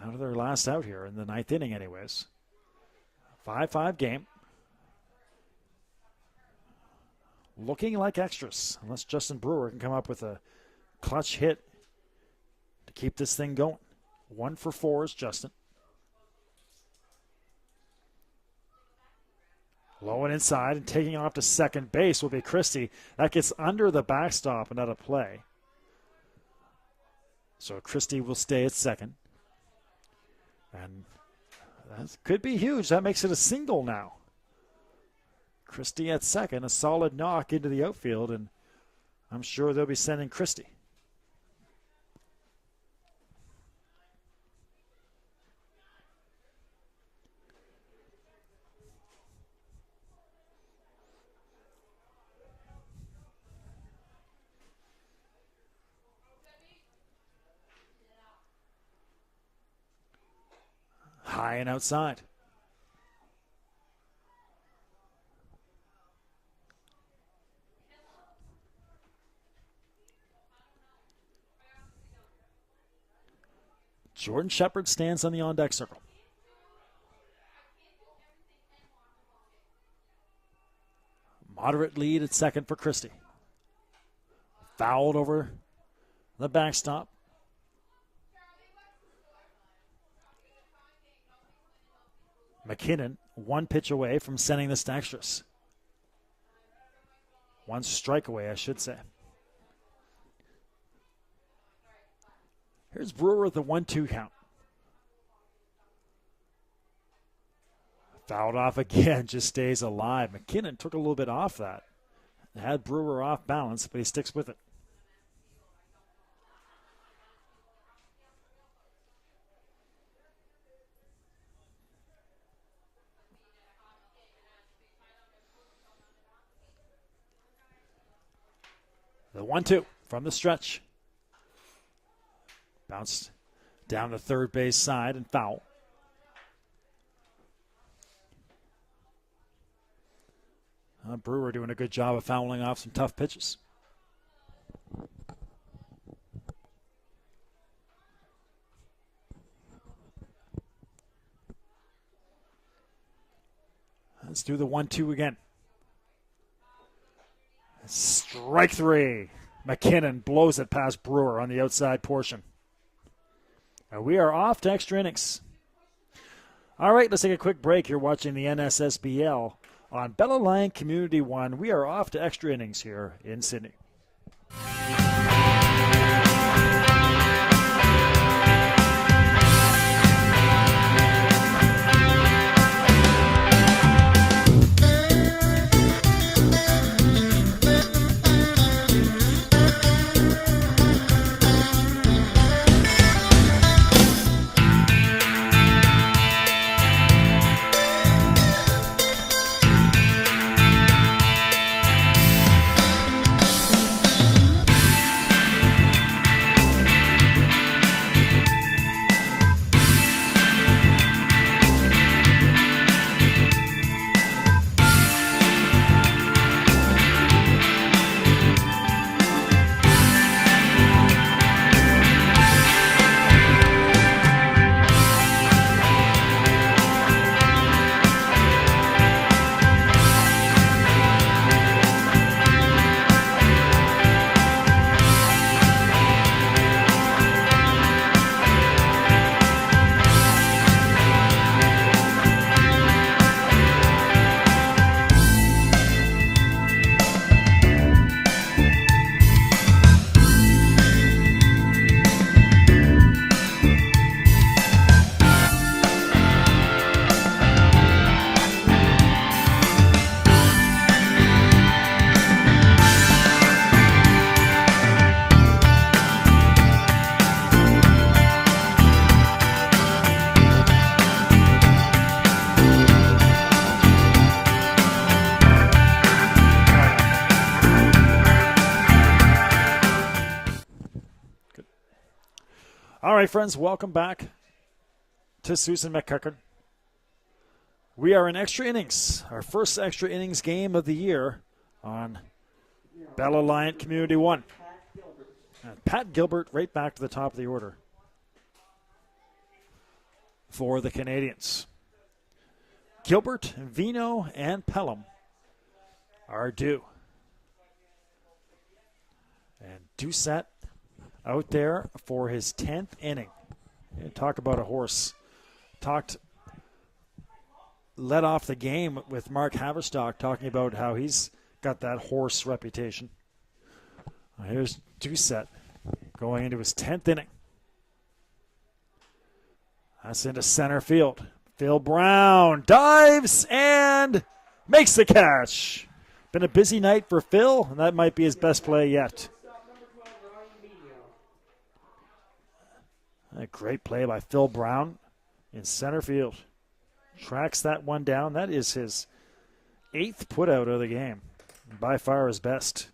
down to their last out here in the 9th inning anyways. 5-5 game. Looking like extras, unless Justin Brewer can come up with a clutch hit to keep this thing going. 1 for 4 is Justin. Low and inside, and taking off to second base will be Christie. That gets under the backstop and out of play. So Christie will stay at second. And that could be huge. That makes it a single now. Christie at second, a solid knock into the outfield, and I'm sure they'll be sending Christie. high and outside. Jordan Shepard stands on the on-deck circle. Moderate lead at second for Christie. Fouled over the backstop. McKinnon, one pitch away from sending this to extras. One strike away, I should say. Here's Brewer with the 1-2 count. Fouled off again, just stays alive. McKinnon took a little bit off that. Had Brewer off balance, but he sticks with it. The 1-2 from the stretch. Bounced down the third base side and foul. Brewer doing a good job of fouling off some tough pitches. Let's do the 1-2 again. Strike three. McKinnon blows it past Brewer on the outside portion. And we are off to extra innings. All right, let's take a quick break. You're watching the NSSBL on Bell Alliance Community 1. We are off to extra innings here in Sydney. All right, friends, welcome back to Susan MacEachern. We are in extra innings, our first extra innings game of the year on Bell Alliance Community 1. And Pat Gilbert right back to the top of the order for the Canadians. Gilbert, Vino, and Pelham are due. And Doucette out there for his 10th inning. And talk about a horse. Led off the game with Mark Haverstock talking about how he's got that horse reputation. Here's Doucette going into his 10th inning. That's into center field. Phil Brown dives and makes the catch. Been a busy night for Phil, and that might be his best play yet. A great play by Phil Brown in center field. Tracks that one down. That is his 8th putout of the game. By far his best.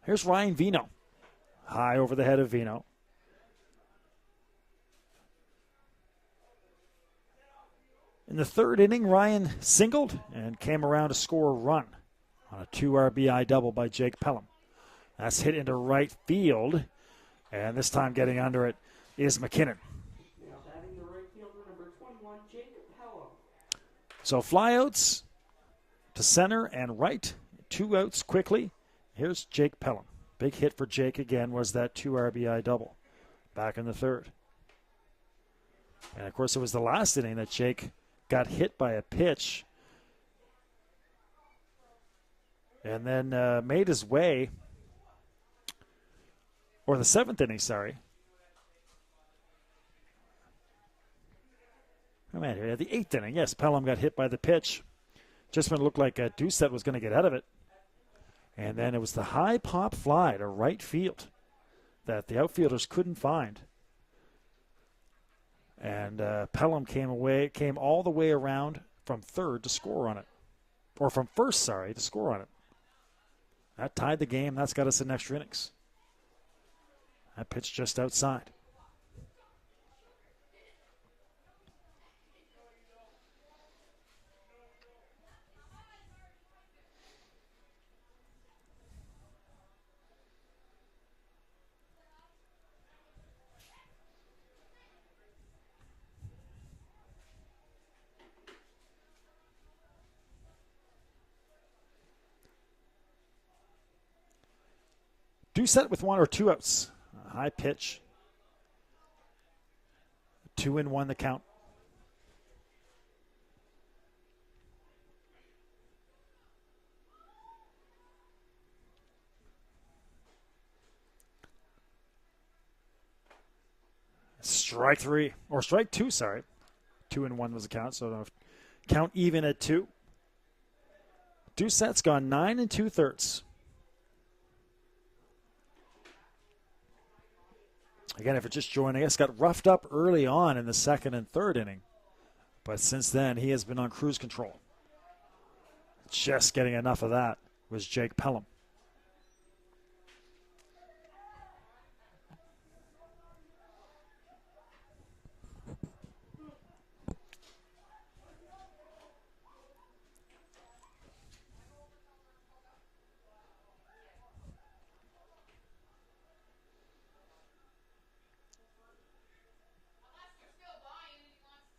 Here's Ryan Vino. High over the head of Vino. In the third inning, Ryan singled and came around to score a run on a 2 RBI double by Jake Pelham. That's hit into right field, and this time getting under it is McKinnon. Now batting the right fielder, number 21, Jake Pelham. So flyouts to center and right, 2 outs quickly. Here's Jake Pelham. Big hit for Jake again was that 2 RBI double back in the third. And, of course, it was the last inning that Jake got hit by a pitch and then made his way, or the 7th inning, sorry. Oh, man, here, the 8th inning, yes, Pelham got hit by the pitch just when it looked like Doucette was going to get out of it. And then it was the high pop fly to right field that the outfielders couldn't find. And Pelham came all the way around from third to score on it. Or from first, sorry, to score on it. That tied the game. That's got us in extra innings. That pitch just outside. Doucette with 1 or 2 outs. A high pitch. 2-1 the count. Strike 3, or strike 2, sorry. 2-1 was the count, so count even at 2. Doucette's gone 9 2/3. Again, if you're just joining us, got roughed up early on in the 2nd and 3rd inning. But since then, he has been on cruise control. Just getting enough of that was Jake Pelham.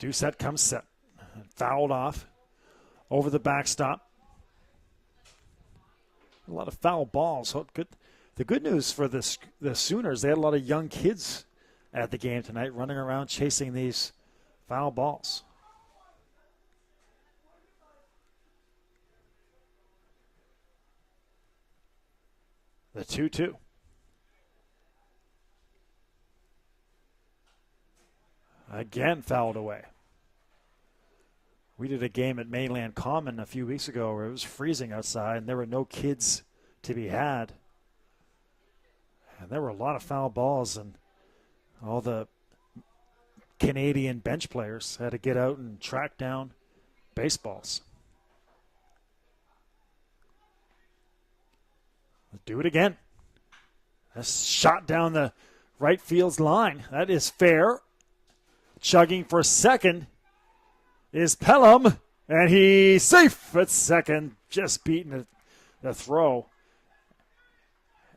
Doucette comes set. Fouled off over the backstop. A lot of foul balls. So good. The good news for the Sooners, they had a lot of young kids at the game tonight running around chasing these foul balls. The 2-2. Again fouled away. We did a game at Mainland Common a few weeks ago where it was freezing outside and there were no kids to be had. And there were a lot of foul balls, and all the Canadian bench players had to get out and track down baseballs. Let's do it again. A shot down the right field's line. That is fair. Chugging for second is Pelham, and he's safe at second, just beating the throw.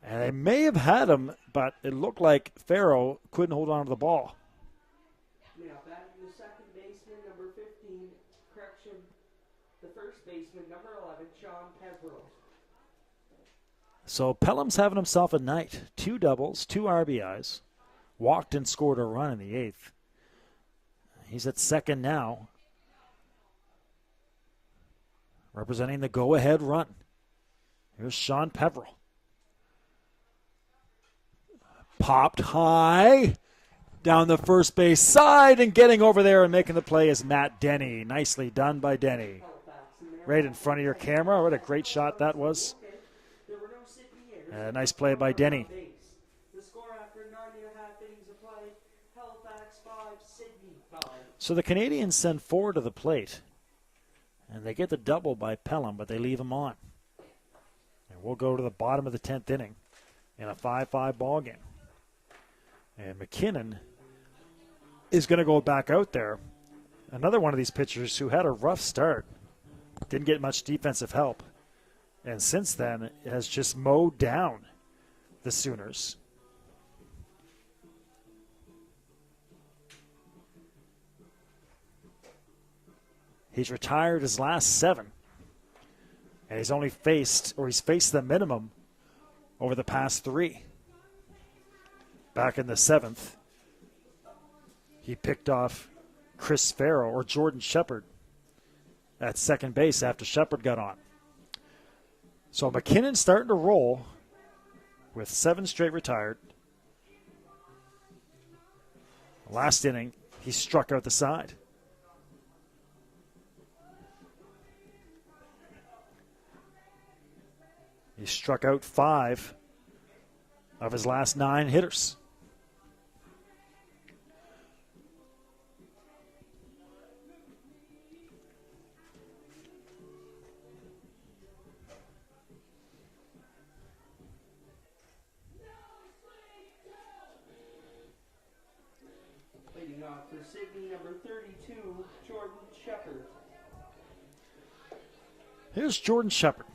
And they may have had him, but it looked like Farrow couldn't hold on to the ball. Now batting the second baseman, number 15, correction, the first baseman, number 11, Sean Peverill. So Pelham's having himself a night. 2 doubles, 2 RBIs. Walked and scored a run in the 8th. He's at second now, representing the go-ahead run. Here's Sean Peverill. Popped high down the first base side, and getting over there and making the play is Matt Denny. Nicely done by Denny. Right in front of your camera. What a great shot that was. Nice play by Denny. The score after 9.5 innings of play, Halifax 5, Sydney 5. So the Canadians send 4 to the plate, and they get the double by Pelham, but they leave him on. And we'll go to the bottom of the 10th inning. in a 5-5 ball game. And McKinnon is going to go back out there. Another one of these pitchers who had a rough start, didn't get much defensive help, and since then has just mowed down the Sooners. He's retired his last 7, and he's faced the minimum over the past 3. Back in the 7th, he picked off Chris Farrow or Jordan Shepard at second base after Shepard got on. So McKinnon's starting to roll with 7 straight retired. Last inning, he struck out the side. He struck out 5 of his last 9 hitters. Leading off for Sydney, number 32, Jordan Shepard. Here's Jordan Shepard.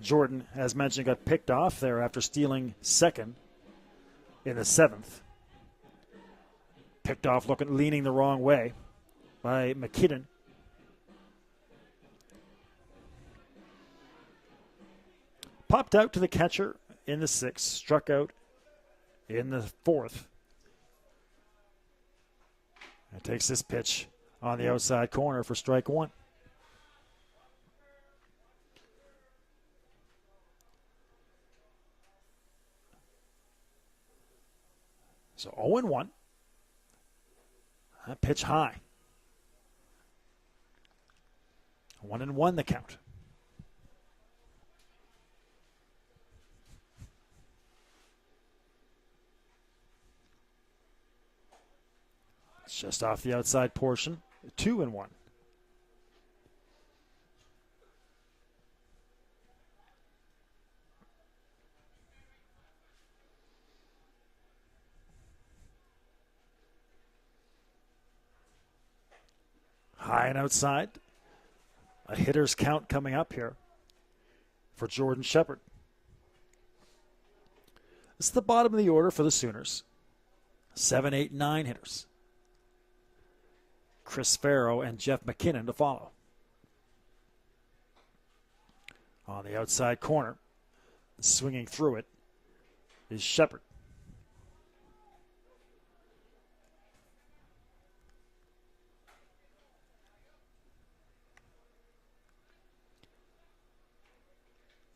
Jordan, as mentioned, got picked off there after stealing second in the 7th. Picked off leaning the wrong way by McKinnon. Popped out to the catcher in the 6th, struck out in the 4th. And takes this pitch on the outside corner for strike 1. So 0-1. That pitch high. 1-1 the count. It's just off the outside portion. 2-1. High and outside. A hitter's count coming up here for Jordan Shepard. This is the bottom of the order for the Sooners. 7, 8, 9 hitters. Chris Farrow and Jeff McKinnon to follow. On the outside corner, swinging through it, is Shepard.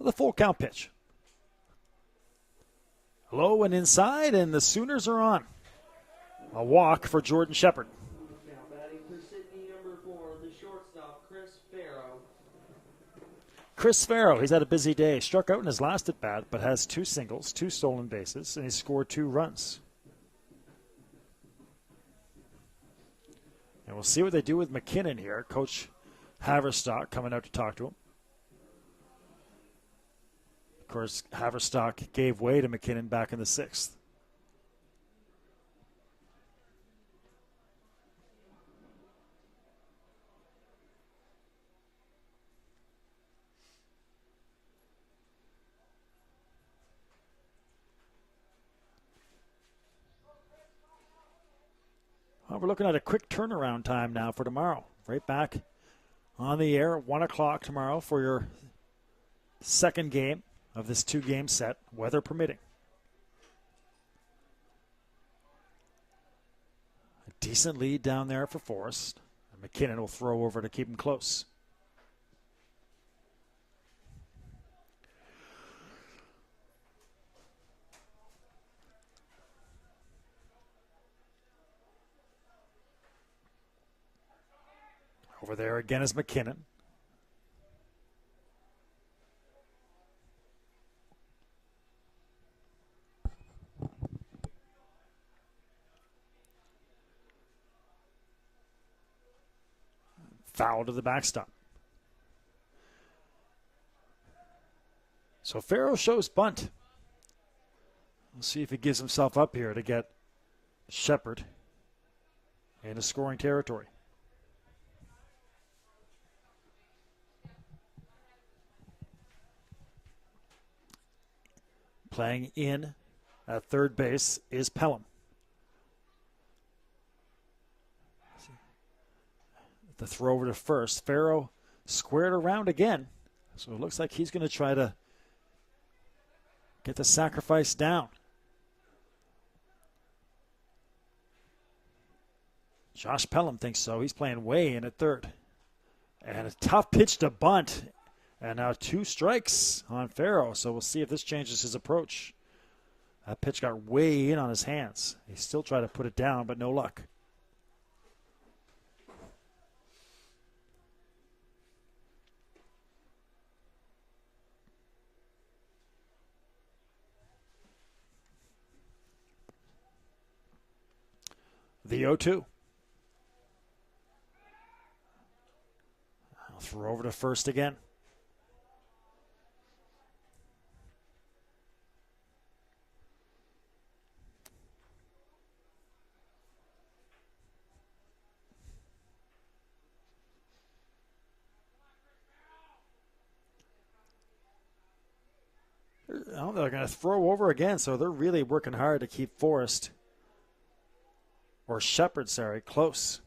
The full count pitch. Low and inside, and the Sooners are on. A walk for Jordan Shepard. Now batting for Sydney, number 4, the shortstop, Chris Farrow. Chris Farrow, he's had a busy day. Struck out in his last at bat, but has 2 singles, 2 stolen bases, and he scored 2 runs. And we'll see what they do with McKinnon here. Coach Haverstock coming out to talk to him. Of course, Haverstock gave way to McKinnon back in the 6th. Well, we're looking at a quick turnaround time now for tomorrow. Right back on the air at 1 o'clock tomorrow for your second game of this 2-game set, weather permitting. A decent lead down there for Forrest. And McKinnon will throw over to keep him close. Over there again is McKinnon. Foul to the backstop. So Farrow shows bunt. We'll see if he gives himself up here to get Shepard into scoring territory. Playing in at third base is Pelham. The throw over to first. Farrow squared around again. So it looks like he's going to try to get the sacrifice down. Josh Pelham thinks so. He's playing way in at third. And a tough pitch to bunt. And now 2 strikes on Farrow. So we'll see if this changes his approach. That pitch got way in on his hands. He still tried to put it down, but no luck. The 0-2. I'll throw over to first again. Oh, they're going to throw over again, so they're really working hard to keep Forrest, or Shepard, sorry, close.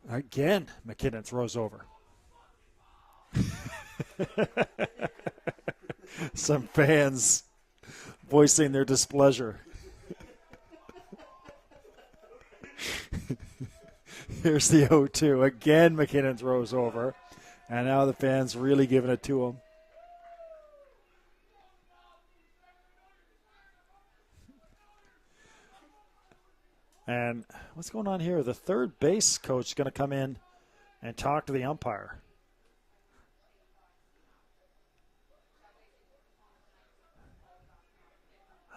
Again, McKinnon throws over. Some fans voicing their displeasure. Here's the 0-2. Again, McKinnon throws over. And now the fans really giving it to him. And what's going on here? The third base coach is going to come in and talk to the umpire.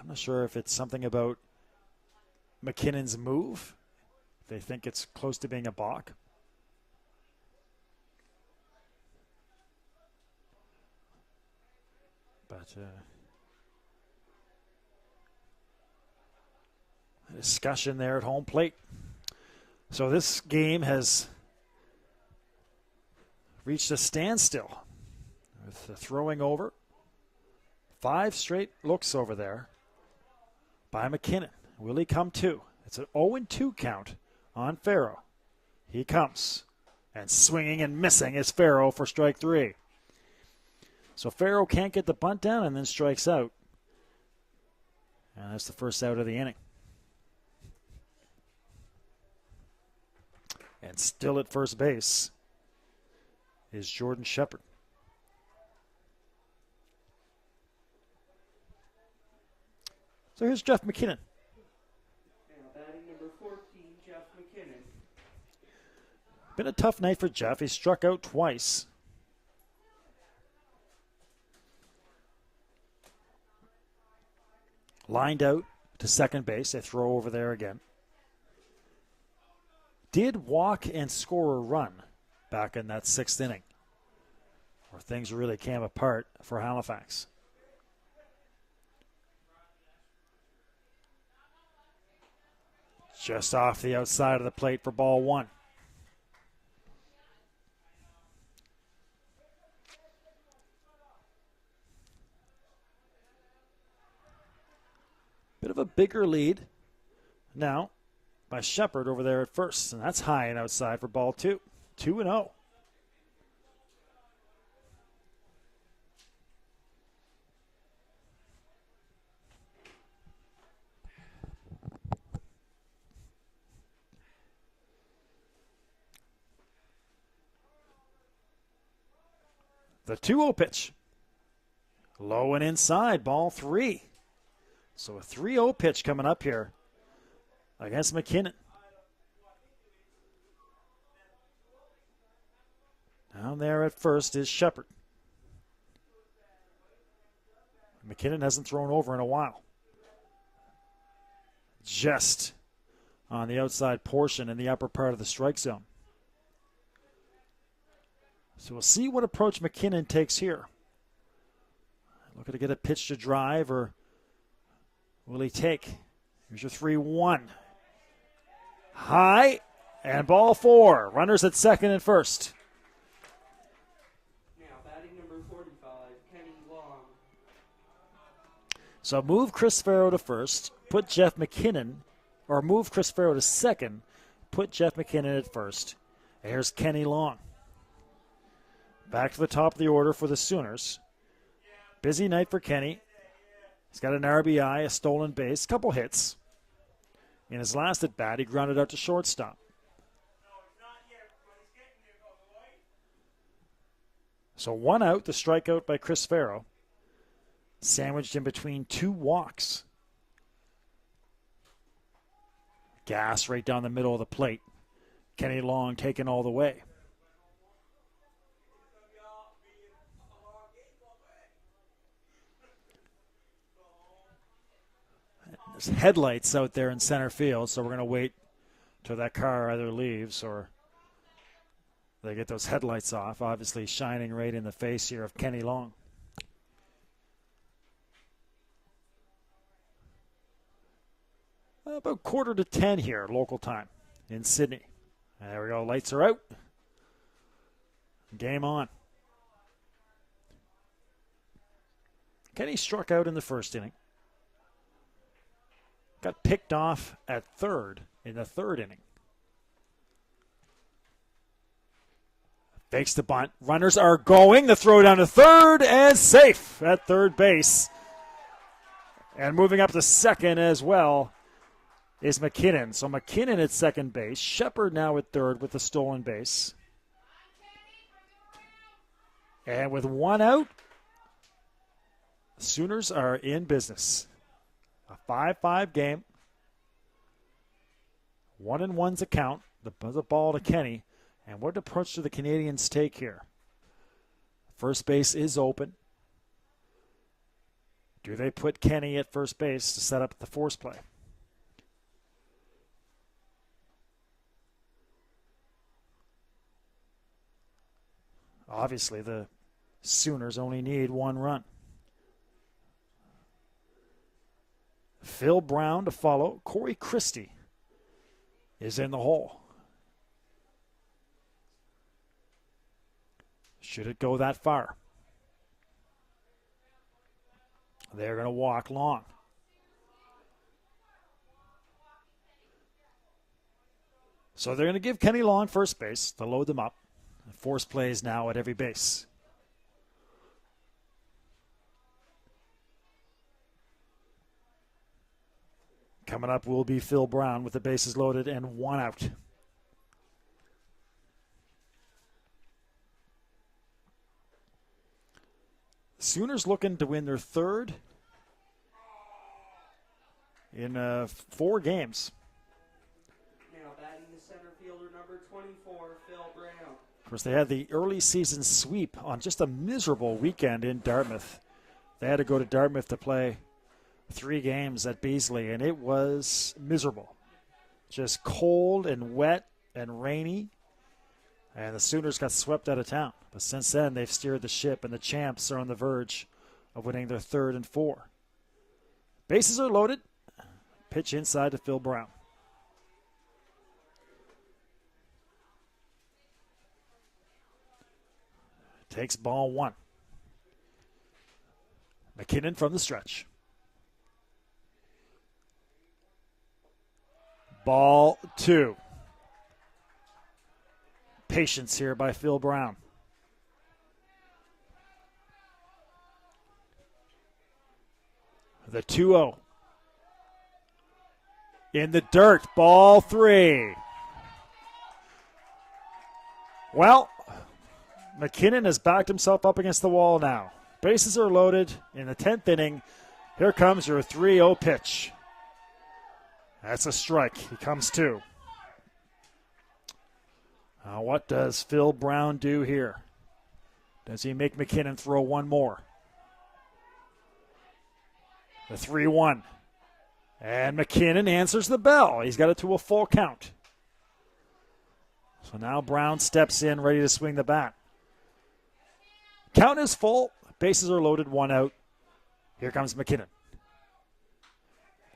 I'm not sure if it's something about McKinnon's move. They think it's close to being a balk. But discussion there at home plate. So this game has reached a standstill with the throwing over. 5 straight looks over there by McKinnon. Will he come to? It's an 0-2 count on Farrow. He comes, and swinging and missing is Farrow for strike 3. So Farrow can't get the bunt down and then strikes out. And that's the first out of the inning. And still at first base is Jordan Shepard. So here's Jeff McKinnon. Batting number 14, Jeff McKinnon. Been a tough night for Jeff. He struck out twice. Lined out to second base. They throw over there again. Did walk and score a run back in that 6th inning, where things really came apart for Halifax. Just off the outside of the plate for ball 1. Bit of a bigger lead now by Shepard over there at first, and that's high and outside for ball 2. 2-0. The 2-0 pitch. Low and inside, ball 3. So a 3-0 pitch coming up here against McKinnon. Down there at first is Shepard. McKinnon hasn't thrown over in a while. Just on the outside portion in the upper part of the strike zone. So we'll see what approach McKinnon takes here. Looking to get a pitch to drive, or will he take? Here's your 3-1. High, and ball 4. Runners at second and first. Now batting number 45, Kenny Long. So move Chris Farrow to first, put Jeff McKinnon, or move Chris Farrow to second, put Jeff McKinnon at first. And here's Kenny Long. Back to the top of the order for the Sooners. Busy night for Kenny. He's got an RBI, a stolen base, a couple hits. In his last at bat, he grounded out to shortstop. So 1 out, the strikeout by Chris Farrow, sandwiched in between 2 walks. Gas right down the middle of the plate. Kenny Long taking all the way. There's headlights out there in center field, so we're going to wait till that car either leaves or they get those headlights off, obviously shining right in the face here of Kenny Long. About 9:45 here, local time in Sydney. And there we go, lights are out. Game on. Kenny struck out in the first inning. Got picked off at third in the third inning. Fakes the bunt. Runners are going. The throw down to third and safe at third base. And moving up to second as well is McKinnon. So McKinnon at second base. Shepard now at third with the stolen base. And with 1 out, the Sooners are in business. A 5-5 game. 1-1's a count. The ball to Kenny. And what approach do the Canadians take here? First base is open. Do they put Kenny at first base to set up the force play? Obviously, the Sooners only need 1 run. Phil Brown to follow. Corey Christie is in the hole. Should it go that far? They're going to walk Long. So they're going to give Kenny Long first base to load them up. Force plays now at every base. Coming up will be Phil Brown with the bases loaded and 1 out. Sooners looking to win their third in 4 games. Now batting the center fielder number 24, Phil Brown. Of course, they had the early season sweep on just a miserable weekend in Dartmouth. They had to go to Dartmouth to play 3 games at Beasley, and it was miserable. Just cold and wet and rainy, and the Sooners got swept out of town. But since then, they've steered the ship, and the Champs are on the verge of winning their 3rd and 4. Bases are loaded. Pitch inside to Phil Brown. Takes ball 1. McKinnon from the stretch. Ball 2. Patience here by Phil Brown. The 2-0. In the dirt, ball 3. Well, McKinnon has backed himself up against the wall now. Bases are loaded in the 10th inning. Here comes your 3-0 pitch. That's a strike. He comes to. What does Phil Brown do here? Does he make McKinnon throw 1 more? The 3-1. And McKinnon answers the bell. He's got it to a full count. So now Brown steps in, ready to swing the bat. Count is full. Bases are loaded, 1 out. Here comes McKinnon.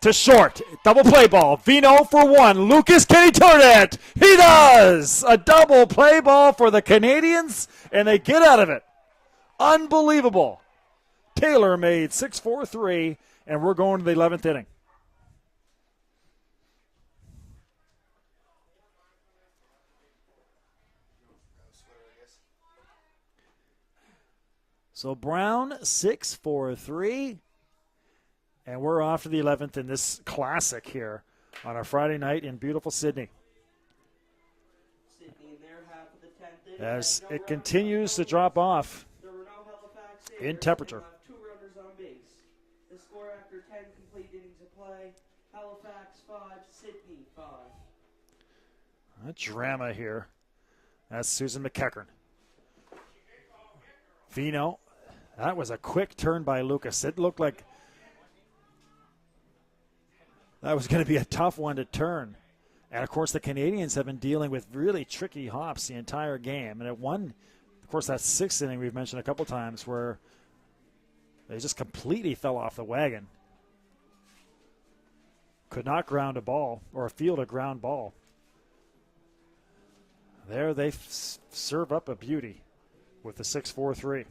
To short. Double play ball. Vino for 1. Lucas, can he turn it? He does! A double play ball for the Canadians, and they get out of it. Unbelievable. Taylor made 6-4-3, and we're going to the 11th inning. So Brown, 6-4-3. And we're off to the 11th in this classic here on a Friday night in beautiful Sydney. As it continues to drop off in temperature. 2 runners on base. The score after 10 complete innings of play, Halifax 5, Sydney 5. A drama here. That's Susan MacEachern. Vino. That was a quick turn by Lucas. It looked like that was going to be a tough one to turn. And, of course, the Canadians have been dealing with really tricky hops the entire game. And at one, of course, that 6th inning we've mentioned a couple times where they just completely fell off the wagon. Could not ground a ball or field a ground ball. There they serve up a beauty with the 6-4-3.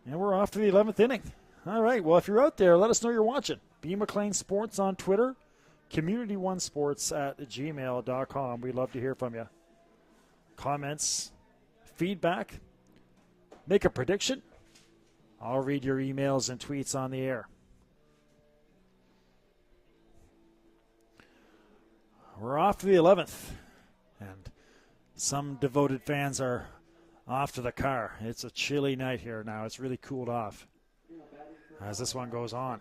And we're off to the 11th inning. All right, well, if you're out there, let us know you're watching. B. McLean Sports on Twitter, community1sports@gmail.com. We'd love to hear from you. Comments, feedback, make a prediction. I'll read your emails and tweets on the air. We're off to the 11th, and some devoted fans are off to the car. It's a chilly night here now. It's really cooled off as this one goes on.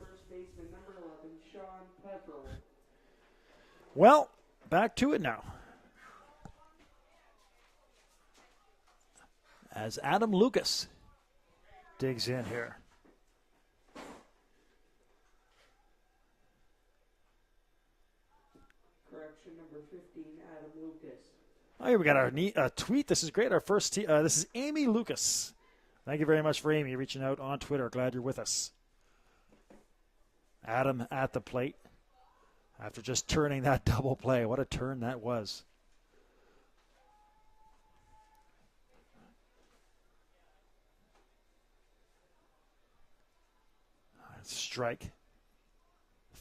Well, back to it now. As Adam Lucas digs in here. Correction number 15, Adam Lucas. Oh, here we got our tweet. This is great. Our first this is Amy Lucas. Thank you very much for Amy reaching out on Twitter. Glad you're with us. Adam at the plate after just turning that double play. What a turn that was. Strike.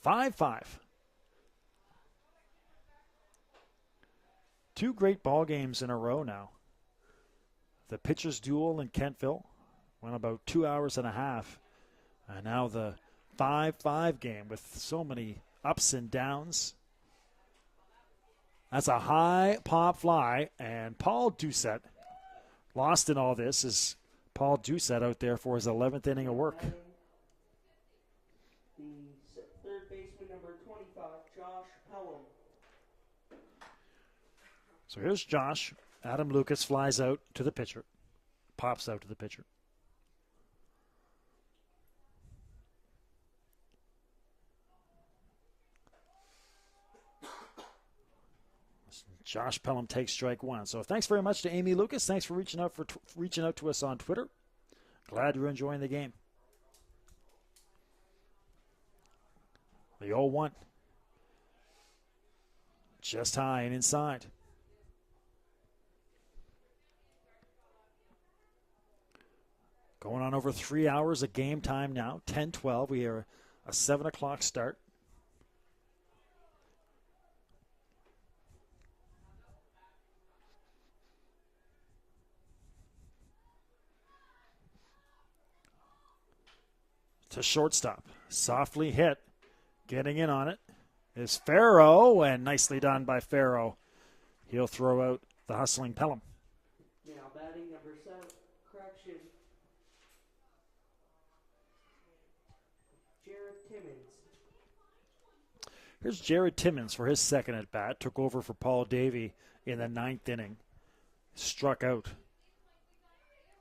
5-5. 2 great ball games in a row now. The pitchers' duel in Kentville went about 2 hours and a half. And now the 5-5 game with so many ups and downs. That's a high pop fly. And Paul Doucette, lost in all this, is Paul Doucette out there for his 11th inning of work. The third baseman, number 25, Josh Pelham. So here's Josh. Adam Lucas flies out to the pitcher. Pops out to the pitcher. Josh Pelham takes strike 1. So thanks very much to Amy Lucas. Thanks for reaching out to us on Twitter. Glad you're enjoying the game. The 0-1. Just high and inside. Going on over 3 hours of game time now. 10-12. We are a 7 o'clock start. To shortstop. Softly hit. Getting in on it is Farrow, and nicely done by Farrow. He'll throw out the hustling Pelham. Now batting number 7, correction. Jared Timmons. Here's Jared Timmons for his second at bat. Took over for Paul Davey in the 9th inning. Struck out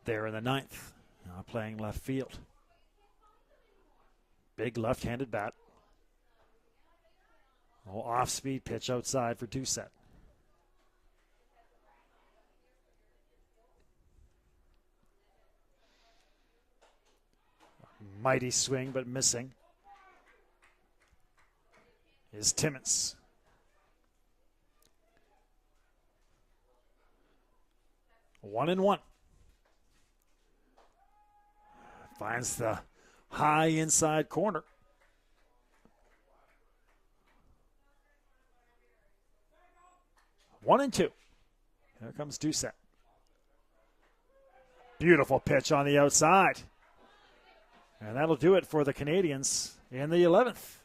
there in the 9th. Now playing left field. Big left-handed bat. Off-speed pitch outside for Doucette. Mighty swing, but missing is Timmins. One and one. Finds the high inside corner. One and two. Here comes Doucette. Beautiful pitch on the outside. And that'll do it for the Canadians in the 11th.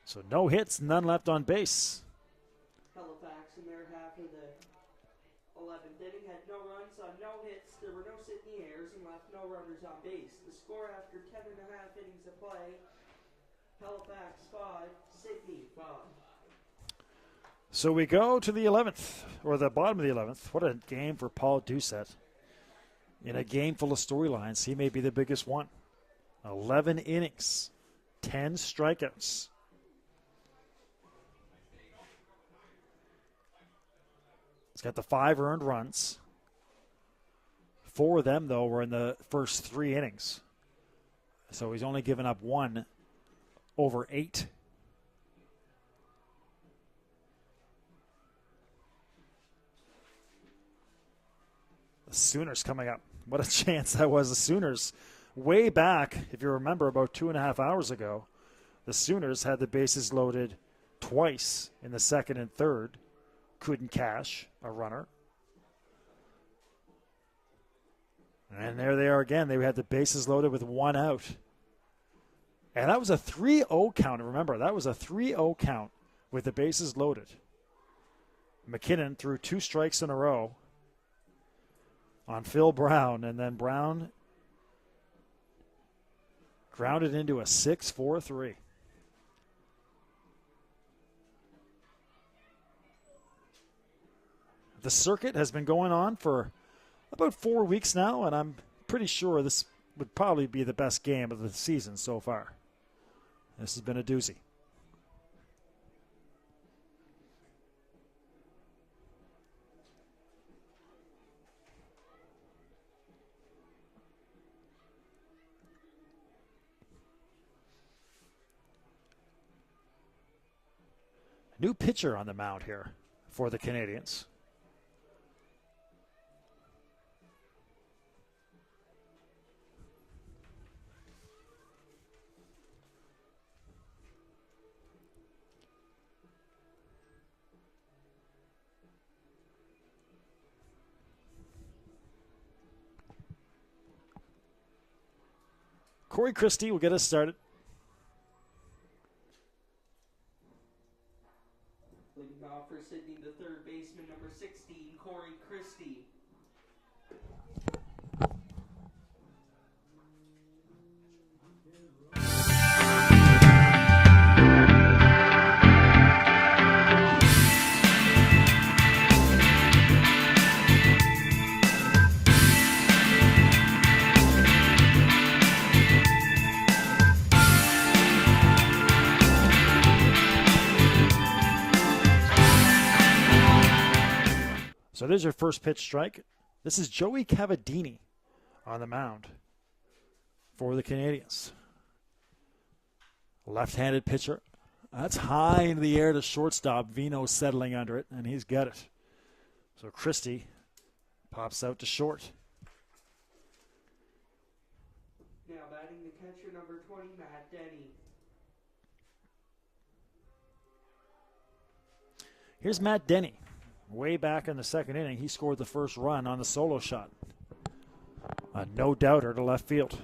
So no hits, none left on base. Halifax in their half of the 11th inning had no runs on no hits. There were no Sydney errors and left no runners on base. The score after 10 and a half innings of play, Halifax 5, Sydney 5. So we go to the 11th, or the bottom of the 11th. What a game for Paul Doucette. In a game full of storylines, he may be the biggest one. 11 innings, 10 strikeouts. He's got the 5 earned runs. 4 of them, though, were in the first 3 innings. So he's only given up 1 over 8. The Sooners coming up. What a chance that was. The Sooners, way back, if you remember, about 2.5 hours ago, the Sooners had the bases loaded twice in the second and third. Couldn't cash a runner. And there they are again. They had the bases loaded with 1 out. And that was a 3-0 count. Remember, that was a 3-0 count with the bases loaded. McKinnon threw 2 strikes in a row on Phil Brown, and then Brown grounded into a 6-4-3. The circuit has been going on for about 4 weeks now, and I'm pretty sure this would probably be the best game of the season so far. This has been a doozy. New pitcher on the mound here for the Canadians. Corey Christie will get us started. Leading off for Sydney, the third baseman, number 16, Corey Christie. So there's your first pitch strike. This is Joey Cavadini on the mound for the Canadians. Left-handed pitcher. That's high into the air to shortstop. Vino settling under it, and he's got it. So Christie pops out to short. Now batting the catcher, number 20, Matt Denny. Here's Matt Denny. Way back in the second inning, he scored the first run on the solo shot. A no-doubter to left field.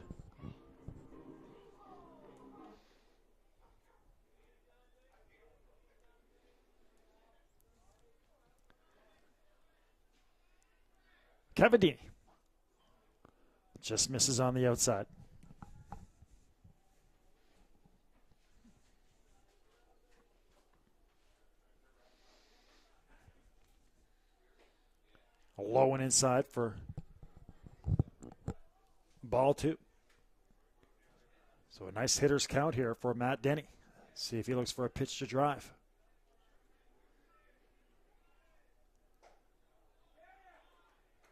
Cavadini just misses on the outside. Low and inside for ball 2. So a nice hitter's count here for Matt Denny. See if he looks for a pitch to drive.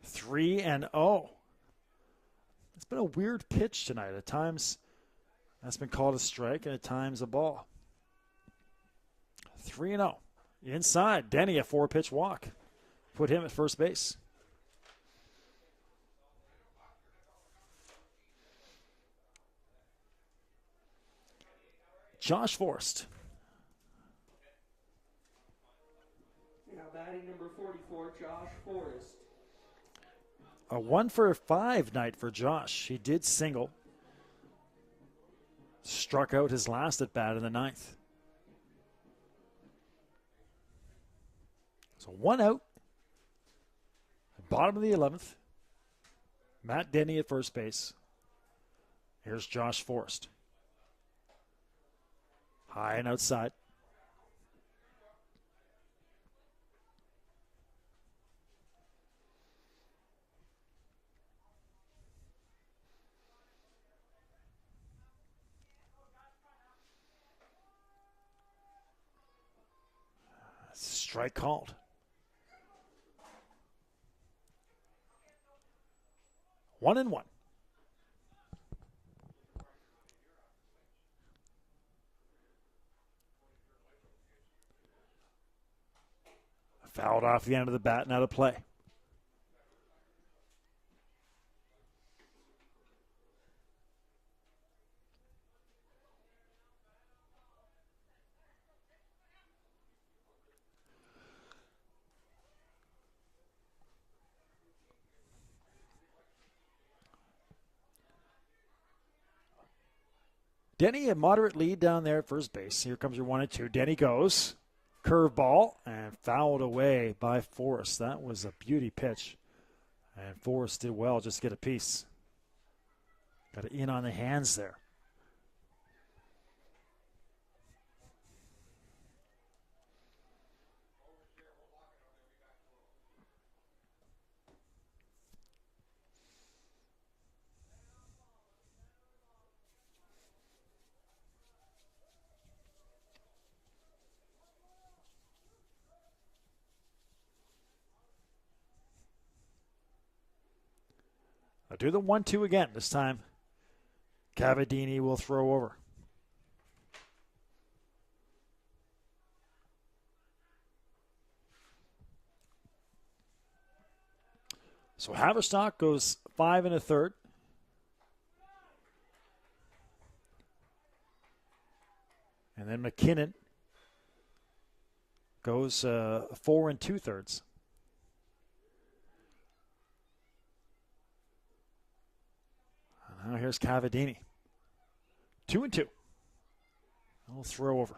Three and oh. It's been a weird pitch tonight. At times, that's been called a strike, and at times a ball. 3-0. Inside, Denny, a 4-pitch walk. Put him at first base. Josh Forrest. Now batting number 44, Josh Forrest. A 1-for-5 night for Josh. He did single. Struck out his last at bat in the 9th. So 1 out. Bottom of the 11th. Matt Denny at first base. Here's Josh Forrest. High and outside. Strike called. 1-1. Fouled off the end of the bat and out of play. Denny, a moderate lead down there at first base. Here comes your 1-2. Denny goes. Curveball and fouled away by Forrest. That was a beauty pitch. And Forrest did well just to get a piece. Got it in on the hands there. I'll do the 1-2 again. This time, Cavadini will throw over. So Haverstock goes 5 1/3. And then McKinnon goes 4 2/3. Now here's Cavadini. 2-2. I'll throw over.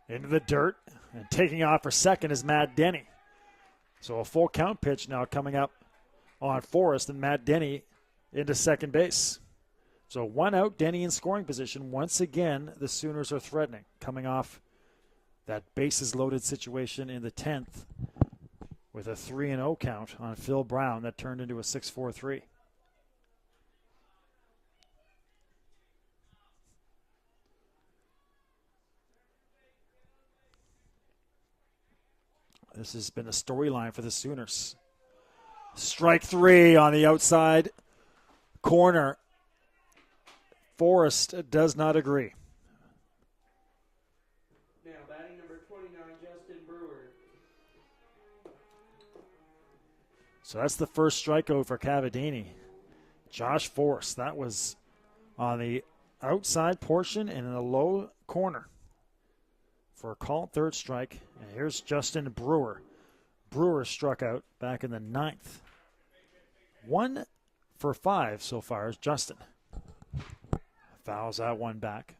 Into the dirt, and taking off for second is Matt Denny. So a full count pitch now coming up on Forrest, and Matt Denny into second base. So 1 out, Denny in scoring position. Once again, the Sooners are threatening, coming off that bases loaded situation in the 10th with a 3-0 count on Phil Brown that turned into a 6-4-3. This has been a storyline for the Sooners. Strike 3 on the outside corner. Forrest does not agree. Now batting number 29, Justin Brewer. So that's the first strikeout for Cavadini. Josh Forrest, that was on the outside portion and in the low corner for a called third strike. And here's Justin Brewer. Brewer struck out back in the 9th. 1 for 5 so far is Justin. Fouls that one back.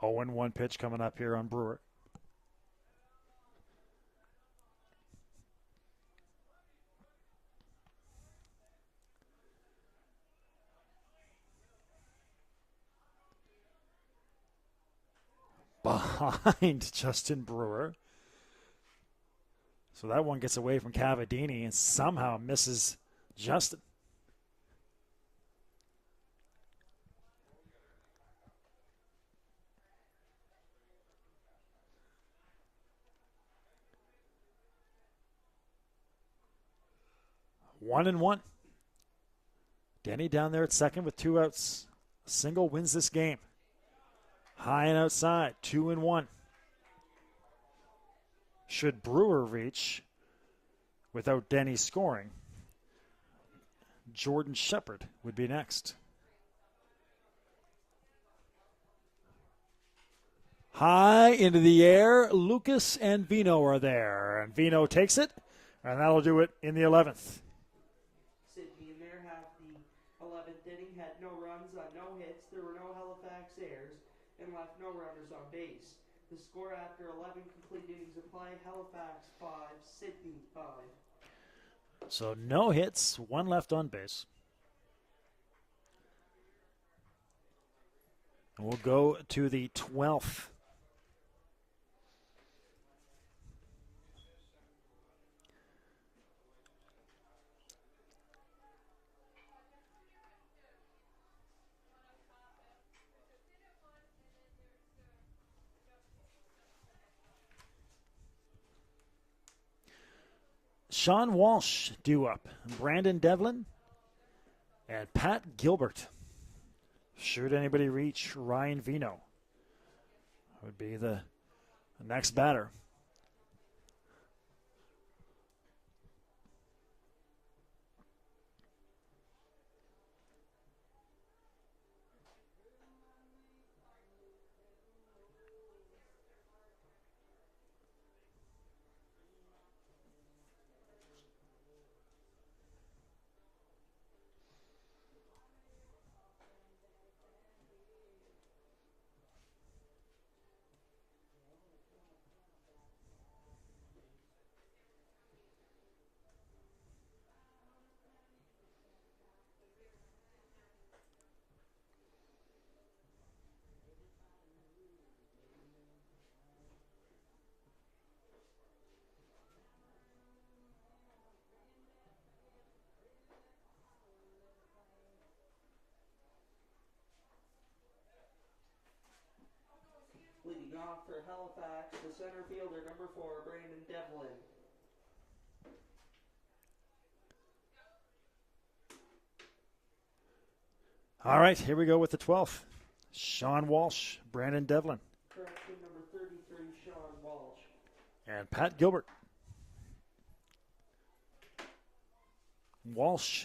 Oh, 1 pitch coming up here on Brewer. behind Justin Brewer. So that one gets away from Cavadini and somehow misses Justin. One and one. Denny down there at second with 2 outs. A single wins this game. High and outside, 2-1. Should Brewer reach without Denny scoring, Jordan Shepard would be next. High into the air, Lucas and Vino are there. And Vino takes it, and that'll do it in the 11th. Sydney in their half, the 11th inning, had no runs on no hits. There were no Halifax errors and left no runners on base. The score after 11 complete innings of play, Halifax 5, Sydney 5. So no hits, 1 left on base. And we'll go to the 12th. Sean Walsh due up. Brandon Devlin and Pat Gilbert. Should anybody reach Ryan Vino? Would be the next batter. Leading off for Halifax, the center fielder, number 4, Brandon Devlin. All right, here we go with the 12th. Sean Walsh, Brandon Devlin. Correction, number 33, Sean Walsh. And Pat Gilbert. Walsh.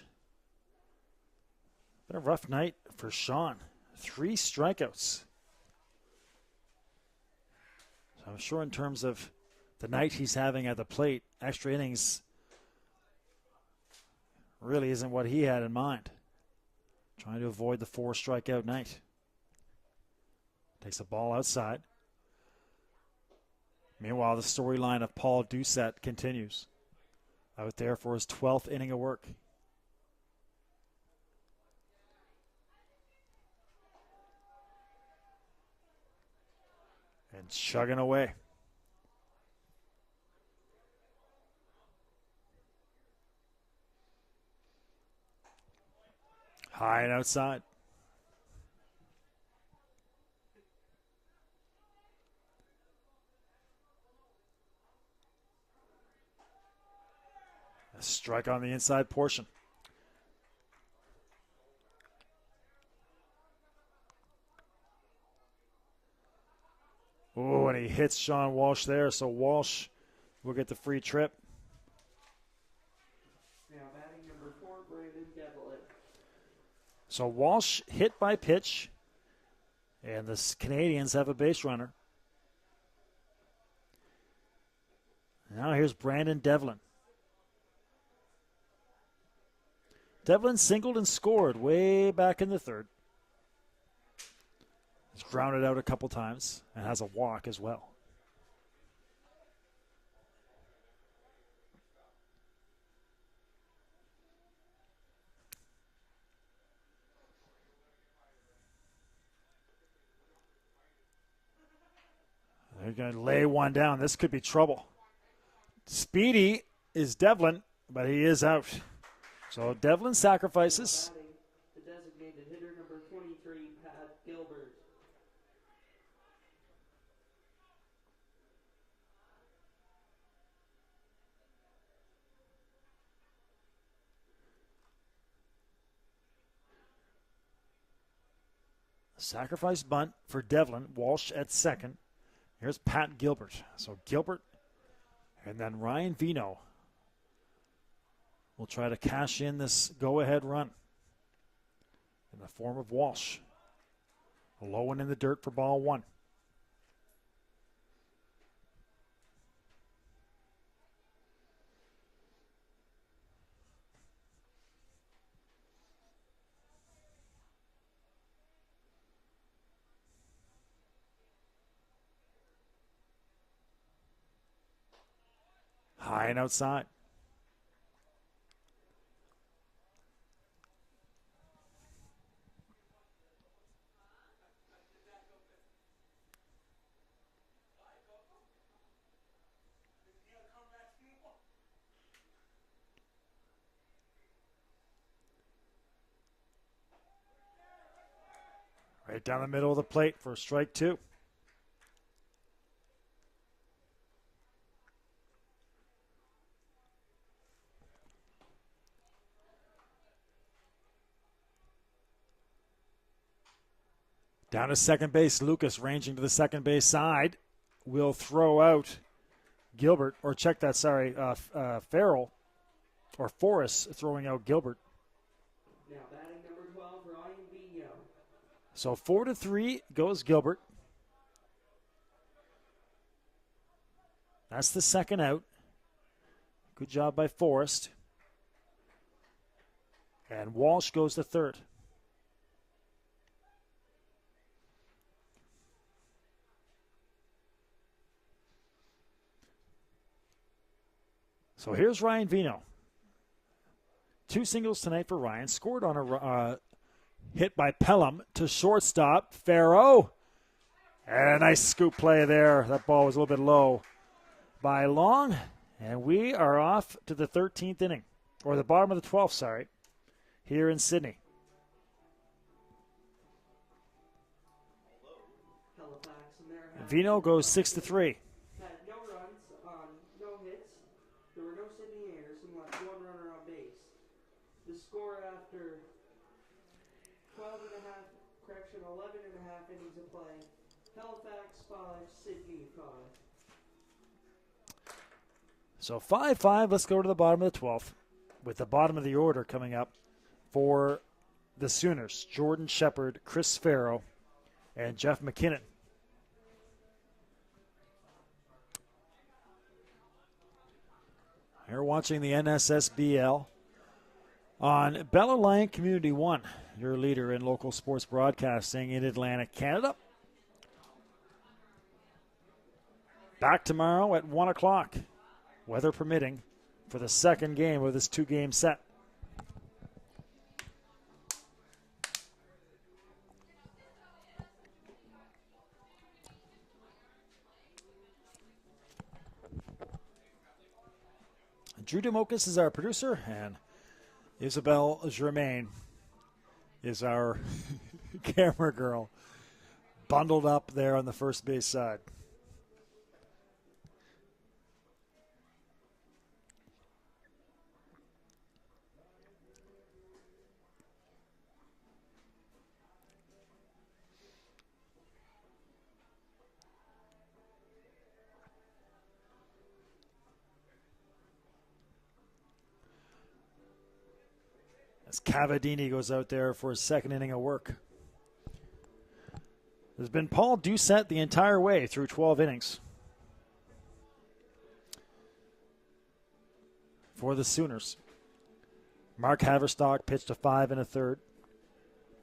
Been a rough night for Sean. 3 strikeouts. So I'm sure in terms of the night he's having at the plate, extra innings really isn't what he had in mind. Trying to avoid the 4 strikeout night. Takes a ball outside. Meanwhile, the storyline of Paul Doucette continues. Out there for his 12th inning of work. And chugging away. High and outside. A strike on the inside portion. Oh, and he hits Sean Walsh there, so Walsh will get the free trip. Now batting number 4, Brandon Devlin. So Walsh hit by pitch, and the Canadians have a base runner. Now here's Brandon Devlin. Devlin singled and scored way back in the 3rd. He's grounded out a couple times and has a walk as well. They're going to lay one down. This could be trouble. Speedy is Devlin, but he is out. So Devlin sacrifices. The designated hitter, number 23, Pat Gilbert. Sacrifice bunt for Devlin. Walsh at second. Here's Pat Gilbert. So Gilbert and then Ryan Vino will try to cash in this go-ahead run in the form of Walsh. A low one in the dirt for ball one. High and outside. Right down the middle of the plate for strike two. Down to second base, Lucas ranging to the second base side. Will throw out Gilbert, or check that, Farrell, or Forrest throwing out Gilbert. Now batting number 12, Ryan Vino. So 4-3 goes Gilbert. That's the second out. Good job by Forrest. And Walsh goes to third. So here's Ryan Vino. 2 singles tonight for Ryan. Scored on a hit by Pelham to shortstop. Farrow. And a nice scoop play there. That ball was a little bit low by Long. And we are off to the 13th inning. Or the bottom of the 12th, sorry. Here in Sydney. Vino goes 6-3. Had no runs on no hits. There were no Sydney errors and left one runner on base. The score after 11 and a half innings of play. Halifax 5, Sydney 5. So 5-5. Let's go to the bottom of the 12th with the bottom of the order coming up for the Sooners. Jordan Shepard, Chris Farrow, and Jeff McKinnon. You're watching the NSSBL on Bell Alliant Community One, your leader in local sports broadcasting in Atlantic Canada. Back tomorrow at 1 o'clock, weather permitting, for the second game of this 2-game set. Drew Democus is our producer, and Isabel Germain is our camera girl, bundled up there on the first base side. As Cavadini goes out there for his second inning of work. There's been Paul Doucette the entire way through 12 innings for the Sooners. Mark Haverstock pitched a 5 1/3.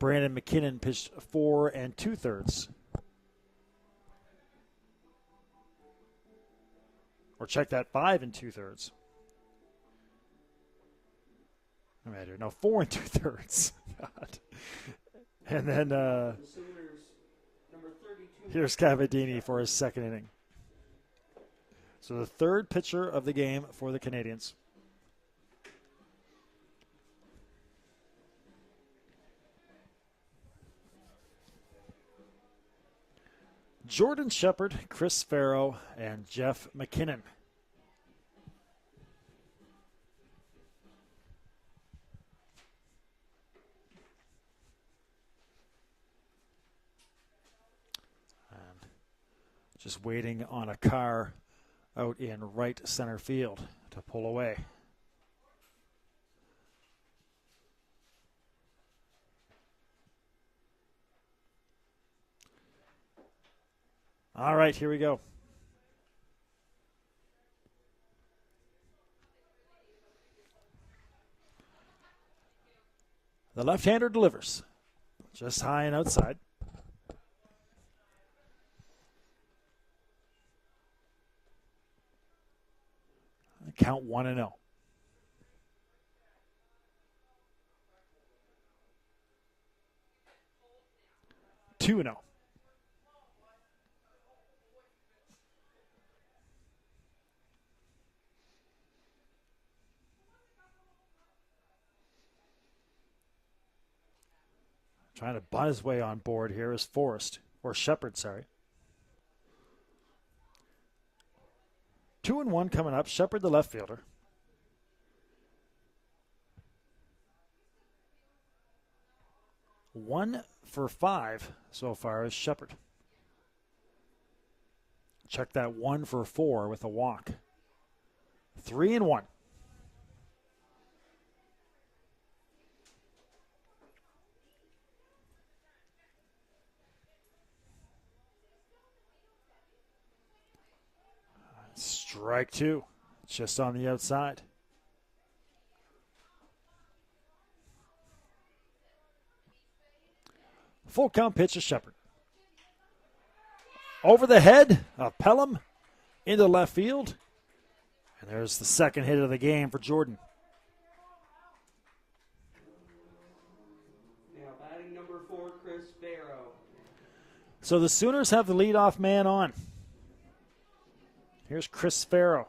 Brandon McKinnon pitched 4 2/3. Or check that, 5 2/3. No, 4 2/3. God. And then The Sooners, number 32. here's Cavadini for his second inning. So the third pitcher of the game for the Canadians. Jordan Shepherd, Chris Farrow, and Jeff McKinnon. Just waiting on a car out in right center field to pull away. All right, here we go. The left-hander delivers. Just high and outside. Count 1-0. 2-0. Trying to butt his way on board here is Shepherd, sorry. 2-1 coming up. Shepherd, the left fielder. One for 5 so far is Shepherd. Check that 1 for 4 with a walk. 3-1. Strike 2, just on the outside. Full count pitch to Shepherd. Over the head of Pelham into left field. And there's the second hit of the game for Jordan. Now batting number 4, Chris Farrow. So the Sooners have the leadoff man on. Here's Chris Farrow.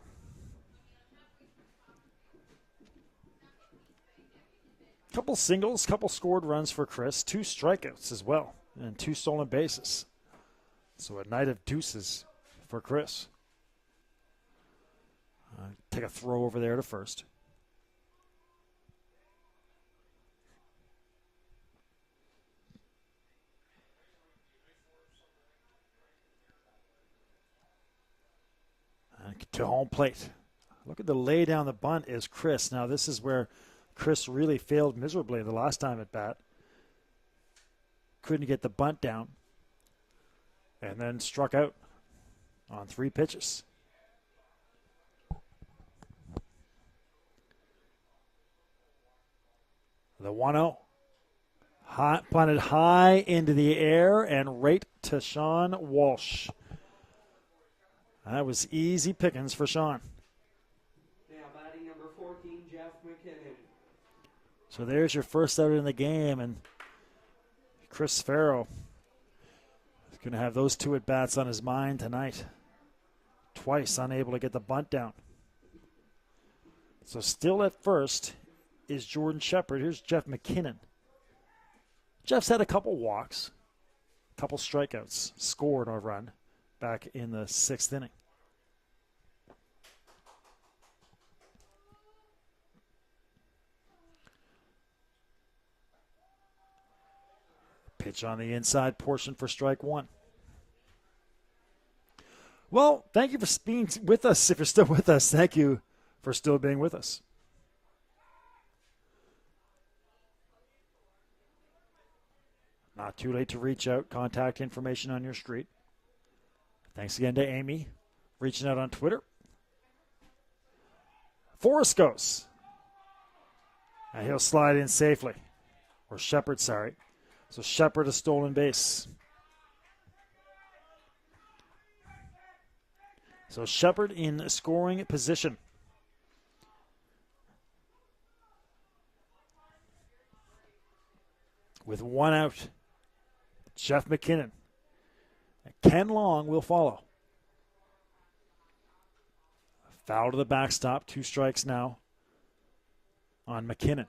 Couple singles, couple scored runs for Chris. 2 strikeouts as well, and 2 stolen bases. So a night of deuces for Chris. Take a throw over there to first. To home plate. Look at the lay down the bunt is Chris. Now this is where Chris really failed miserably the last time at bat. Couldn't get the bunt down. And then struck out on 3 pitches. The 1-0. Punted high into the air and right to Sean Walsh. That was easy pickings for Sean. Now batting number 14, Jeff McKinnon. So there's your first out in the game, and Chris Farrow is going to have those 2 at-bats on his mind tonight. Twice unable to get the bunt down. So still at first is Jordan Shepherd. Here's Jeff McKinnon. Jeff's had a couple walks, a couple strikeouts, scored a run back in the 6th inning. Pitch on the inside portion for strike 1. Well, thank you for being with us. If you're still with us, thank you for still being with us. Not too late to reach out. Contact information on your street. Thanks again to Amy reaching out on Twitter. Forrest goes. And he'll slide in safely. Or Shepherd, sorry. So Shepherd a stolen base. So Shepherd in scoring position. With 1 out, Jeff McKinnon. Ken Long will follow. Foul to the backstop. 2 strikes now on McKinnon.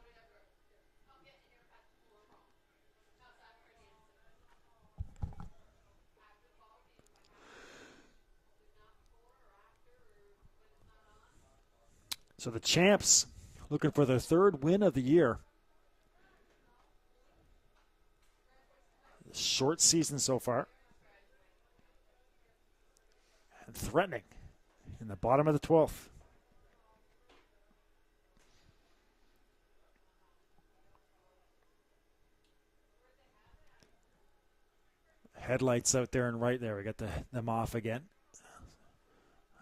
So the Champs looking for their 3rd win of the year. Short season so far. And threatening in the bottom of the 12th. Headlights out there and right there. We got them off again.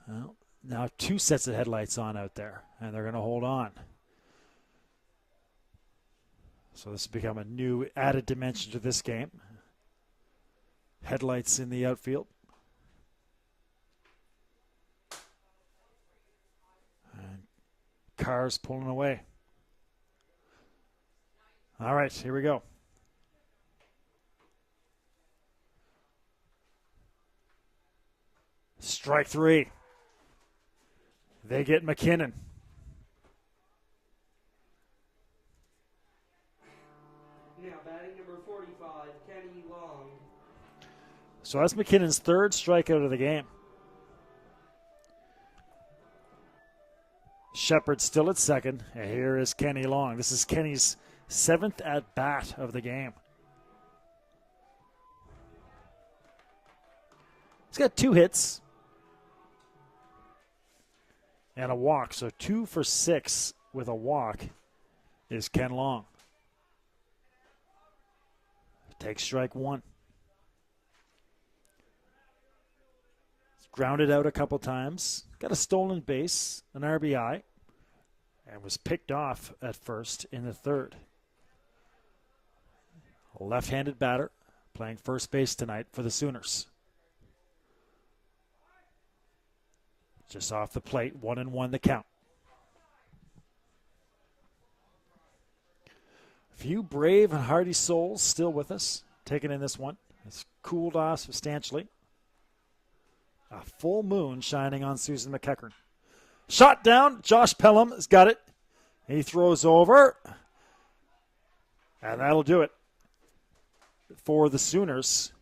Well, now 2 sets of headlights on out there, and they're going to hold on. So this has become a new added dimension to this game. Headlights in the outfield. And cars pulling away. All right, here we go. Strike 3. They get McKinnon. Now batting number 45, Kenny Long. So that's McKinnon's 3rd strikeout of the game. Shepard still at second, and here is Kenny Long. This is Kenny's 7th at-bat of the game. He's got 2 hits and a walk. So 2 for 6 with a walk is Ken Long. Takes strike 1. He's grounded out a couple times. Got a stolen base, an RBI, and was picked off at first in the 3rd. A left-handed batter playing first base tonight for the Sooners. Just off the plate, 1-1 the count. A few brave and hardy souls still with us, taking in this one. It's cooled off substantially. A full moon shining on Susan MacEachern. Shot down. Josh Pelham has got it. He throws over. And that'll do it for the Sooners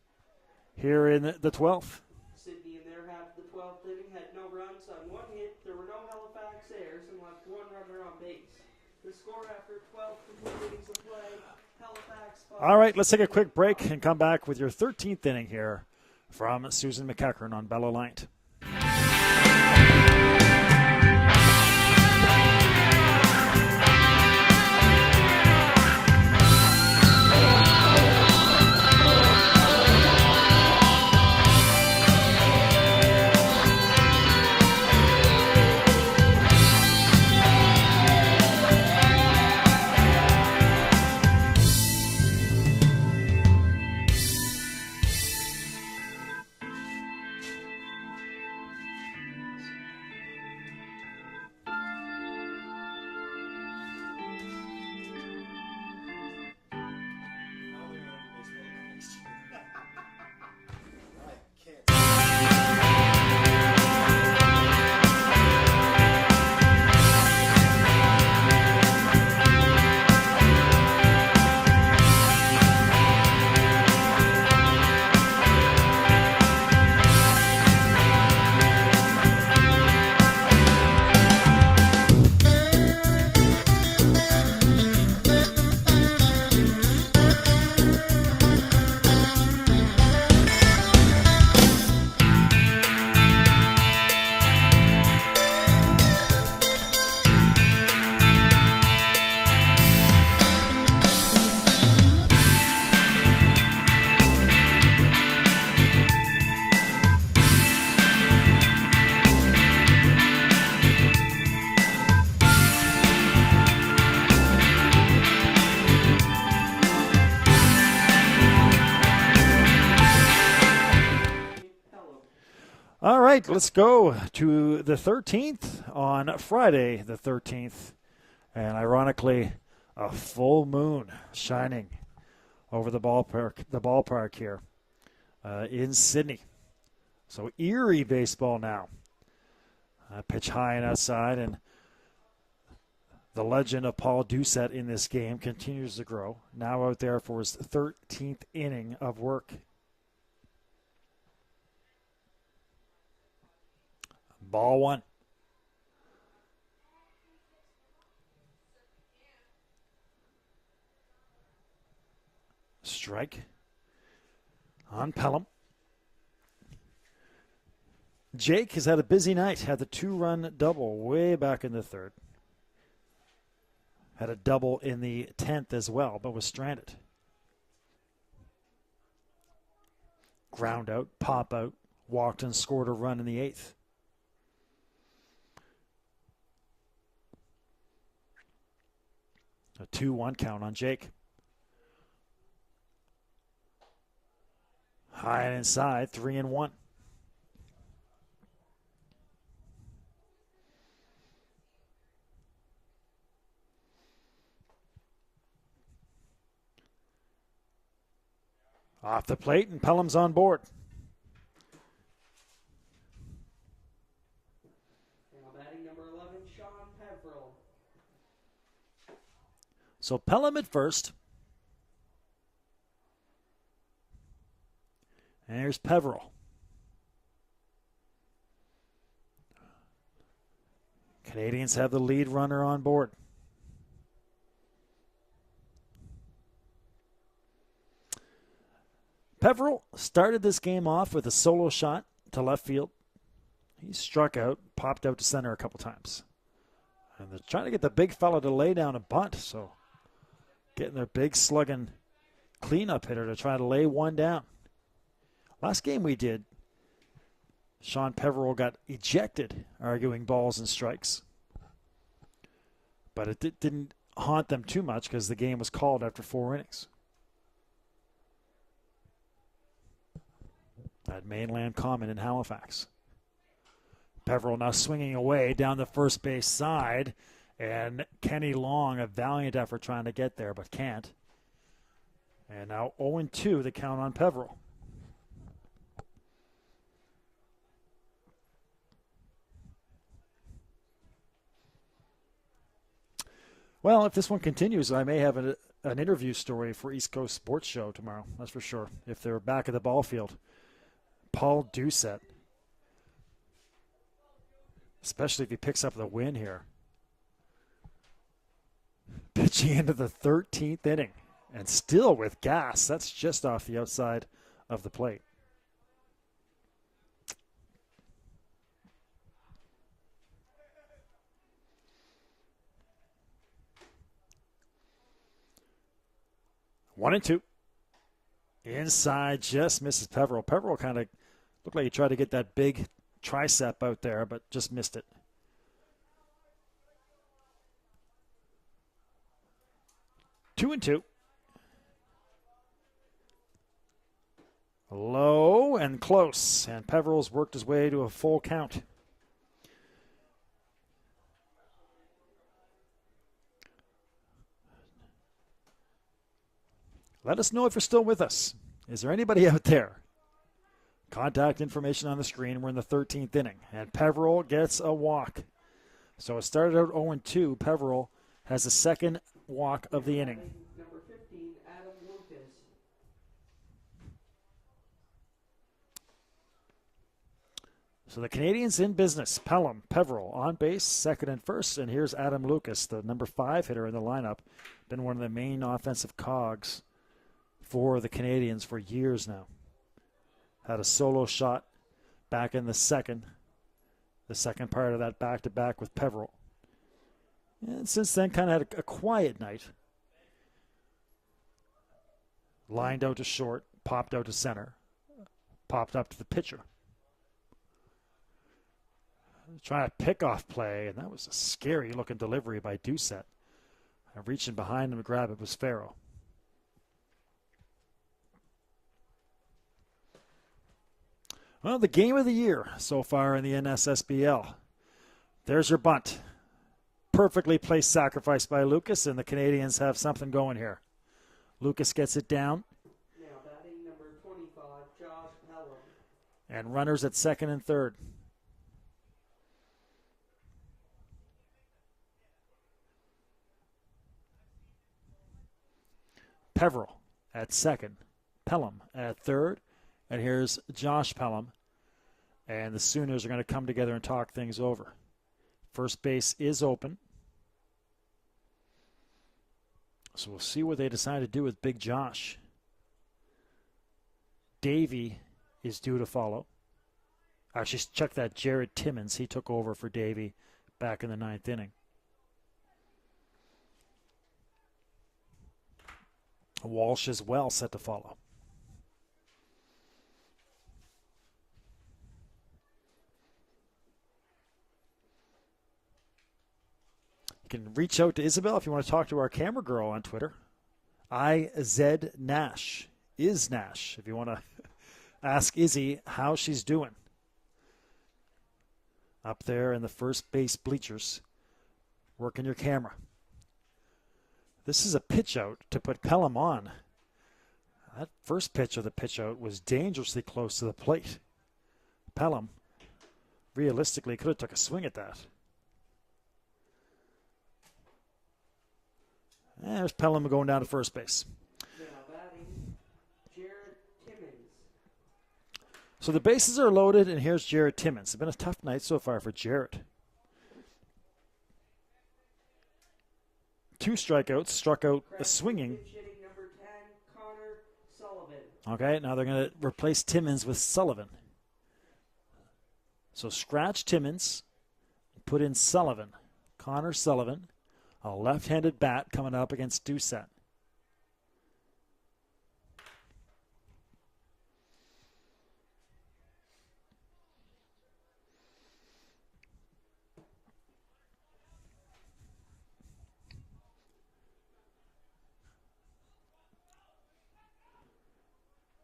here in the 12th. Sydney in their half of the 12th inning had no runs on 1 hit. There were no Halifax errors and left 1 runner on base. The score after 12 complete innings of play, Halifax. All right, let's take a quick break and come back with your 13th inning here from Susan MacEachern on Bell Alliant. All right, let's go to the 13th on Friday the 13th. And ironically, a full moon shining over the ballpark here in Sydney. So eerie baseball now. Pitch high and outside, and the legend of Paul Doucette in this game continues to grow. Now out there for his 13th inning of work. Ball one. Strike on Pelham. Jake has had a busy night. Had the 2-run double way back in the third. Had a double in the 10th as well, but was stranded. Ground out, pop out, walked and scored a run in the 8th. A 2-1 count on Jake. High and inside, 3-1. Off the plate, and Pelham's on board. Now batting number 11, Sean Peverill. So Pelham at first. And here's Peverill. Canadians have the lead runner on board. Peverill started this game off with a solo shot to left field. He struck out, popped out to center a couple times. And they're trying to get the big fella to lay down a bunt, so getting their big slugging cleanup hitter to try to lay one down. Last game we did, Sean Peverill got ejected arguing balls and strikes. But it didn't haunt them too much because the game was called after 4 innings. At Mainland Common in Halifax. Peverill now swinging away down the first base side, and Kenny Long, a valiant effort trying to get there but can't. And now 0-2 the count on Peverill. Well, if this one continues, I may have an interview story for East Coast Sports Show tomorrow. That's for sure. If they're back at the ball field. Paul Doucette. Especially if he picks up the win here. Pitching into the 13th inning. And still with gas. That's just off the outside of the plate. One and two. Inside just misses Peverill. Peverill kind of looked like he tried to get that big tricep out there, but just missed it. Two and two. Low and close. And Peverill's worked his way to a full count. Let us know if you're still with us. Is there anybody out there? Contact information on the screen. We're in the 13th inning. And Peverill gets a walk. So it started out 0-2. Peverill has the second walk of the inning. Number 15, Adam Lucas. So the Canadians in business. Pelham, Peverill on base, second and first. And here's Adam Lucas, the number 5 hitter in the lineup. Been one of the main offensive cogs for the Canadians for years now. Had a solo shot back in the second part of that back-to-back with Peverill. And since then, kind of had a quiet night. Lined out to short, popped out to center, popped up to the pitcher. Trying a pickoff play, and that was a scary-looking delivery by Doucette. Reaching behind him to grab it was Farrow. Well, the game of the year so far in the NSSBL. There's your bunt. Perfectly placed sacrifice by Lucas, and the Canadians have something going here. Lucas gets it down. Now batting number 25, Josh Pelham. And runners at second and third. Peveril at second, Pelham at third, and here's Josh Pelham. And the Sooners are going to come together and talk things over. First base is open. So we'll see what they decide to do with Big Josh. Davey is due to follow. Actually, check that. Jared Timmins, he took over for Davey back in the 9th inning. Walsh as well set to follow. You can reach out to Isabel if you want to talk to our camera girl on Twitter. IZ Nash is Nash. If you want to ask Izzy how she's doing. Up there in the first base bleachers, working your camera. This is a pitch out to put Pelham on. That first pitch of the pitch out was dangerously close to the plate. Pelham, realistically, could have took a swing at that. And there's Pelham going down to first base. Now batting, Jared Timmins. So the bases are loaded, and here's Jared Timmins. It's been a tough night so far for Jared. 2 strikeouts, struck out a swinging. Number 10, Connor Sullivan. Okay, now they're going to replace Timmins with Sullivan. So scratch Timmins, put in Sullivan. Connor Sullivan, a left-handed bat coming up against Doucette.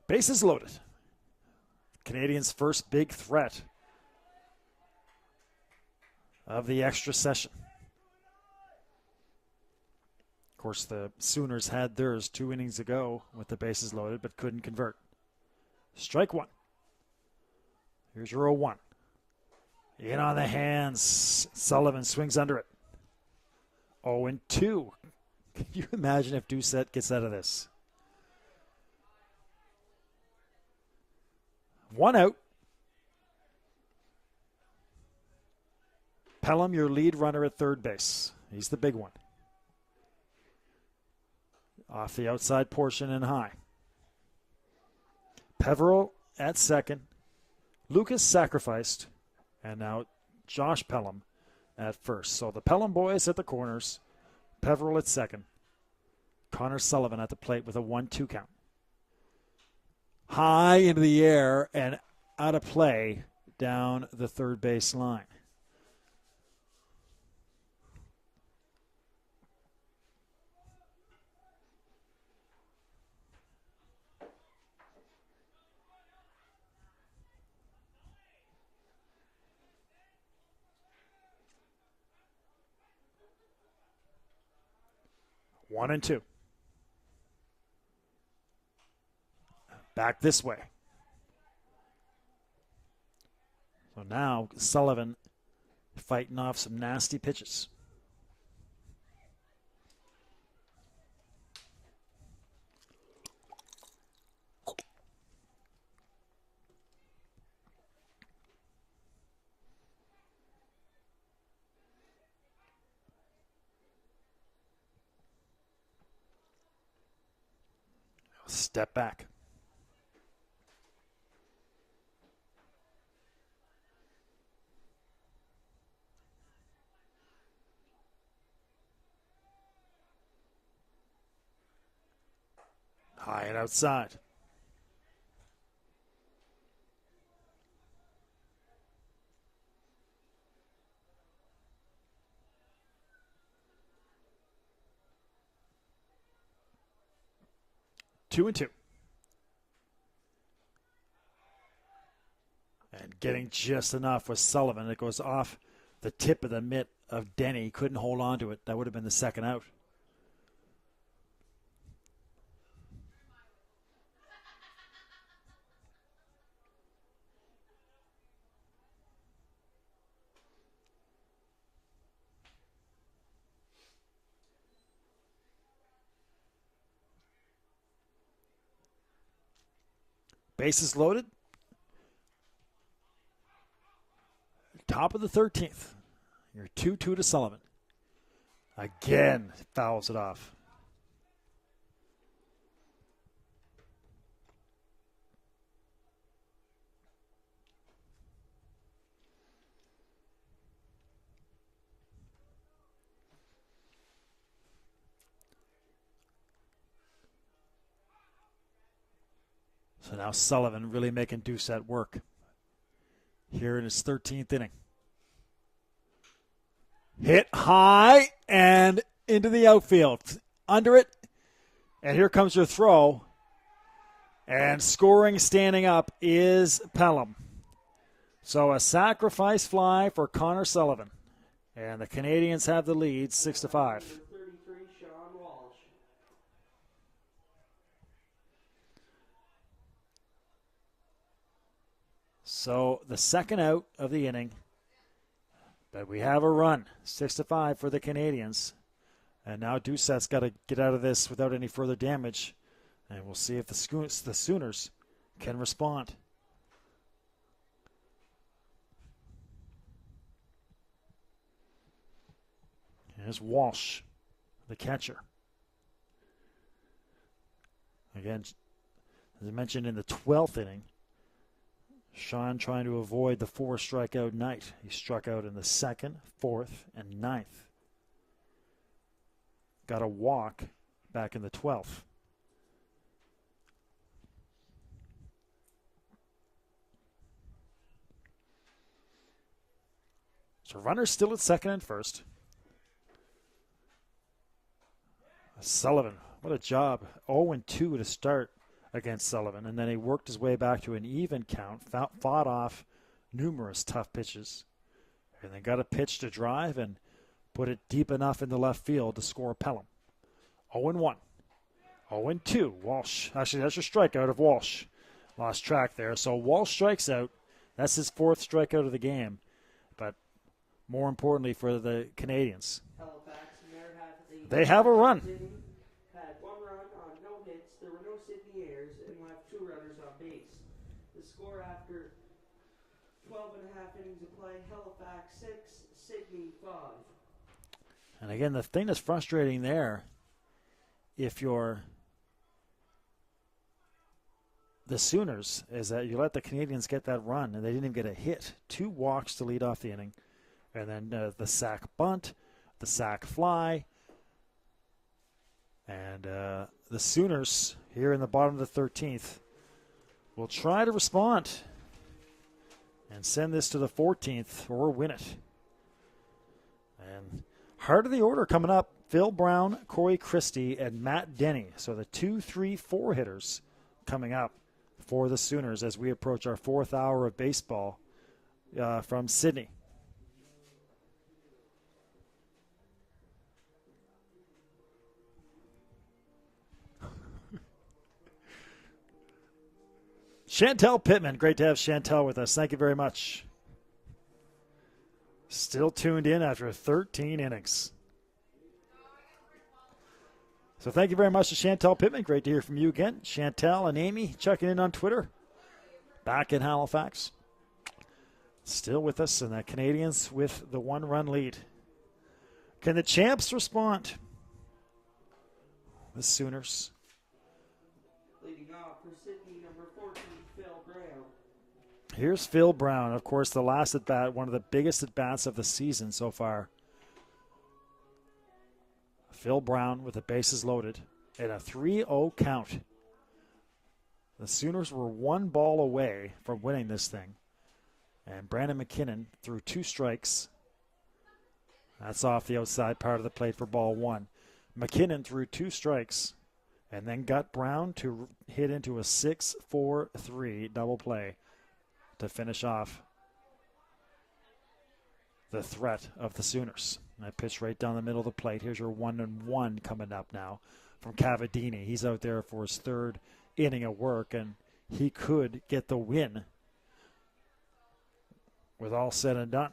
Bases loaded. Canadians' first big threat of the extra session. Of course, the Sooners had theirs 2 innings ago with the bases loaded, but couldn't convert. Strike one. Here's your 0-1. In on the hands. Sullivan swings under it. 0-2. Can you imagine if Doucette gets out of this? 1 out. Pelham, your lead runner at third base. He's the big one. Off the outside portion and high. Peveril at second. Lucas sacrificed. And now Josh Pelham at first. So the Pelham boys at the corners. Peveril at second. Connor Sullivan at the plate with a 1-2 count. High into the air and out of play down the third base line. One and two. Back this way. So now Sullivan fighting off some nasty pitches. Step back. High and outside. Two and two. And getting just enough with Sullivan. It goes off the tip of the mitt of Denny. Couldn't hold on to it. That would have been the second out. Bases loaded. Top of the 13th. You're 2-2 to Sullivan. Again, fouls it off. So now Sullivan really making Doucette work here in his 13th inning. Hit high and into the outfield. Under it. And here comes your throw. And scoring standing up is Pelham. So a sacrifice fly for Connor Sullivan. And the Canadians have the lead 6-5. So the second out of the inning. But we have a run, 6-5 for the Canadians. And now Doucette's got to get out of this without any further damage. And we'll see if the Sooners can respond. Here's Walsh, the catcher. Again, as I mentioned in the 12th inning, Sean trying to avoid the 4 strikeout night. He struck out in the 2nd, 4th, and 9th. Got a walk back in the 12th. So runner's still at second and first. Sullivan, what a job. 0-2 to start against Sullivan, and then he worked his way back to an even count, fought off numerous tough pitches, and then got a pitch to drive and put it deep enough in the left field to score Pelham. 0-1. 0-2. Walsh. Actually, that's your strikeout of Walsh. Lost track there. So Walsh strikes out. That's his 4th strikeout of the game. But more importantly for the Canadians, they have a run. Had 1 run on no hits. There were no Sydney errors and left 2 runners on base. The score after 12 and a half innings of play: Halifax 6, Sydney 5. And again, the thing that's frustrating there, if you're the Sooners, is that you let the Canadians get that run, and they didn't even get a hit. 2 walks to lead off the inning, and then the sack bunt, the sack fly. And the Sooners, here in the bottom of the 13th, will try to respond and send this to the 14th or win it. And heart of the order coming up, Phil Brown, Corey Christie, and Matt Denny. So the 2, 3, 4 hitters coming up for the Sooners as we approach our 4th hour of baseball from Sydney. Chantel Pittman, great to have Chantel with us. Thank you very much. Still tuned in after 13 innings. So thank you very much to Chantel Pittman. Great to hear from you again. Chantel and Amy checking in on Twitter. Back in Halifax. Still with us, and the Canadians with the 1-run lead. Can the champs respond? The Sooners. Leading off for Sydney, number 14, Phil Brown. Here's Phil Brown, of course, the last at bat, one of the biggest at bats of the season so far. Phil Brown with the bases loaded and a 3-0 count. The Sooners were 1 ball away from winning this thing. And Brandon McKinnon threw 2 strikes. That's off the outside part of the plate for ball 1. McKinnon threw 2 strikes and then got Brown to hit into a 6-4-3 double play to finish off the threat of the Sooners. And I pitch right down the middle of the plate. Here's your 1-1 coming up now from Cavadini. He's out there for his 3rd inning of work, and he could get the win with all said and done.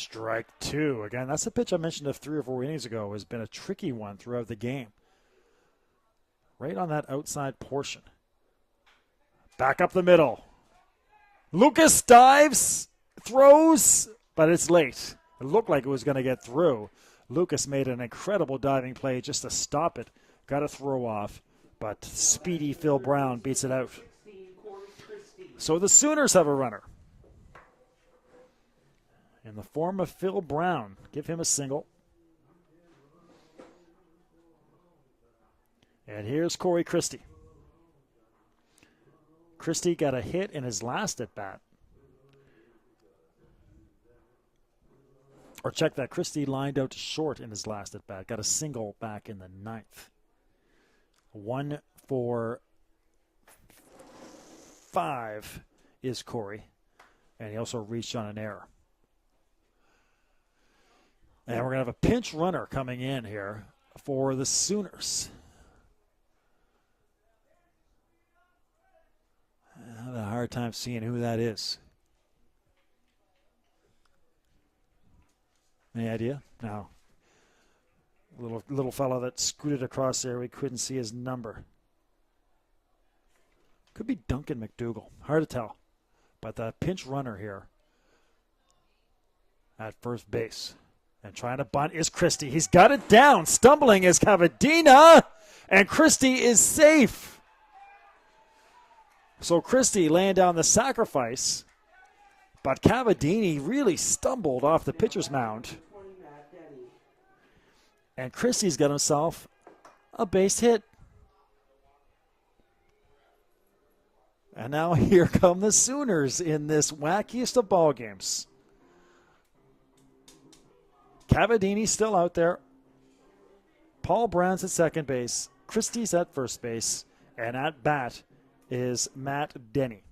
Strike two. Again, that's the pitch I mentioned of 3 or 4 innings ago. Has been a tricky one throughout the game. Right on that outside portion. Back up the middle. Lucas dives, throws, but it's late. It looked like it was going to get through. Lucas made an incredible diving play just to stop it. Got a throw off, but speedy Phil Brown beats it out. So the Sooners have a runner in the form of Phil Brown. Give him a single. And here's Corey Christie. Christie got a hit in his last at-bat. Or check that, Christie lined out short in his last at-bat. Got a single back in the 9th. 1 for 5 is Corey. And he also reached on an error. And we're going to have a pinch runner coming in here for the Sooners. I have a hard time seeing who that is. Any idea? No. Little fella that scooted across there. We couldn't see his number. Could be Duncan McDougall. Hard to tell. But the pinch runner here at first base. And trying to bunt is Christie. He's got it down. Stumbling is Cavadina. And Christie is safe. So Christie laying down the sacrifice. But Cavadini really stumbled off the pitcher's mound. And Christie's got himself a base hit. And now here come the Sooners in this wackiest of ball games. Cavadini's still out there. Paul Brown's at second base. Christie's at first base. And at bat is Matt Denny.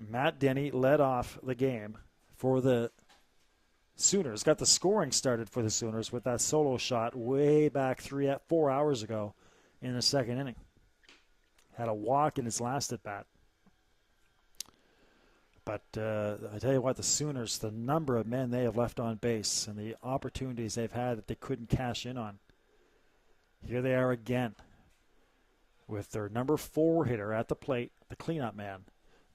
Matt Denny led off the game for the Sooners. Got the scoring started for the Sooners with that solo shot way back 4 hours ago in the second inning. Had a walk in his last at bat. But I tell you what, the Sooners, the number of men they have left on base and the opportunities they've had that they couldn't cash in on. Here they are again with their number 4 hitter at the plate, the cleanup man.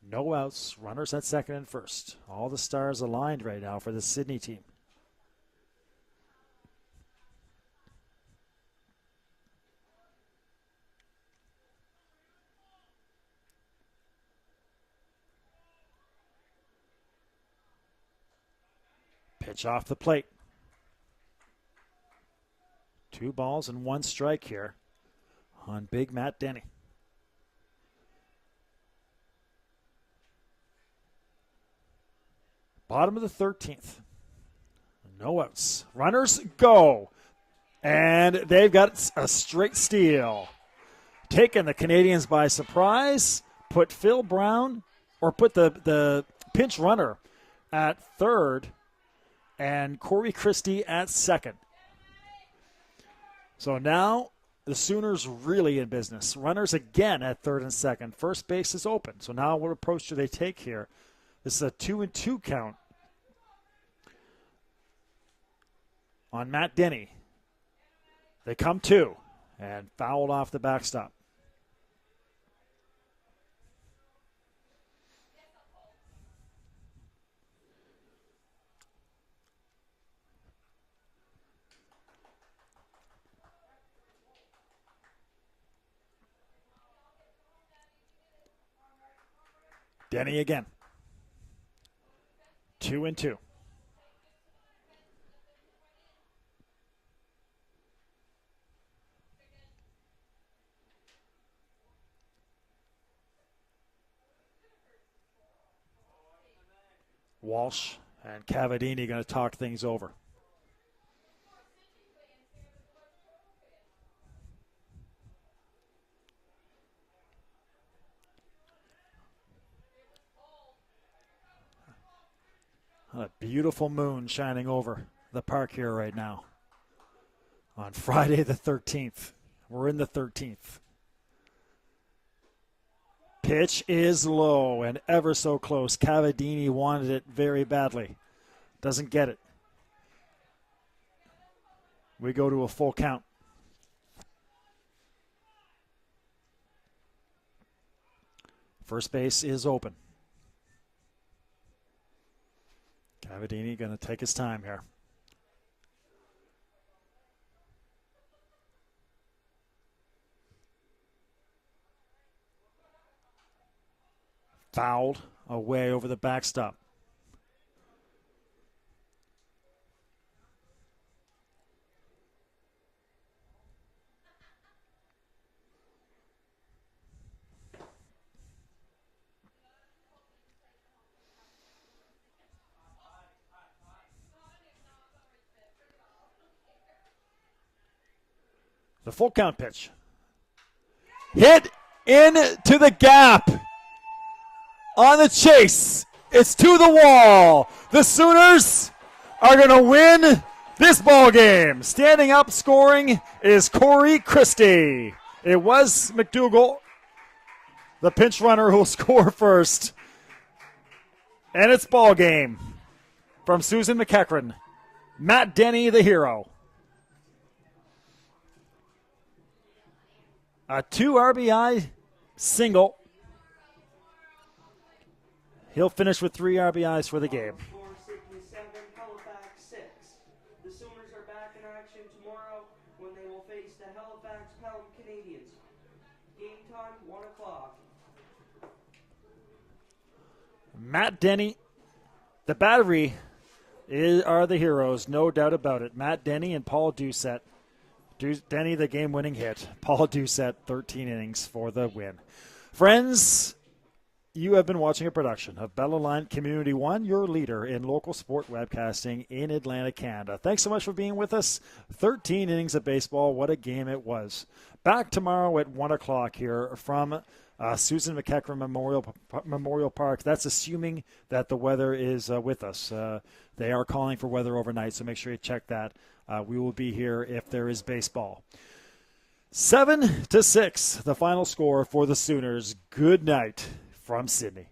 No outs, runners at second and first. All the stars aligned right now for the Sydney team. Pitch off the plate. 2 balls and 1 strike here on big Matt Denny. Bottom of the 13th. No outs. Runners go. And they've got a straight steal. Taking the Canadians by surprise. Put Phil Brown, or put the pinch runner at third. And Corey Christie at second. So now the Sooners really in business. Runners again at third and second. First base is open. So now what approach do they take here? This is a 2-2 count on Matt Denny. They come to and fouled off the backstop. Denny again. 2-2. Walsh and Cavadini going to talk things over. A beautiful moon shining over the park here right now on Friday the 13th. We're in the 13th. Pitch is low and ever so close. Cavadini wanted it very badly. Doesn't get it. We go to a full count. First base is open. Cavadini going to take his time here. Fouled away over the backstop. The full count pitch. Hit into the gap. On the chase. It's to the wall. The Sooners are going to win this ball game. Standing up scoring is Corey Christie. It was McDougall, the pinch runner, who will score first. And it's ball game from Susan MacEachern. Matt Denny, the hero. A 2 RBI single. He'll finish with 3 RBIs for the game. Score Sydney 7, Halifax 6. The Sooners are back in action tomorrow when they will face the Halifax Pelham Canadians. Game time, 1 o'clock. Matt Denny, the battery are the heroes, no doubt about it. Matt Denny and Paul Doucette. Denny, the game-winning hit. Paul Doucette, 13 innings for the win. Friends, you have been watching a production of Bell Aligned Community One, your leader in local sport webcasting in Atlantic, Canada. Thanks so much for being with us. 13 innings of baseball. What a game it was. Back tomorrow at 1 o'clock here from Susan MacEachern Memorial Park. That's assuming that the weather is with us. They are calling for weather overnight, so make sure you check that. We will be here if there is baseball. 7-6, the final score for the Sooners. Good night from Sydney.